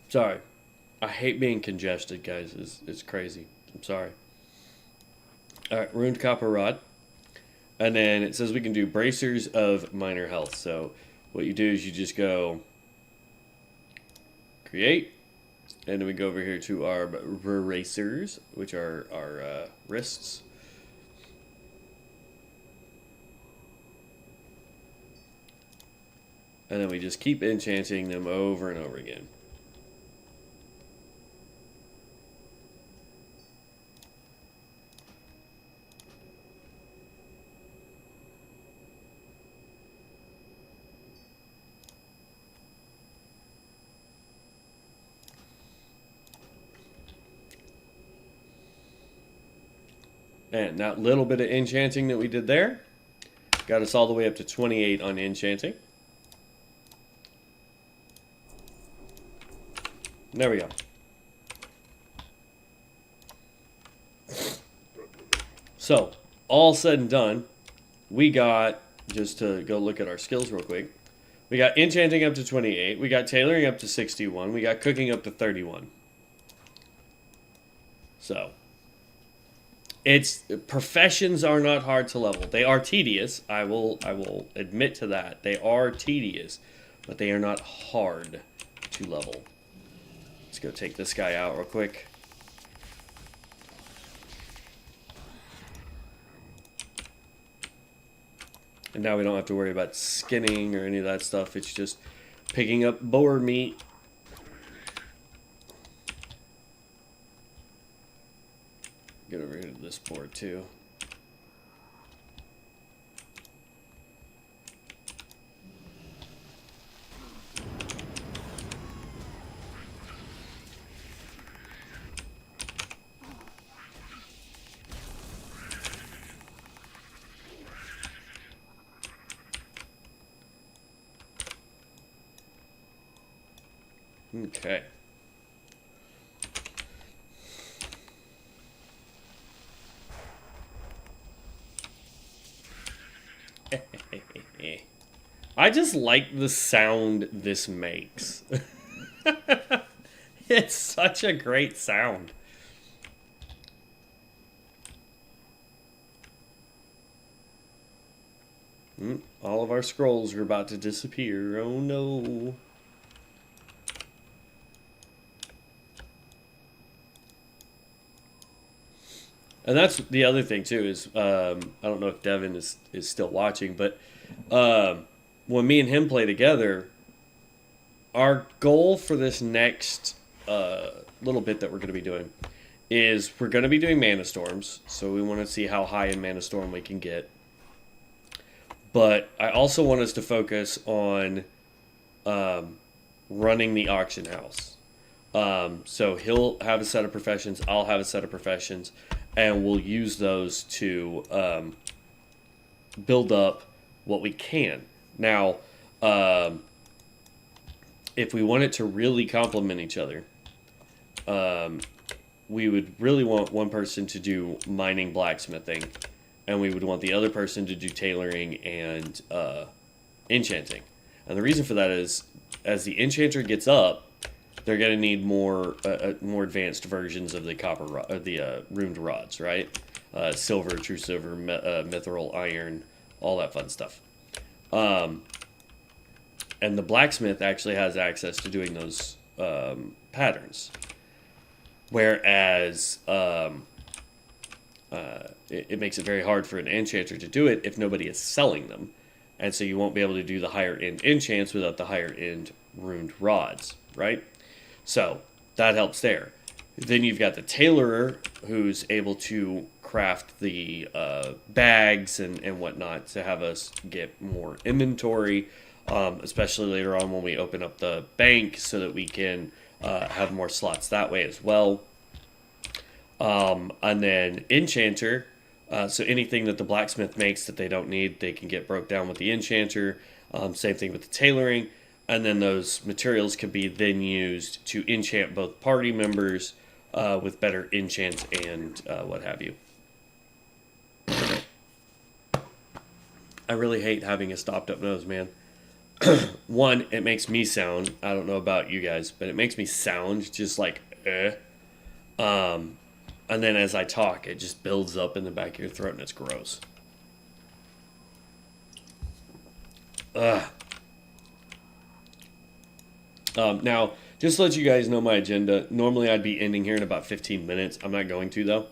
[SPEAKER 1] Sorry. I hate being congested, guys. It's crazy. I'm sorry. Alright, ruined copper rod. And then it says we can do bracers of minor health. So what you do is you just go create. And then we go over here to our bracers, which are our wrists. And then we just keep enchanting them over and over again. And that little bit of enchanting that we did there got us all the way up to 28 on enchanting. There we go. So, all said and done, we got, just to go look at our skills real quick, we got enchanting up to 28, we got tailoring up to 61, we got cooking up to 31. So, professions are not hard to level. They are tedious. I will admit to that. They are tedious, but they are not hard to level. Let's go take this guy out real quick. And now we don't have to worry about skinning or any of that stuff. It's just picking up boar meat. Get over here to this board too. Okay. I just like the sound this makes. It's such a great sound. All of our scrolls are about to disappear. Oh no. And that's the other thing too is I don't know if Devin is still watching, but when me and him play together, our goal for this next little bit that we're going to be doing is we're going to be doing Manastorms, so we want to see how high in Manastorm we can get. But I also want us to focus on running the auction house. So he'll have a set of professions, I'll have a set of professions, and we'll use those to build up what we can. Now, if we want it to really complement each other, we would really want one person to do mining, blacksmithing, and we would want the other person to do tailoring and enchanting. And the reason for that is, as the enchanter gets up, they're going to need more advanced versions of the ruined rods, right? Silver, true silver, mithril, iron, all that fun stuff. And the blacksmith actually has access to doing those patterns. Whereas it makes it very hard for an enchanter to do it if nobody is selling them. And so you won't be able to do the higher end enchants without the higher end runed rods, right? So that helps there. Then you've got the tailorer who's able to craft the bags and whatnot to have us get more inventory, especially later on when we open up the bank so that we can have more slots that way as well. And then enchanter, so anything that the blacksmith makes that they don't need, they can get broke down with the enchanter. Same thing with the tailoring. And then those materials can be then used to enchant both party members with better enchants and what have you. I really hate having a stopped up nose, man. One, it makes me sound, I don't know about you guys, but it makes me sound just like, and then as I talk, it just builds up in the back of your throat and it's gross. Ugh. Now, just to let you guys know my agenda, normally I'd be ending here in about 15 minutes. I'm not going to, though.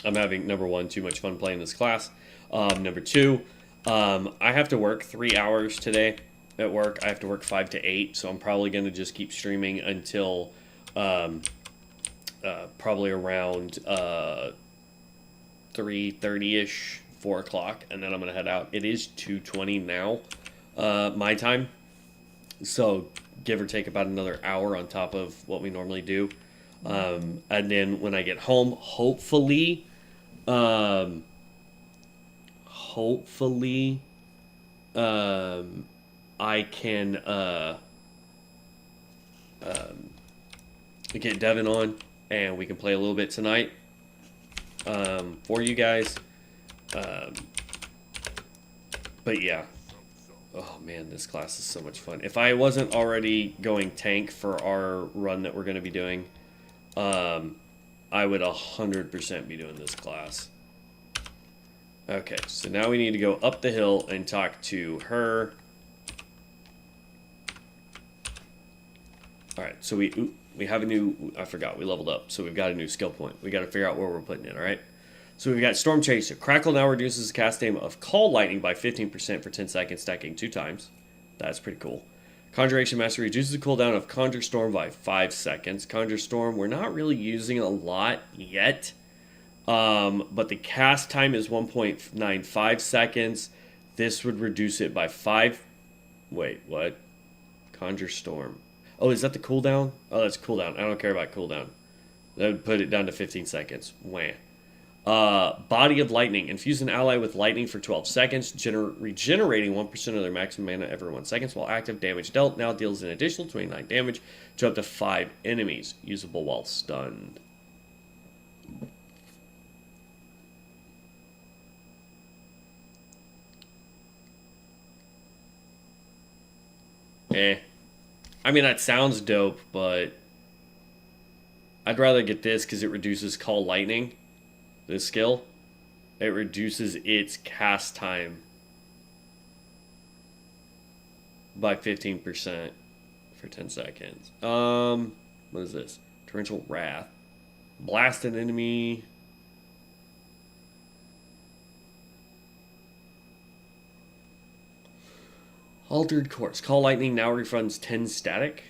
[SPEAKER 1] I'm having, number one, too much fun playing this class. Number two, I have to work 3 hours today at work. I have to work 5 to 8, so I'm probably going to just keep streaming until probably around 3:30ish, 4 o'clock, and then I'm going to head out. It is 2:20 now, my time, so give or take about another hour on top of what we normally do. And then when I get home, hopefully I can get Devin on and we can play a little bit tonight for you guys. But yeah. Oh man, this class is so much fun. If I wasn't already going tank for our run that we're going to be doing, I would 100% be doing this class. Okay, so now we need to go up the hill and talk to her. Alright, so we have a new, I forgot, we leveled up, so we've got a new skill point. We got to figure out where we're putting it, alright? So we've got Storm Chaser. Crackle now reduces the cast aim of Call Lightning by 15% for 10 seconds, stacking 2 times. That's pretty cool. Conjuration Master reduces the cooldown of Conjure Storm by 5 seconds. Conjure Storm, we're not really using a lot yet. But the cast time is 1.95 seconds. This would reduce it by 5. Wait, what? Conjure Storm. Oh, is that the cooldown? Oh, that's cooldown. I don't care about cooldown. That would put it down to 15 seconds. Wah. Body of Lightning. Infuse an ally with lightning for 12 seconds, regenerating 1% of their maximum mana every 1 second, while active damage dealt now deals an additional 29 damage to up to 5 enemies, usable while stunned. I mean, that sounds dope, but I'd rather get this because it reduces Call Lightning. This skill, it reduces its cast time by 15% for 10 seconds. What is this? Torrential Wrath. Blast an enemy. Altered Course. Call Lightning now refunds 10 static.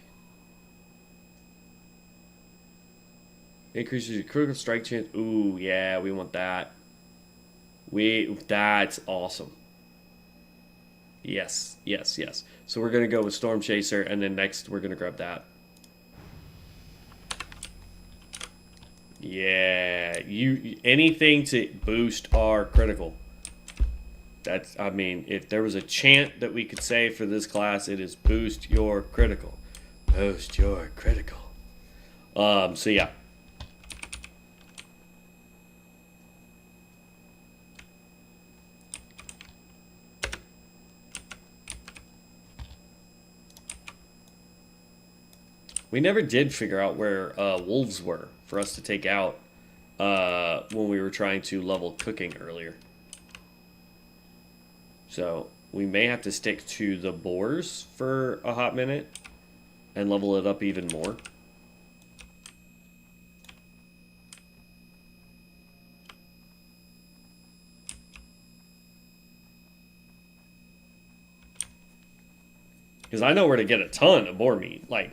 [SPEAKER 1] Increases your critical strike chance. Ooh, yeah, we want that. That's awesome. Yes, yes, yes. So we're going to go with Storm Chaser, and then next we're going to grab that. Yeah, anything to boost our critical. That's, I mean, if there was a chant that we could say for this class, it is boost your critical. Boost your critical. So yeah. We never did figure out where wolves were for us to take out when we were trying to level cooking earlier. So we may have to stick to the boars for a hot minute and level it up even more. Because I know where to get a ton of boar meat. Like,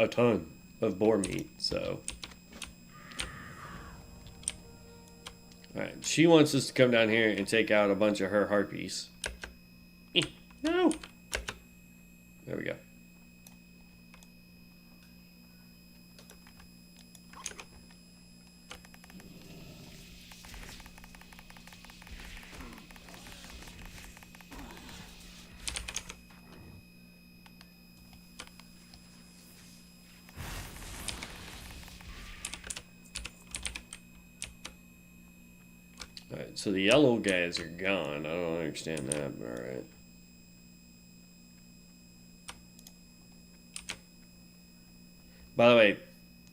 [SPEAKER 1] a ton of boar meat, so. Alright, she wants us to come down here and take out a bunch of her harpies. No! There we go. Alright, so the yellow guys are gone. I don't understand that, but alright. By the way,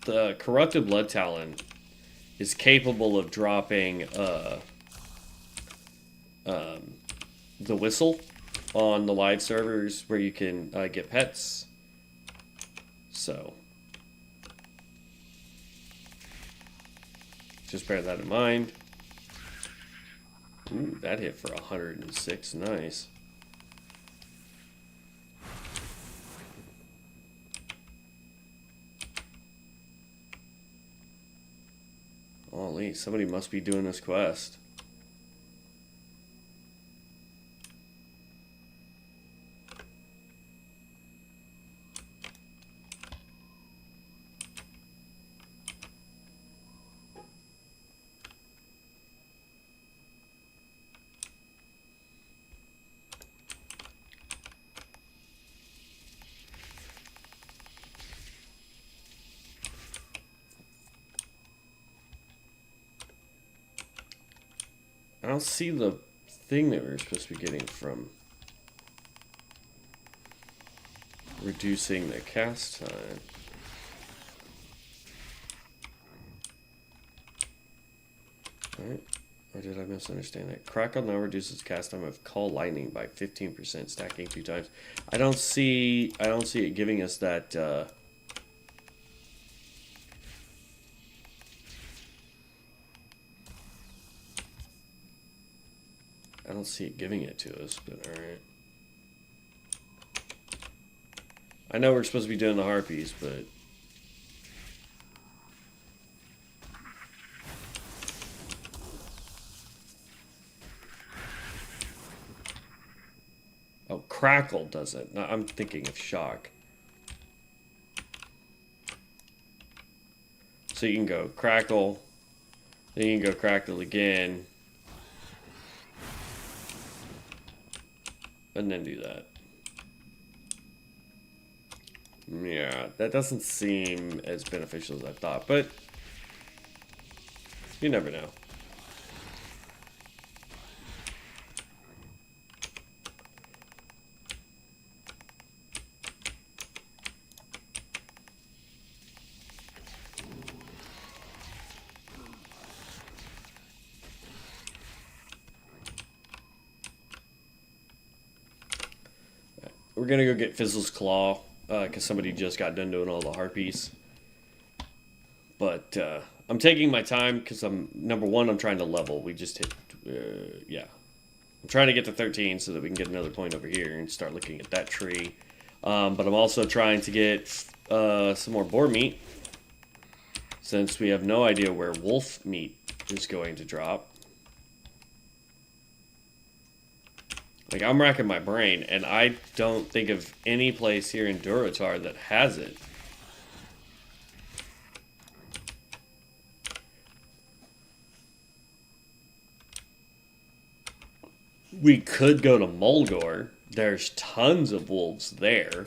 [SPEAKER 1] the Corrupted Blood Talon is capable of dropping the whistle on the live servers where you can get pets. So, just bear that in mind. Ooh, that hit for 106. Nice. Holy, somebody must be doing this quest. I don't see the thing that we were supposed to be getting from reducing the cast time. Alright. Or did I misunderstand that? Crackle now reduces cast time of Call Lightning by 15%, stacking 2 times. I don't see it giving us that I don't see it giving it to us, but alright. I know we're supposed to be doing the harpies, but oh, Crackle does it. No, I'm thinking of Shock. So you can go Crackle, then you can go Crackle again, and then do that. Yeah, that doesn't seem as beneficial as I thought, but you never know. We're gonna go get Fizzle's Claw, because somebody just got done doing all the harpies. But I'm taking my time because number one, I'm trying to level. We just hit, yeah. I'm trying to get to 13 so that we can get another point over here and start looking at that tree. But I'm also trying to get some more boar meat, since we have no idea where wolf meat is going to drop. Like, I'm racking my brain, and I don't think of any place here in Durotar that has it. We could go to Mulgore. There's tons of wolves there.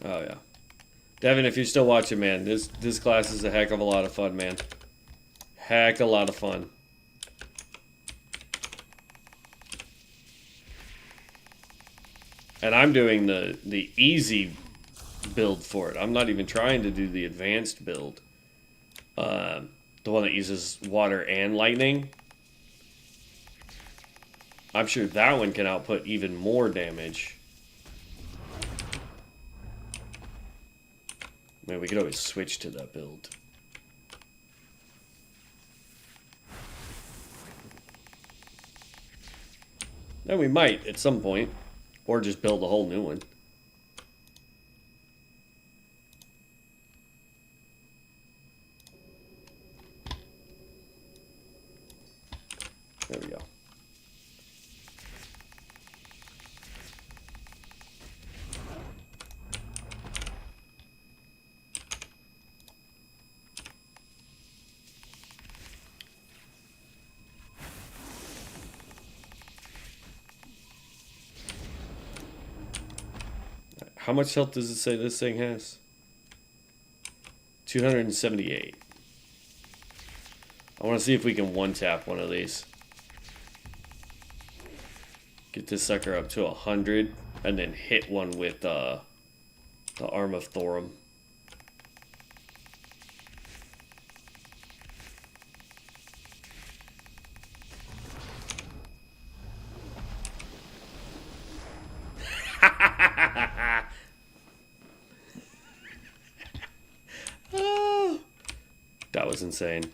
[SPEAKER 1] Oh yeah, Devin, if you're still watching, man, this class is a heck of a lot of fun, man. Heck a lot of fun. And I'm doing the easy build for it. I'm not even trying to do the advanced build. The one that uses water and lightning. I'm sure that one can output even more damage. Man, we could always switch to that build. And we might at some point. Or just build a whole new one. There we go. How much health does it say this thing has? 278. I want to see if we can one-tap one of these. Get this sucker up to 100, and then hit one with the Arm of Thorum. That was insane.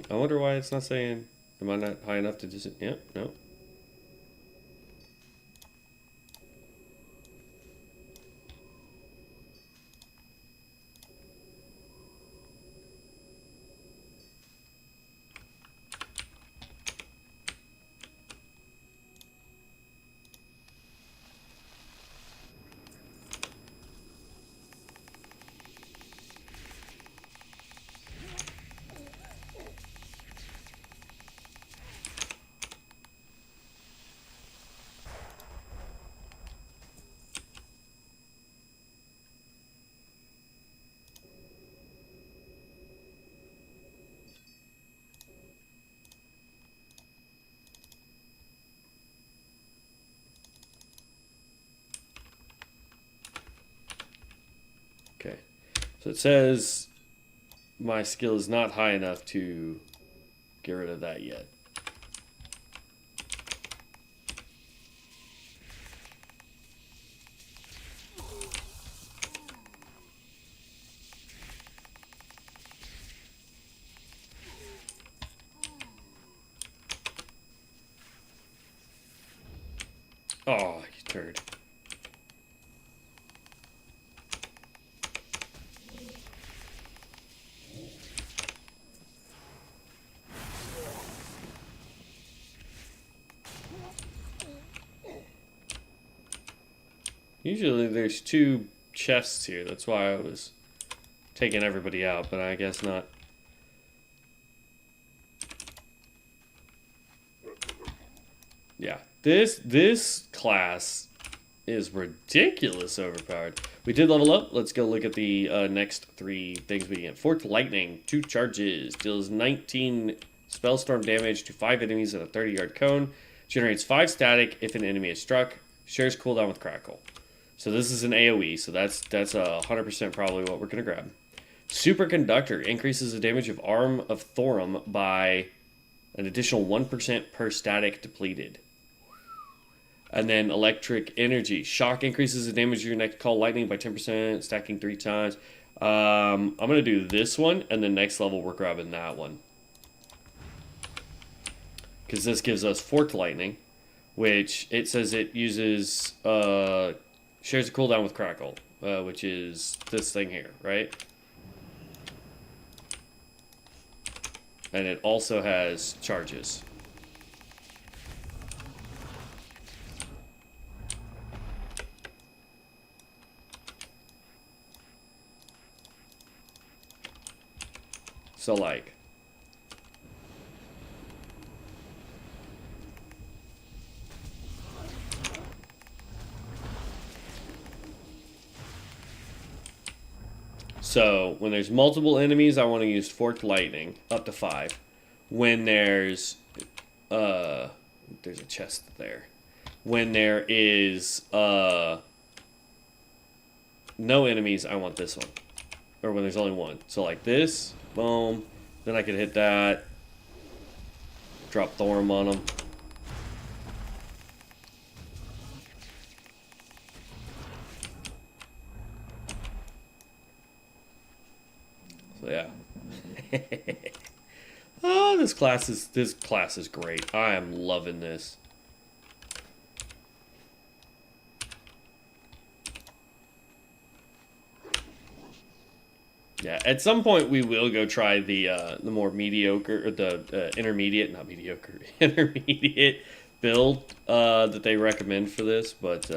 [SPEAKER 1] I wonder why it's not saying, am I not high enough to just, yep, no. Okay, so it says my skill is not high enough to get rid of that yet. Oh, you turd. Usually there's two chests here. That's why I was taking everybody out, but I guess not. Yeah, this class is ridiculous overpowered. We did level up. Let's go look at the next three things we get. Forked Lightning, 2 charges, deals 19 spellstorm damage to 5 enemies in a 30-yard cone, generates 5 static if an enemy is struck, shares cooldown with Crackle. So this is an AoE, so that's 100% probably what we're going to grab. Superconductor increases the damage of Arm of Thorum by an additional 1% per static depleted. And then Electric Energy. Shock increases the damage of your next call lightning by 10%, stacking 3 times. I'm going to do this one, and then next level we're grabbing that one. Because this gives us Forked Lightning, which it says it uses, shares a cooldown with Crackle, which is this thing here, right? And it also has charges. So, like... So, when there's multiple enemies, I want to use Forked Lightning, up to 5. When there's a chest there. When there is no enemies, I want this one. Or when there's only one. So like this, boom. Then I can hit that. Drop Thorm on them. So yeah. Oh, this class is great. I am loving this. Yeah, at some point we will go try the more mediocre, or the intermediate, not mediocre, intermediate build that they recommend for this, but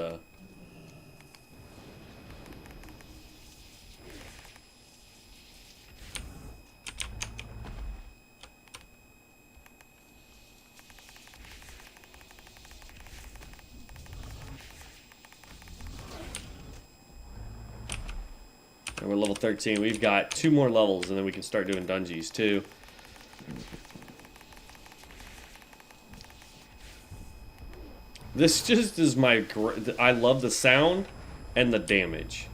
[SPEAKER 1] and we're level 13. We've got 2 more levels, and then we can start doing dungeons too. This just is my... I love the sound and the damage.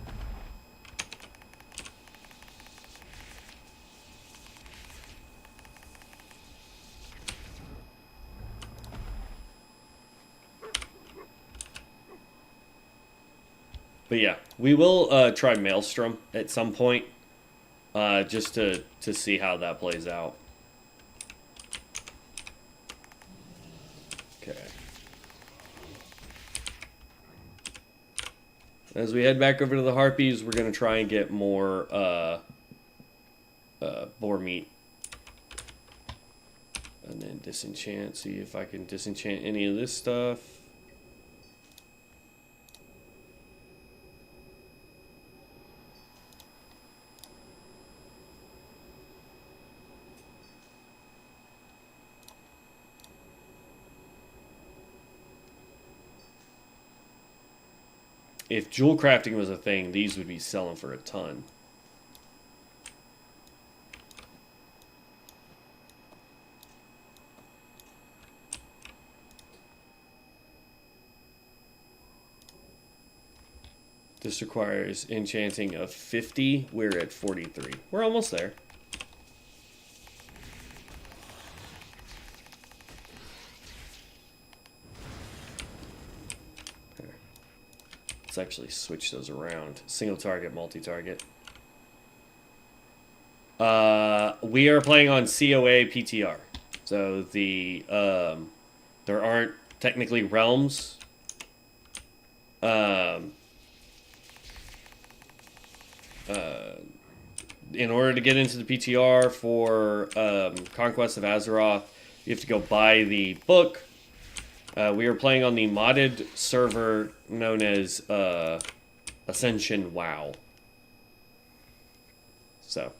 [SPEAKER 1] But yeah, we will try Maelstrom at some point, just to see how that plays out. Okay. As we head back over to the Harpies, we're going to try and get more boar meat. And then disenchant, see if I can disenchant any of this stuff. If jewel crafting was a thing, these would be selling for a ton. This requires enchanting of 50. We're at 43. We're almost there. Let's actually switch those around. Single target, multi-target. We are playing on CoA PTR. So the there aren't technically realms. In order to get into the PTR for Conquest of Azeroth, you have to go buy the book. We are playing on the modded server known as Ascension WoW. So,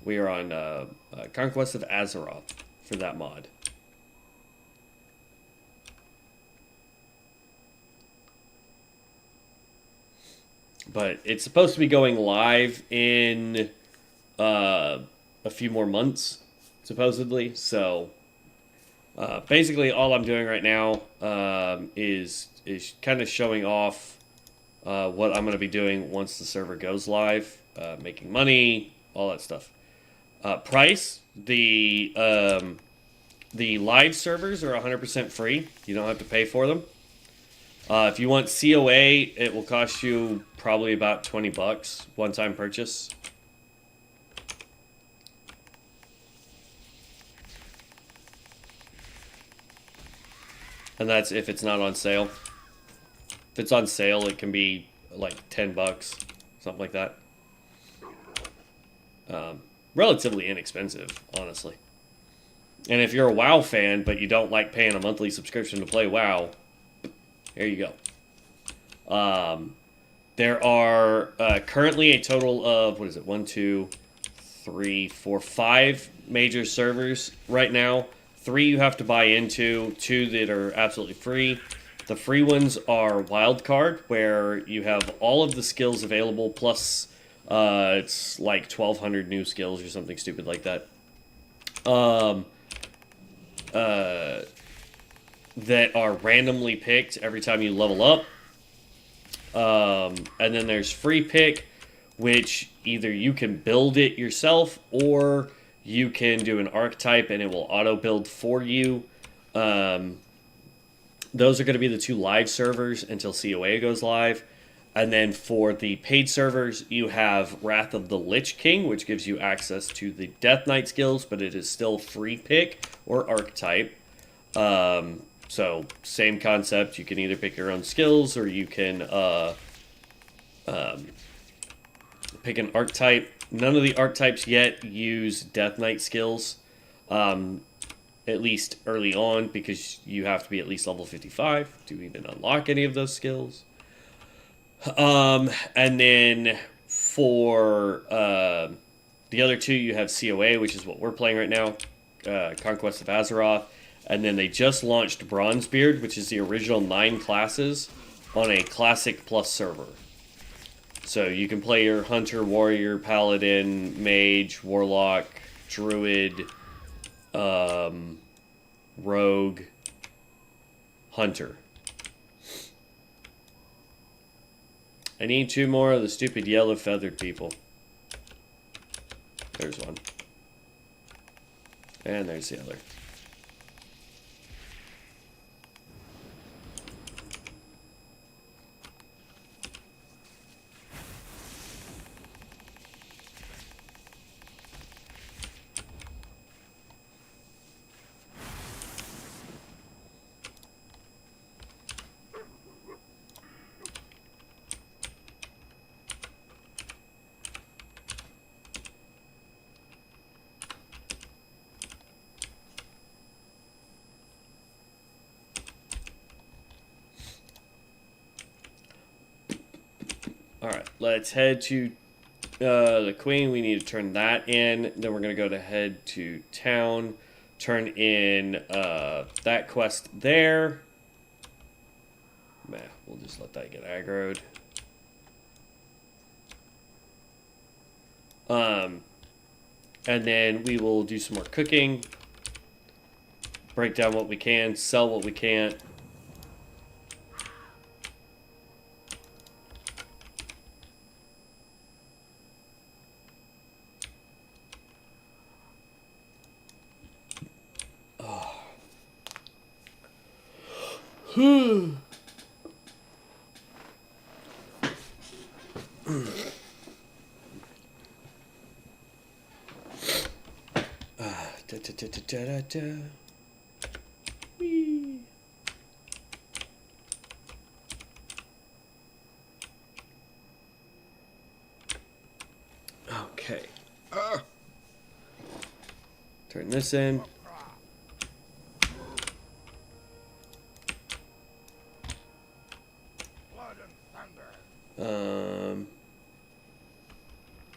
[SPEAKER 1] we are on Conquest of Azeroth for that mod. But it's supposed to be going live in a few more months, supposedly. So, basically, all I'm doing right now is kind of showing off what I'm going to be doing once the server goes live, making money, all that stuff. Price: the live servers are 100% free. You don't have to pay for them. If you want CoA, it will cost you probably about $20, one-time purchase. And that's if it's not on sale. If it's on sale, it can be like $10, something like that. Relatively inexpensive, honestly. And if you're a WoW fan, but you don't like paying a monthly subscription to play WoW, there you go. There are currently a total of, what is it, 1, 2, three, four, five major servers right now. 3 you have to buy into, 2 that are absolutely free. The free ones are Wildcard, where you have all of the skills available, plus it's like 1,200 new skills or something stupid like that. That are randomly picked every time you level up. And then there's free pick, which either you can build it yourself or you can do an archetype and it will auto build for you. Those are going to be the 2 live servers until CoA goes live. And then for the paid servers, you have Wrath of the Lich King, which gives you access to the Death Knight skills, but it is still free pick or archetype. So same concept. You can either pick your own skills or you can pick an archetype. None of the archetypes yet use Death Knight skills, at least early on, because you have to be at least level 55 to even unlock any of those skills. And then for the other 2, you have CoA, which is what we're playing right now, Conquest of Azeroth. And then they just launched Bronzebeard, which is the original 9 classes, on a Classic Plus server. So you can play your Hunter, Warrior, Paladin, Mage, Warlock, Druid, Rogue, Hunter. I need 2 more of the stupid yellow feathered people. There's one. And there's the other. Alright, let's head to the Queen. We need to turn that in. Then we're going to head to town. Turn in that quest there. Meh, we'll just let that get aggroed. And then we will do some more cooking. Break down what we can. Sell what we can't. Whee. Okay. Turn this in.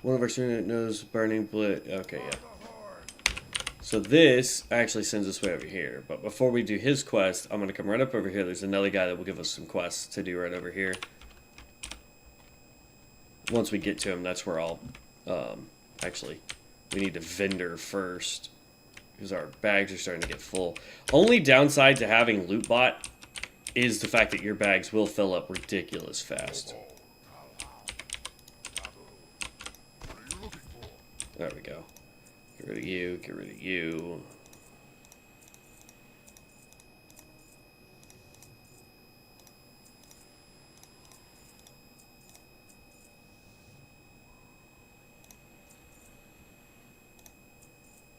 [SPEAKER 1] One of our student knows burning blood. Okay, yeah. So this actually sends us way over here. But before we do his quest, I'm going to come right up over here. There's another guy that will give us some quests to do right over here. Once we get to him, that's where I'll... actually, we need to vendor first, because our bags are starting to get full. Only downside to having Lootbot is the fact that your bags will fill up ridiculous fast. There we go. Get rid of you, get rid of you.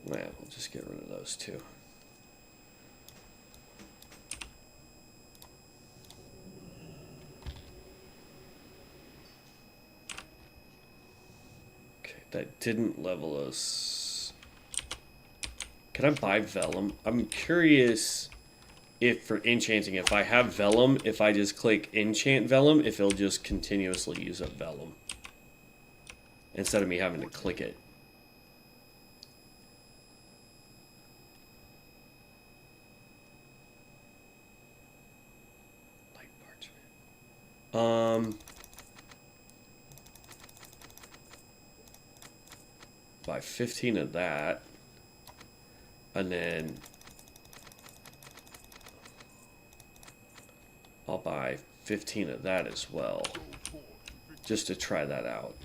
[SPEAKER 1] Well, we'll just get rid of those two. That didn't level us. Can I buy Vellum? I'm curious if for enchanting, if I have Vellum, if I just click enchant Vellum, if it'll just continuously use up Vellum. Instead of me having to click it. Buy 15 of that. And then I'll buy 15 of that as well. Just to try that out.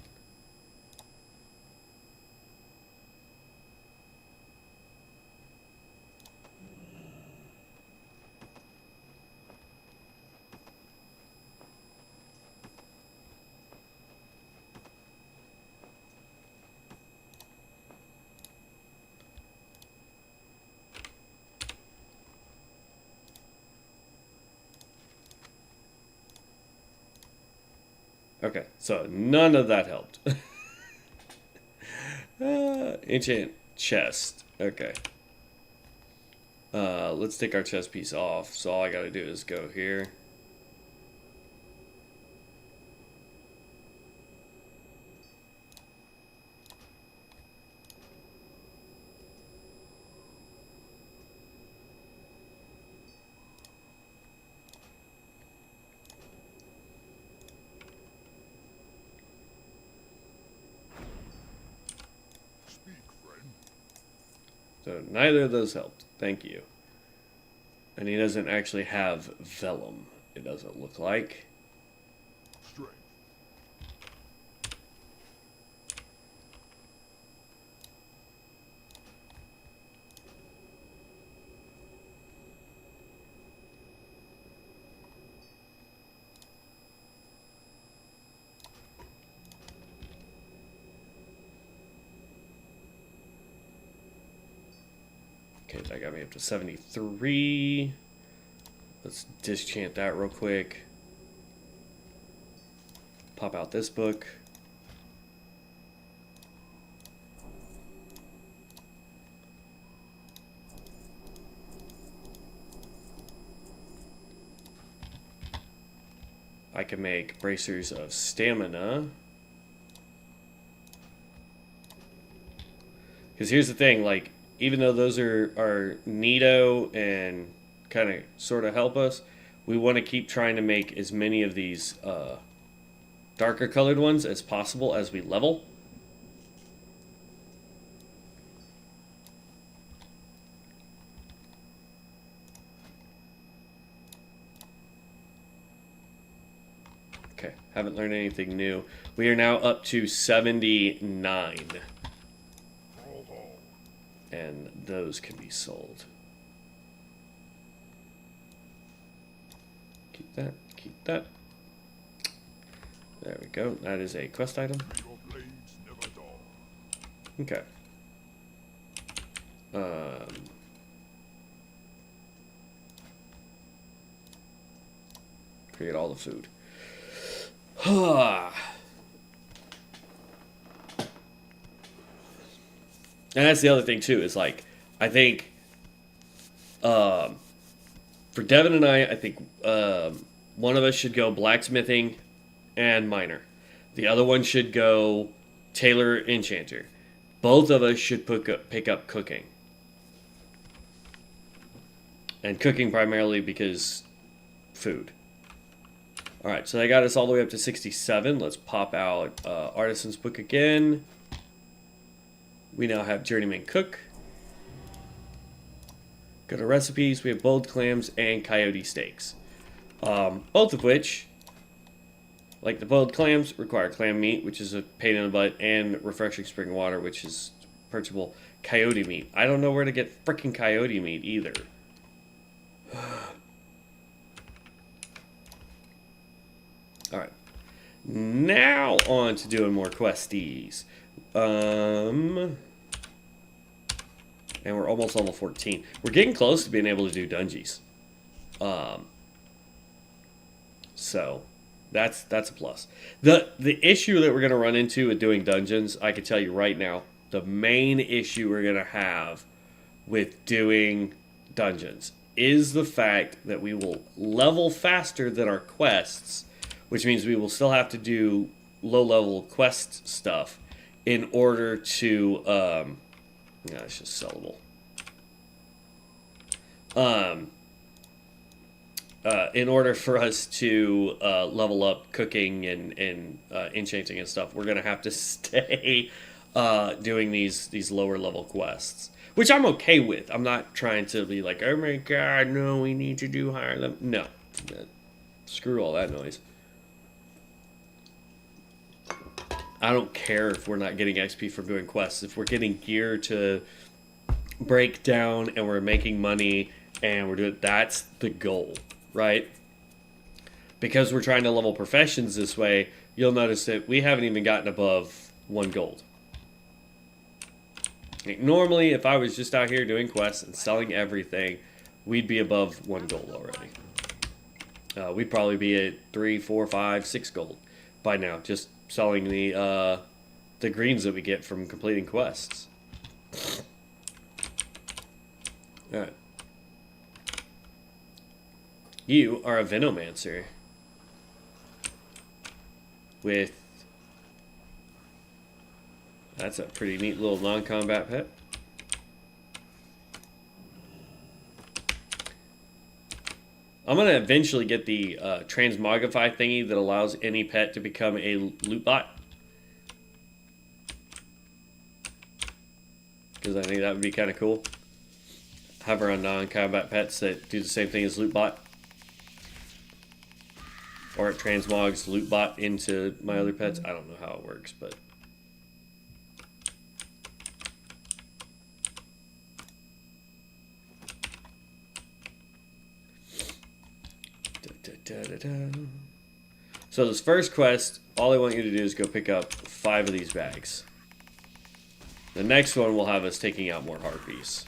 [SPEAKER 1] Okay, so none of that helped. Enchant chest. Okay. Let's take our chest piece off. So all I gotta do is go here.
[SPEAKER 2] Speak, friend.
[SPEAKER 1] So neither of those helped. Thank you. And he doesn't actually have vellum, it doesn't look like.
[SPEAKER 2] Strength.
[SPEAKER 1] Okay, that got me up to 73. Let's dischant that real quick. Pop out this book. I can make bracers of stamina. Because here's the thing, like, even though those are neato and kind of sort of help us, we want to keep trying to make as many of these darker colored ones as possible as we level. Okay, haven't learned anything new. We are now up to 79. And those can be sold. Keep that, keep that. There we go. That is a quest item.
[SPEAKER 2] Your blades never dull.
[SPEAKER 1] Okay. Create all the food. And that's the other thing too, is like, I think for Devin and I think one of us should go blacksmithing and miner. The other one should go tailor enchanter. Both of us should pick up cooking. And cooking primarily because food. Alright, so they got us all the way up to 67. Let's pop out Artisan's Book again. We now have Journeyman Cook. Go to recipes. We have boiled clams and coyote steaks. Both of which, like the boiled clams, require clam meat, which is a pain in the butt, and refreshing spring water, which is purchasable. Coyote meat. I don't know where to get frickin' coyote meat either. Alright. Now on to doing more questies. And we're almost level 14. We're getting close to being able to do dungeons. So that's a plus. The issue that we're gonna run into with doing dungeons, I can tell you right now, the main issue we're gonna have with doing dungeons is the fact that we will level faster than our quests, which means we will still have to do low-level quest stuff in order to, yeah, it's just sellable. in order for us to level up cooking and enchanting and stuff, we're gonna have to stay doing these lower level quests, which I'm okay with. I'm not trying to be like, oh my god, no, we need to do higher level. No, screw all that noise. I don't care if we're not getting XP from doing quests. If we're getting gear to break down and we're making money and we're doing, that's the goal, right? Because we're trying to level professions this way, you'll notice that we haven't even gotten above 1 gold. Like normally, if I was just out here doing quests and selling everything, we'd be above 1 gold already. We'd probably be at 3, 4, 5, 6 gold by now, just selling the greens that we get from completing quests. Alright. You are a Venomancer. With... That's a pretty neat little non-combat pet. I'm going to eventually get the transmogrify thingy that allows any pet to become a loot bot. Because I think that would be kind of cool. Hover on non-combat pets that do the same thing as loot bot. Or it transmogs loot bot into my other pets. I don't know how it works, but... So this first quest, all I want you to do is go pick up 5 of these bags. The next one will have us taking out more harpies.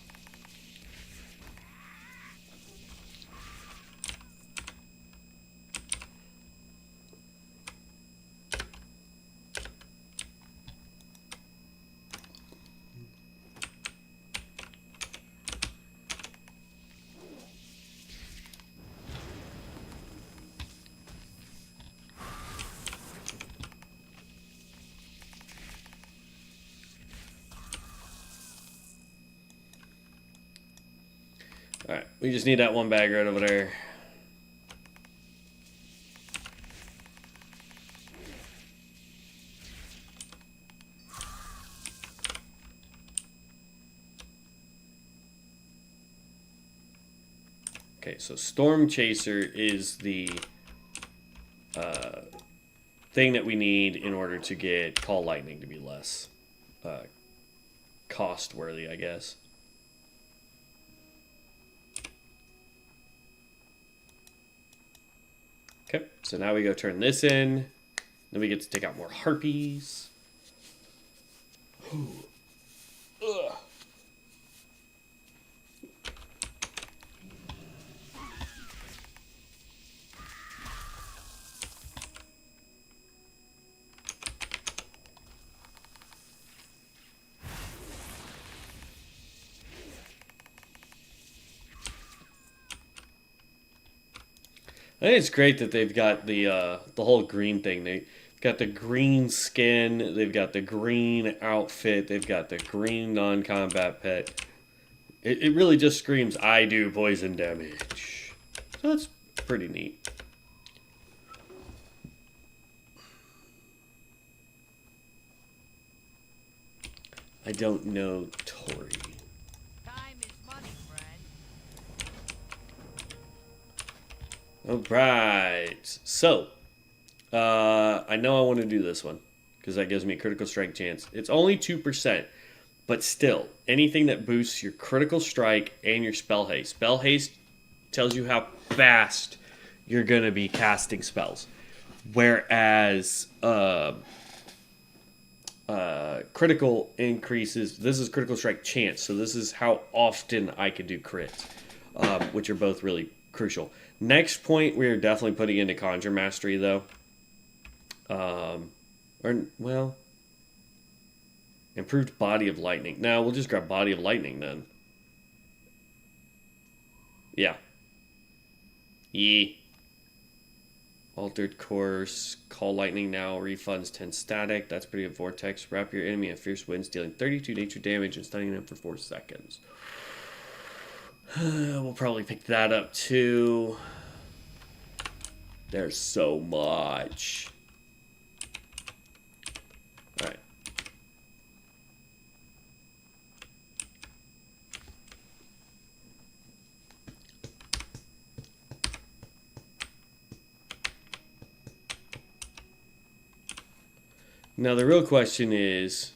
[SPEAKER 1] Alright, we just need that one bag right over there. Okay, so Storm Chaser is the thing that we need in order to get Call Lightning to be less cost-worthy, I guess. Okay, so now we go turn this in. Then we get to take out more harpies. Ugh. I think it's great that they've got the whole green thing. They've got the green skin, they've got the green outfit, they've got the green non-combat pet. It really just screams, I do poison damage. So that's pretty neat. I don't know Tori. Alright, so, I know I want to do this one, because that gives me a critical strike chance. It's only 2%, but still, anything that boosts your critical strike and your spell haste. Spell haste tells you how fast you're going to be casting spells, whereas critical increases, this is critical strike chance, so this is how often I can do crits, which are both really crucial. Next point, we are definitely putting into Conjure Mastery, though. Well, improved Body of Lightning. Now, we'll just grab Body of Lightning, then. Yeah. Yee. Altered Course. Call Lightning now. Refunds 10 static. That's pretty good. Vortex. Wrap your enemy in fierce winds, dealing 32 nature damage and stunning them for 4 seconds. We'll probably pick that up too. There's so much. All right. Now the real question is,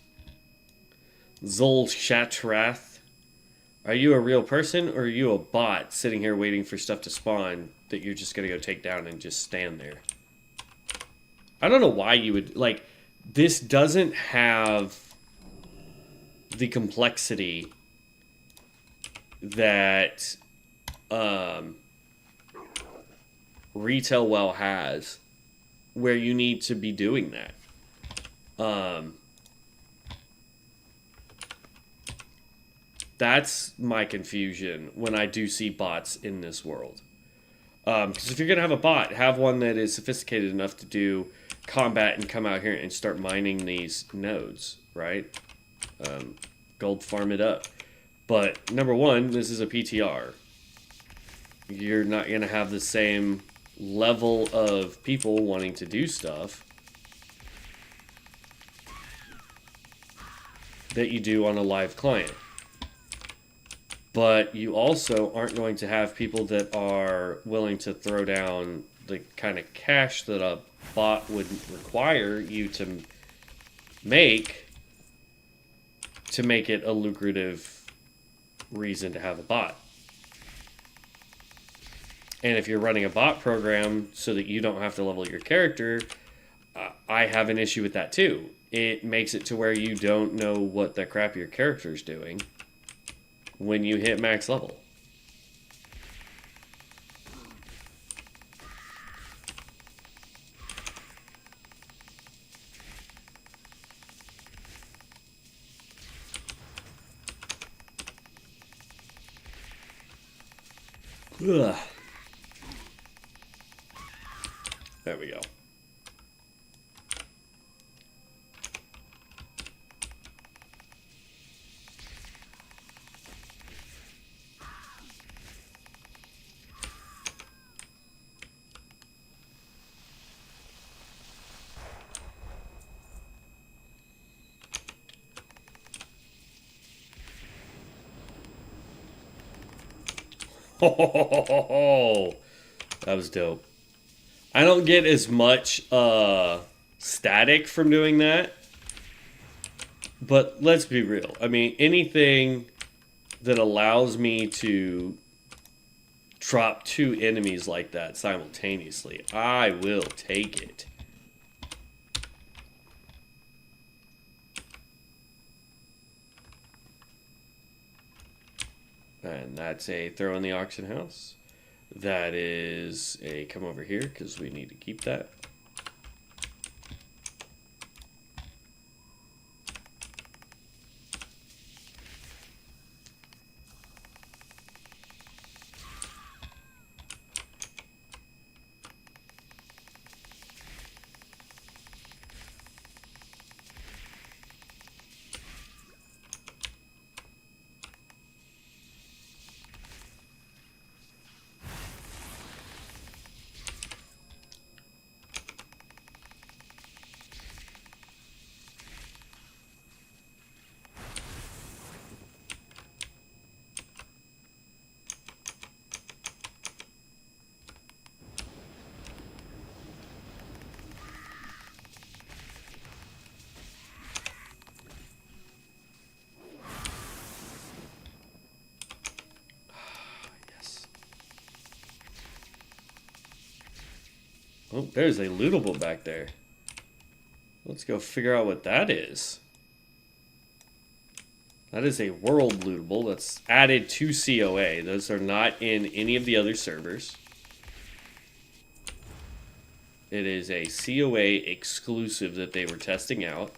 [SPEAKER 1] Zol Shatrath, are you a real person or are you a bot sitting here waiting for stuff to spawn that you're just gonna go take down and just stand there? I don't know why you would, like, this doesn't have the complexity that Retail Well has, where you need to be doing that. That's my confusion when I do see bots in this world. Because if you're going to have a bot, have one that is sophisticated enough to do combat and come out here and start mining these nodes, right? Gold farm it up. But number one, this is a PTR. You're not going to have the same level of people wanting to do stuff that you do on a live client. But you also aren't going to have people that are willing to throw down the kind of cash that a bot would require you to make it a lucrative reason to have a bot. And if you're running a bot program so that you don't have to level your character, I have an issue with that too. It makes it to where you don't know what the crap your character's doing when you hit max level. Ugh. There we go. Oh, that was dope. I don't get as much static from doing that. But let's be real. I mean, anything that allows me to drop two enemies like that simultaneously, I will take it. And that's a throw in the auction house. That is a come over here because we need to keep that. Oh, there's a lootable back there. Let's go figure out what that is. That is a world lootable that's added to CoA. Those are not in any of the other servers. It is a CoA exclusive that they were testing out,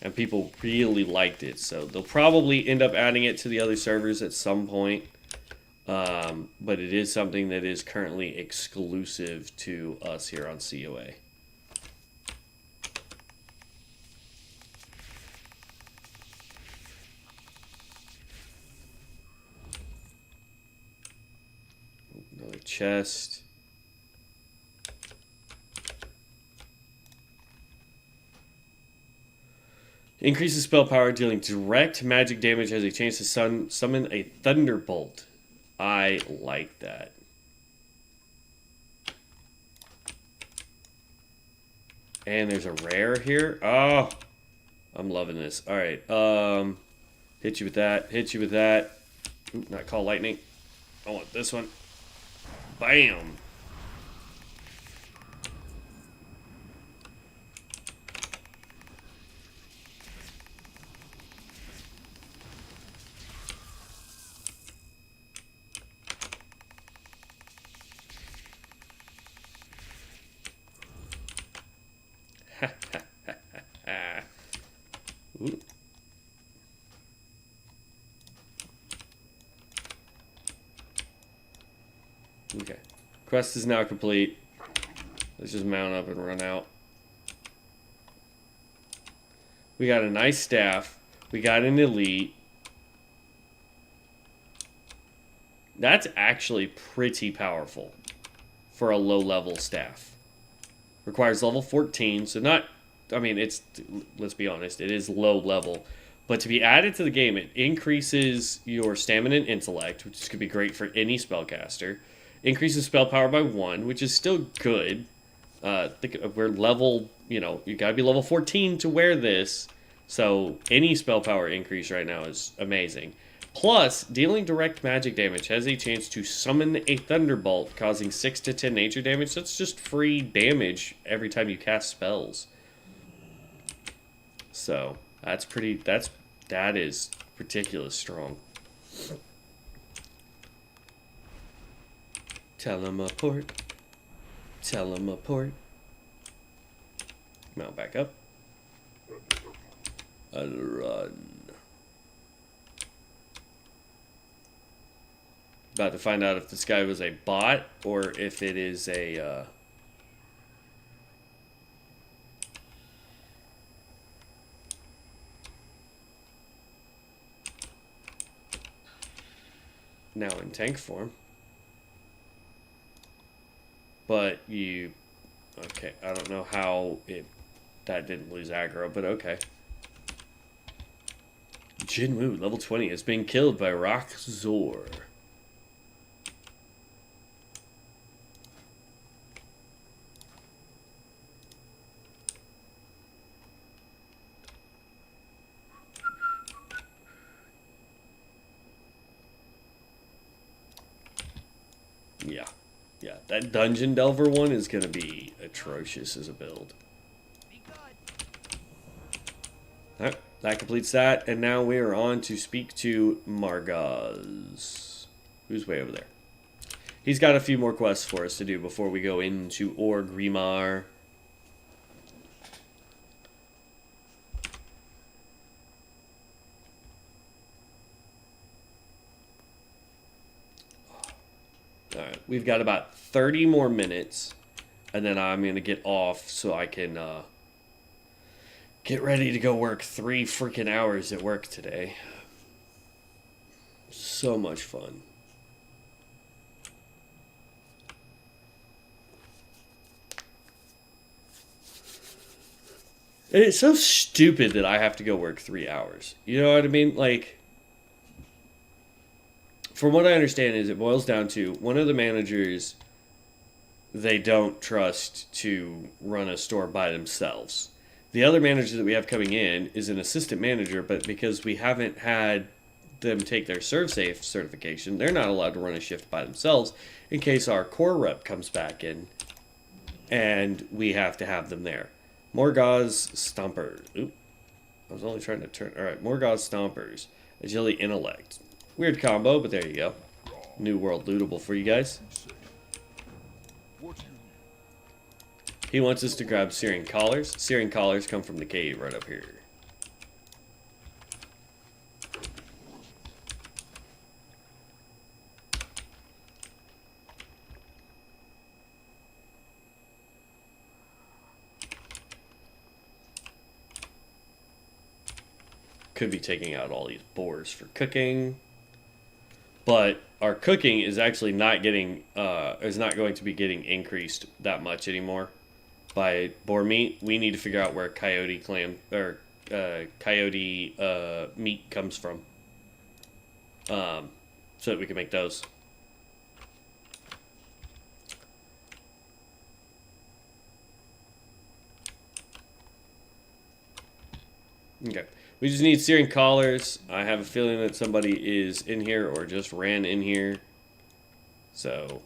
[SPEAKER 1] and people really liked it. So they'll probably end up adding it to the other servers at some point. But it is something that is currently exclusive to us here on CoA. Another chest. Increases spell power, dealing direct magic damage as he changes to summon a thunderbolt. I like that. And there's a rare here. Oh, I'm loving this. All right. Hit you with that. Hit you with that. Ooh, not call lightning. I want this one. Bam. Ooh. Okay. Quest is now complete. Let's just mount up and run out. We got a nice staff. We got an elite. That's actually pretty powerful for a low-level staff. Requires level 14, so not... I mean, it's... Let's be honest, it is low level. But to be added to the game, it increases your stamina and intellect, which could be great for any spellcaster. Increases spell power by 1, which is still good. We're level... You know, you gotta be level 14 to wear this. So any spell power increase right now is amazing. Plus, dealing direct magic damage has a chance to summon a thunderbolt, causing 6 to 10 nature damage. That's just free damage every time you cast spells. So that is ridiculous strong. Teleport. Teleport. Mount back up. And run. About to find out if this guy was a bot or if it is a now in tank form. But you... Okay, I don't know how that didn't lose aggro, but okay. Jinwoo, level 20, is being killed by Rock Zor. Yeah, that Dungeon Delver one is going to be atrocious as a build. Alright, that completes that, and now we are on to speak to Margaz, who's way over there. He's got a few more quests for us to do before we go into Orgrimmar. Alright, we've got about 30 more minutes, and then I'm going to get off so I can get ready to go work 3 freaking hours at work today. So much fun. And it's so stupid that I have to go work 3 hours. You know what I mean? Like, from what I understand is it boils down to one of the managers they don't trust to run a store by themselves. The other manager that we have coming in is an assistant manager, but because we haven't had them take their ServSafe certification, they're not allowed to run a shift by themselves in case our core rep comes back in and we have to have them there. Morgaz Stompers. Oop. I was only trying to turn... Alright, Morgaz Stompers. Agility Intellect. Weird combo, but there you go. New world lootable for you guys.
[SPEAKER 2] What do you need?
[SPEAKER 1] He wants us to grab Searing Collars. Searing Collars come from the cave right up here. Could be taking out all these boars for cooking. But our cooking is actually not getting, is not going to be getting increased that much anymore by boar meat. We need to figure out where coyote clam, or coyote meat comes from, so that we can make those. Okay. We just need steering collars. I have a feeling that somebody is in here or just ran in here. So.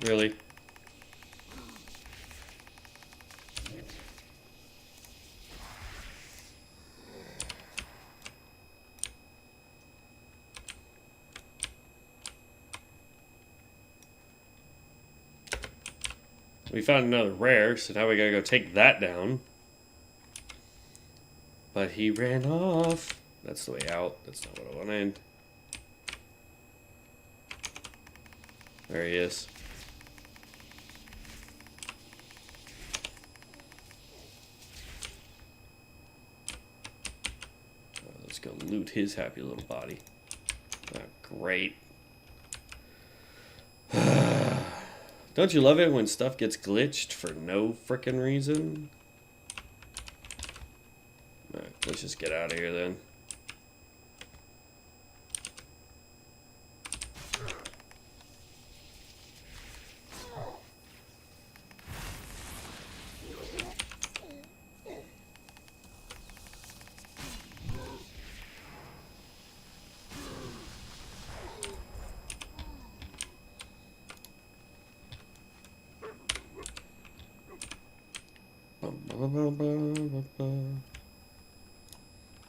[SPEAKER 1] Really? We found another rare, so now we gotta go take that down. But he ran off. That's the way out. That's not what I wanted. There he is. Let's go loot his happy little body. Oh, great. Don't you love it when stuff gets glitched for no frickin' reason? Alright, let's just get out of here then.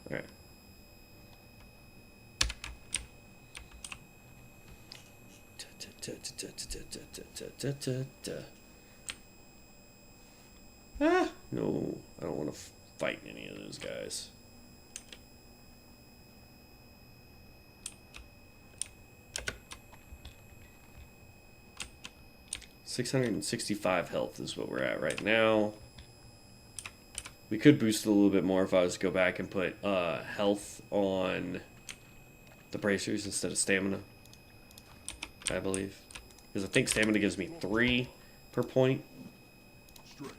[SPEAKER 1] Alright. Ah, no, I don't want to fight any of those guys. $665 health is what we're at right now. We could boost it a little bit more if I was to go back and put health on the bracers instead of stamina, I believe. Because I think stamina gives me 3 per point.
[SPEAKER 2] Straight.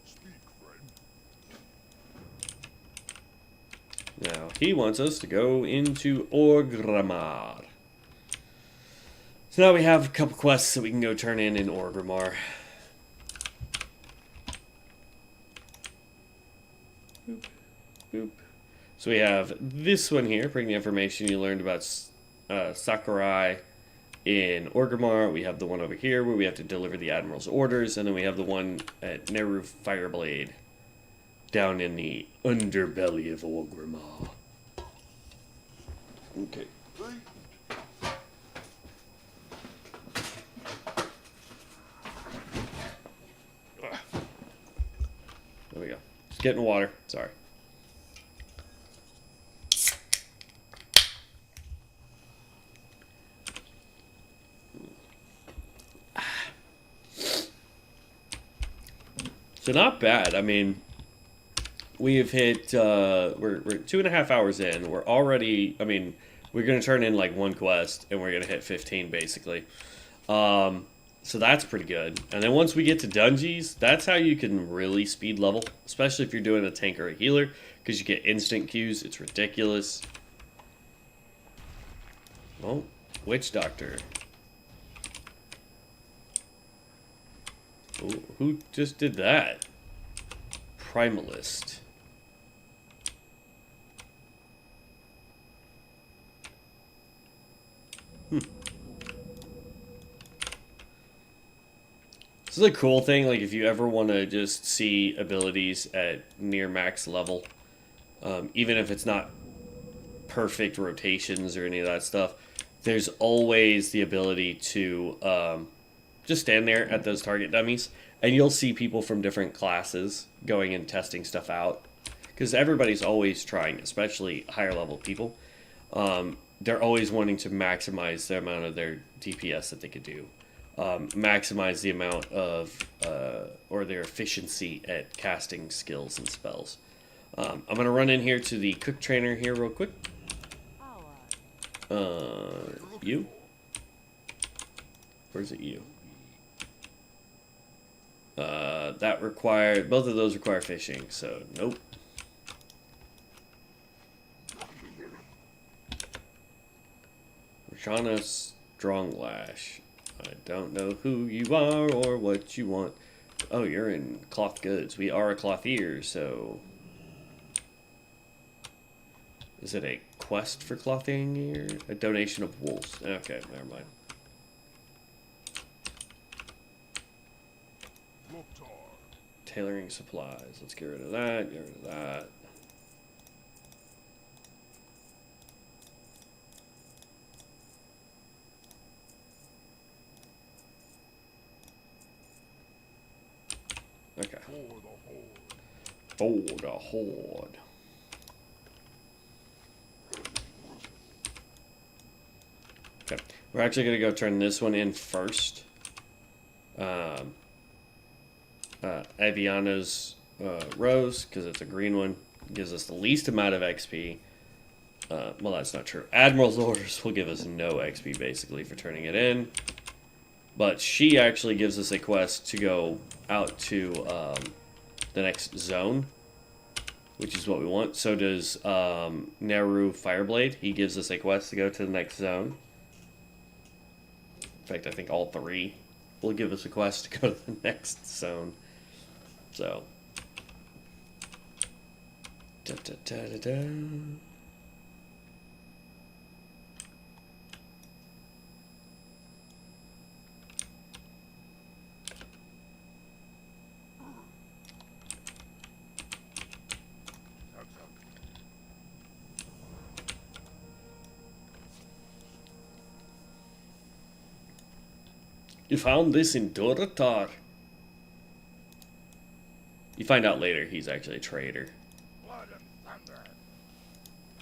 [SPEAKER 2] Speak, friend.
[SPEAKER 1] Now, he wants us to go into Orgrimmar. So now we have a couple quests that we can go turn in Orgrimmar. Boop, boop. So we have this one here, bring the information you learned about Sakurai in Orgrimmar. We have the one over here where we have to deliver the Admiral's orders, and then we have the one at Neru Fireblade down in the underbelly of Orgrimmar. Okay. There we go. Just get in the water. Sorry. So not bad. I mean, we have hit. We're 2.5 hours in. We're already. I mean, we're gonna turn in like one quest, and we're gonna hit 15 basically. So that's pretty good. And then once we get to dungeons, that's how you can really speed level, especially if you're doing a tank or a healer, because you get instant queues. It's ridiculous. Oh, witch doctor. Ooh, who just did that? Primalist. This is a cool thing, like if you ever want to just see abilities at near max level, even if it's not perfect rotations or any of that stuff, there's always the ability to just stand there at those target dummies, and you'll see people from different classes going and testing stuff out. Because everybody's always trying, especially higher level people. They're always wanting to maximize the amount of their DPS that they could do. Maximize the amount of, or their efficiency at casting skills and spells. I'm going to run in here to the cook trainer here real quick. You? Where's it you? That required, both of those require fishing, so nope. Rashana Stronglash. I don't know who you are or what you want. Oh, you're in cloth goods. We are a clothier, so... Is it a quest for clothing here? A donation of wools. Okay, never mind. Tailoring supplies. Let's get rid of that. Get rid of that. Okay. For the horde. Okay. We're actually going to go turn this one in first. Aviana's Rose, because it's a green one, gives us the least amount of XP. Well, that's not true. Admiral's Orders will give us no XP, basically, for turning it in. But she actually gives us a quest to go out to the next zone, which is what we want. So does Naru Fireblade. He gives us a quest to go to the next zone. In fact, I think all three will give us a quest to go to the next zone. So. Da, da, da, da, da. You found this in Dorotar. You find out later he's actually a traitor.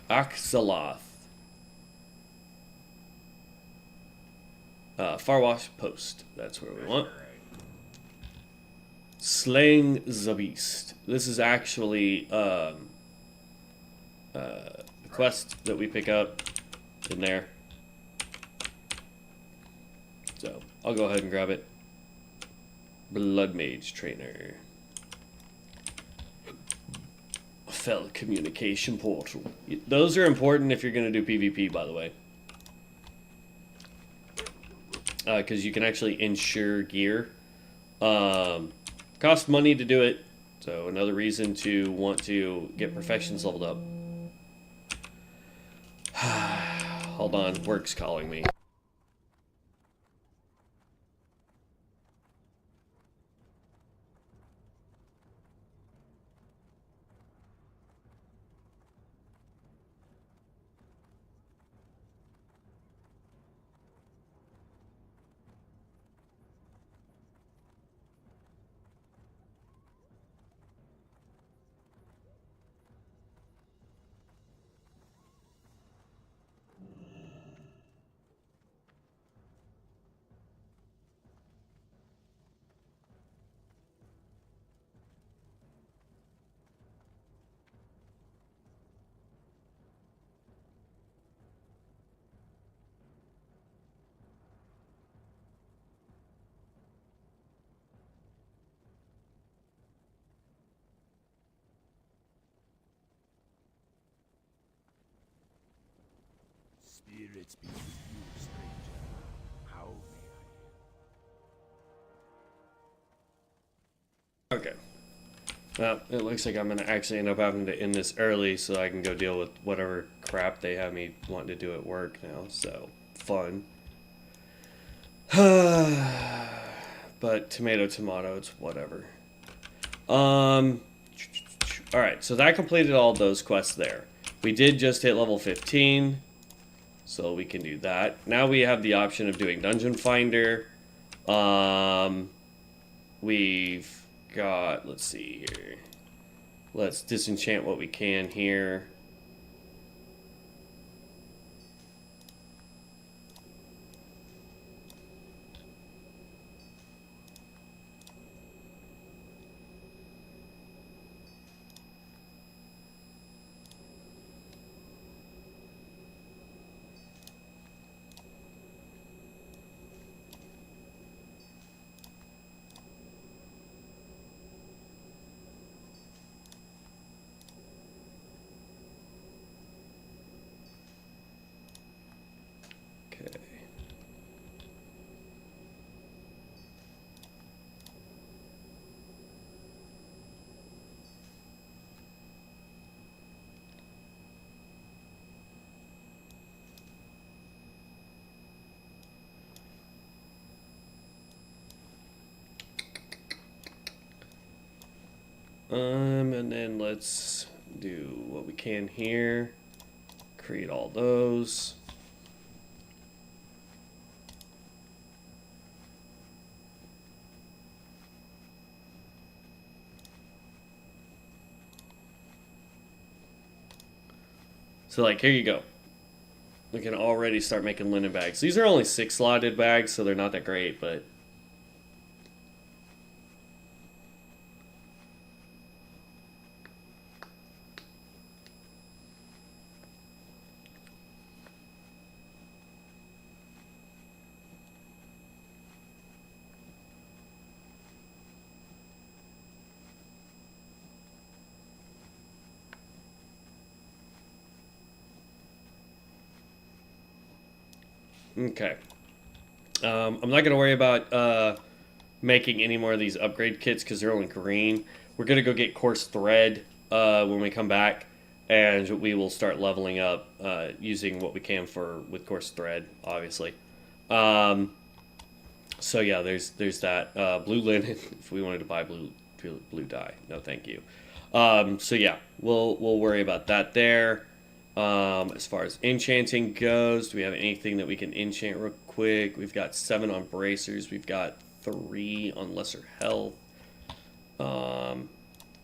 [SPEAKER 1] Axaloth. Farwash Post. That's where we want. Slaying the Beast. This is actually a quest that we pick up in there. So, I'll go ahead and grab it. Blood Mage Trainer. Fell Communication Portal. Those are important if you're going to do PvP, by the way. Because you can actually insure gear. Costs money to do it. So, another reason to want to get professions leveled up. Hold on, work's calling me.
[SPEAKER 2] Spirits be with you, stranger. How may I?
[SPEAKER 1] Okay. Well, it looks like I'm going to actually end up having to end this early so I can go deal with whatever crap they have me wanting to do at work now. So, fun. But tomato, it's whatever. Alright, so that completed all those quests there. We did just hit level 15, so we can do that. Now we have the option of doing Dungeon Finder. We've got, let's see here. Let's disenchant what we can here. Okay. And then let's do what we can here. Create all those. So, like, here you go. We can already start making linen bags. These are only 6 slotted bags, so they're not that great, but... Okay. I'm not going to worry about making any more of these upgrade kits because they're only green. We're going to go get coarse thread when we come back, and we will start leveling up using what we can with coarse thread, obviously. So yeah, there's that. Blue linen, if we wanted to buy blue dye. No, thank you. So yeah, we'll worry about that there. As far as enchanting goes, do we have anything that we can enchant real quick? We've got 7 on bracers. We've got 3 on lesser health.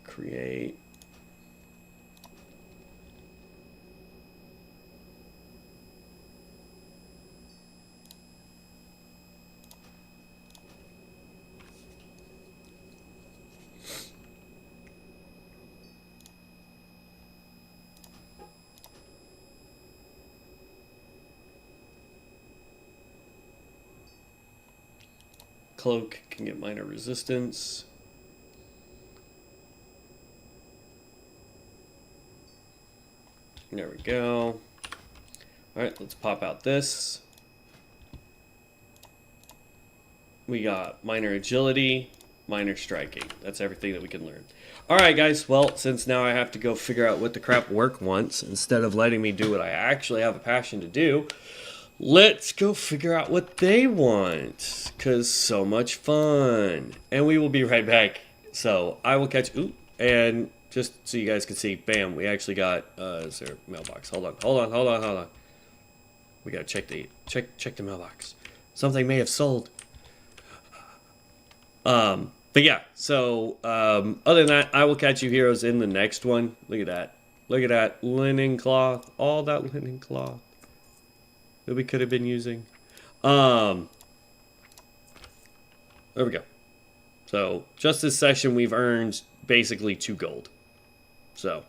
[SPEAKER 1] Create. Cloak can get minor resistance. There we go. Alright, let's pop out this. We got minor agility, minor striking. That's everything that we can learn. Alright guys, well, since now I have to go figure out what the crap work wants, instead of letting me do what I actually have a passion to do, let's go figure out what they want, because so much fun. And we will be right back. So I will catch, and just so you guys can see, bam, we actually got, is there a mailbox? Hold on. We gotta check the mailbox. Something may have sold. But yeah, so, other than that, I will catch you heroes in the next one. Look at that linen cloth, all that linen cloth that we could have been using. There we go. So, just this session, we've earned basically 2 gold. So,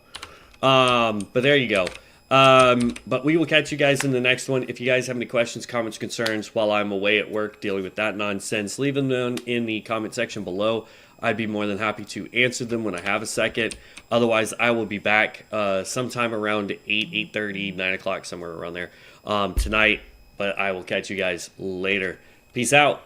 [SPEAKER 1] but there you go. But we will catch you guys in the next one. If you guys have any questions, comments, concerns while I'm away at work dealing with that nonsense, leave them down in the comment section below. I'd be more than happy to answer them when I have a second. Otherwise, I will be back sometime around 8:30, 9 o'clock, somewhere around there tonight. But I will catch you guys later. Peace out.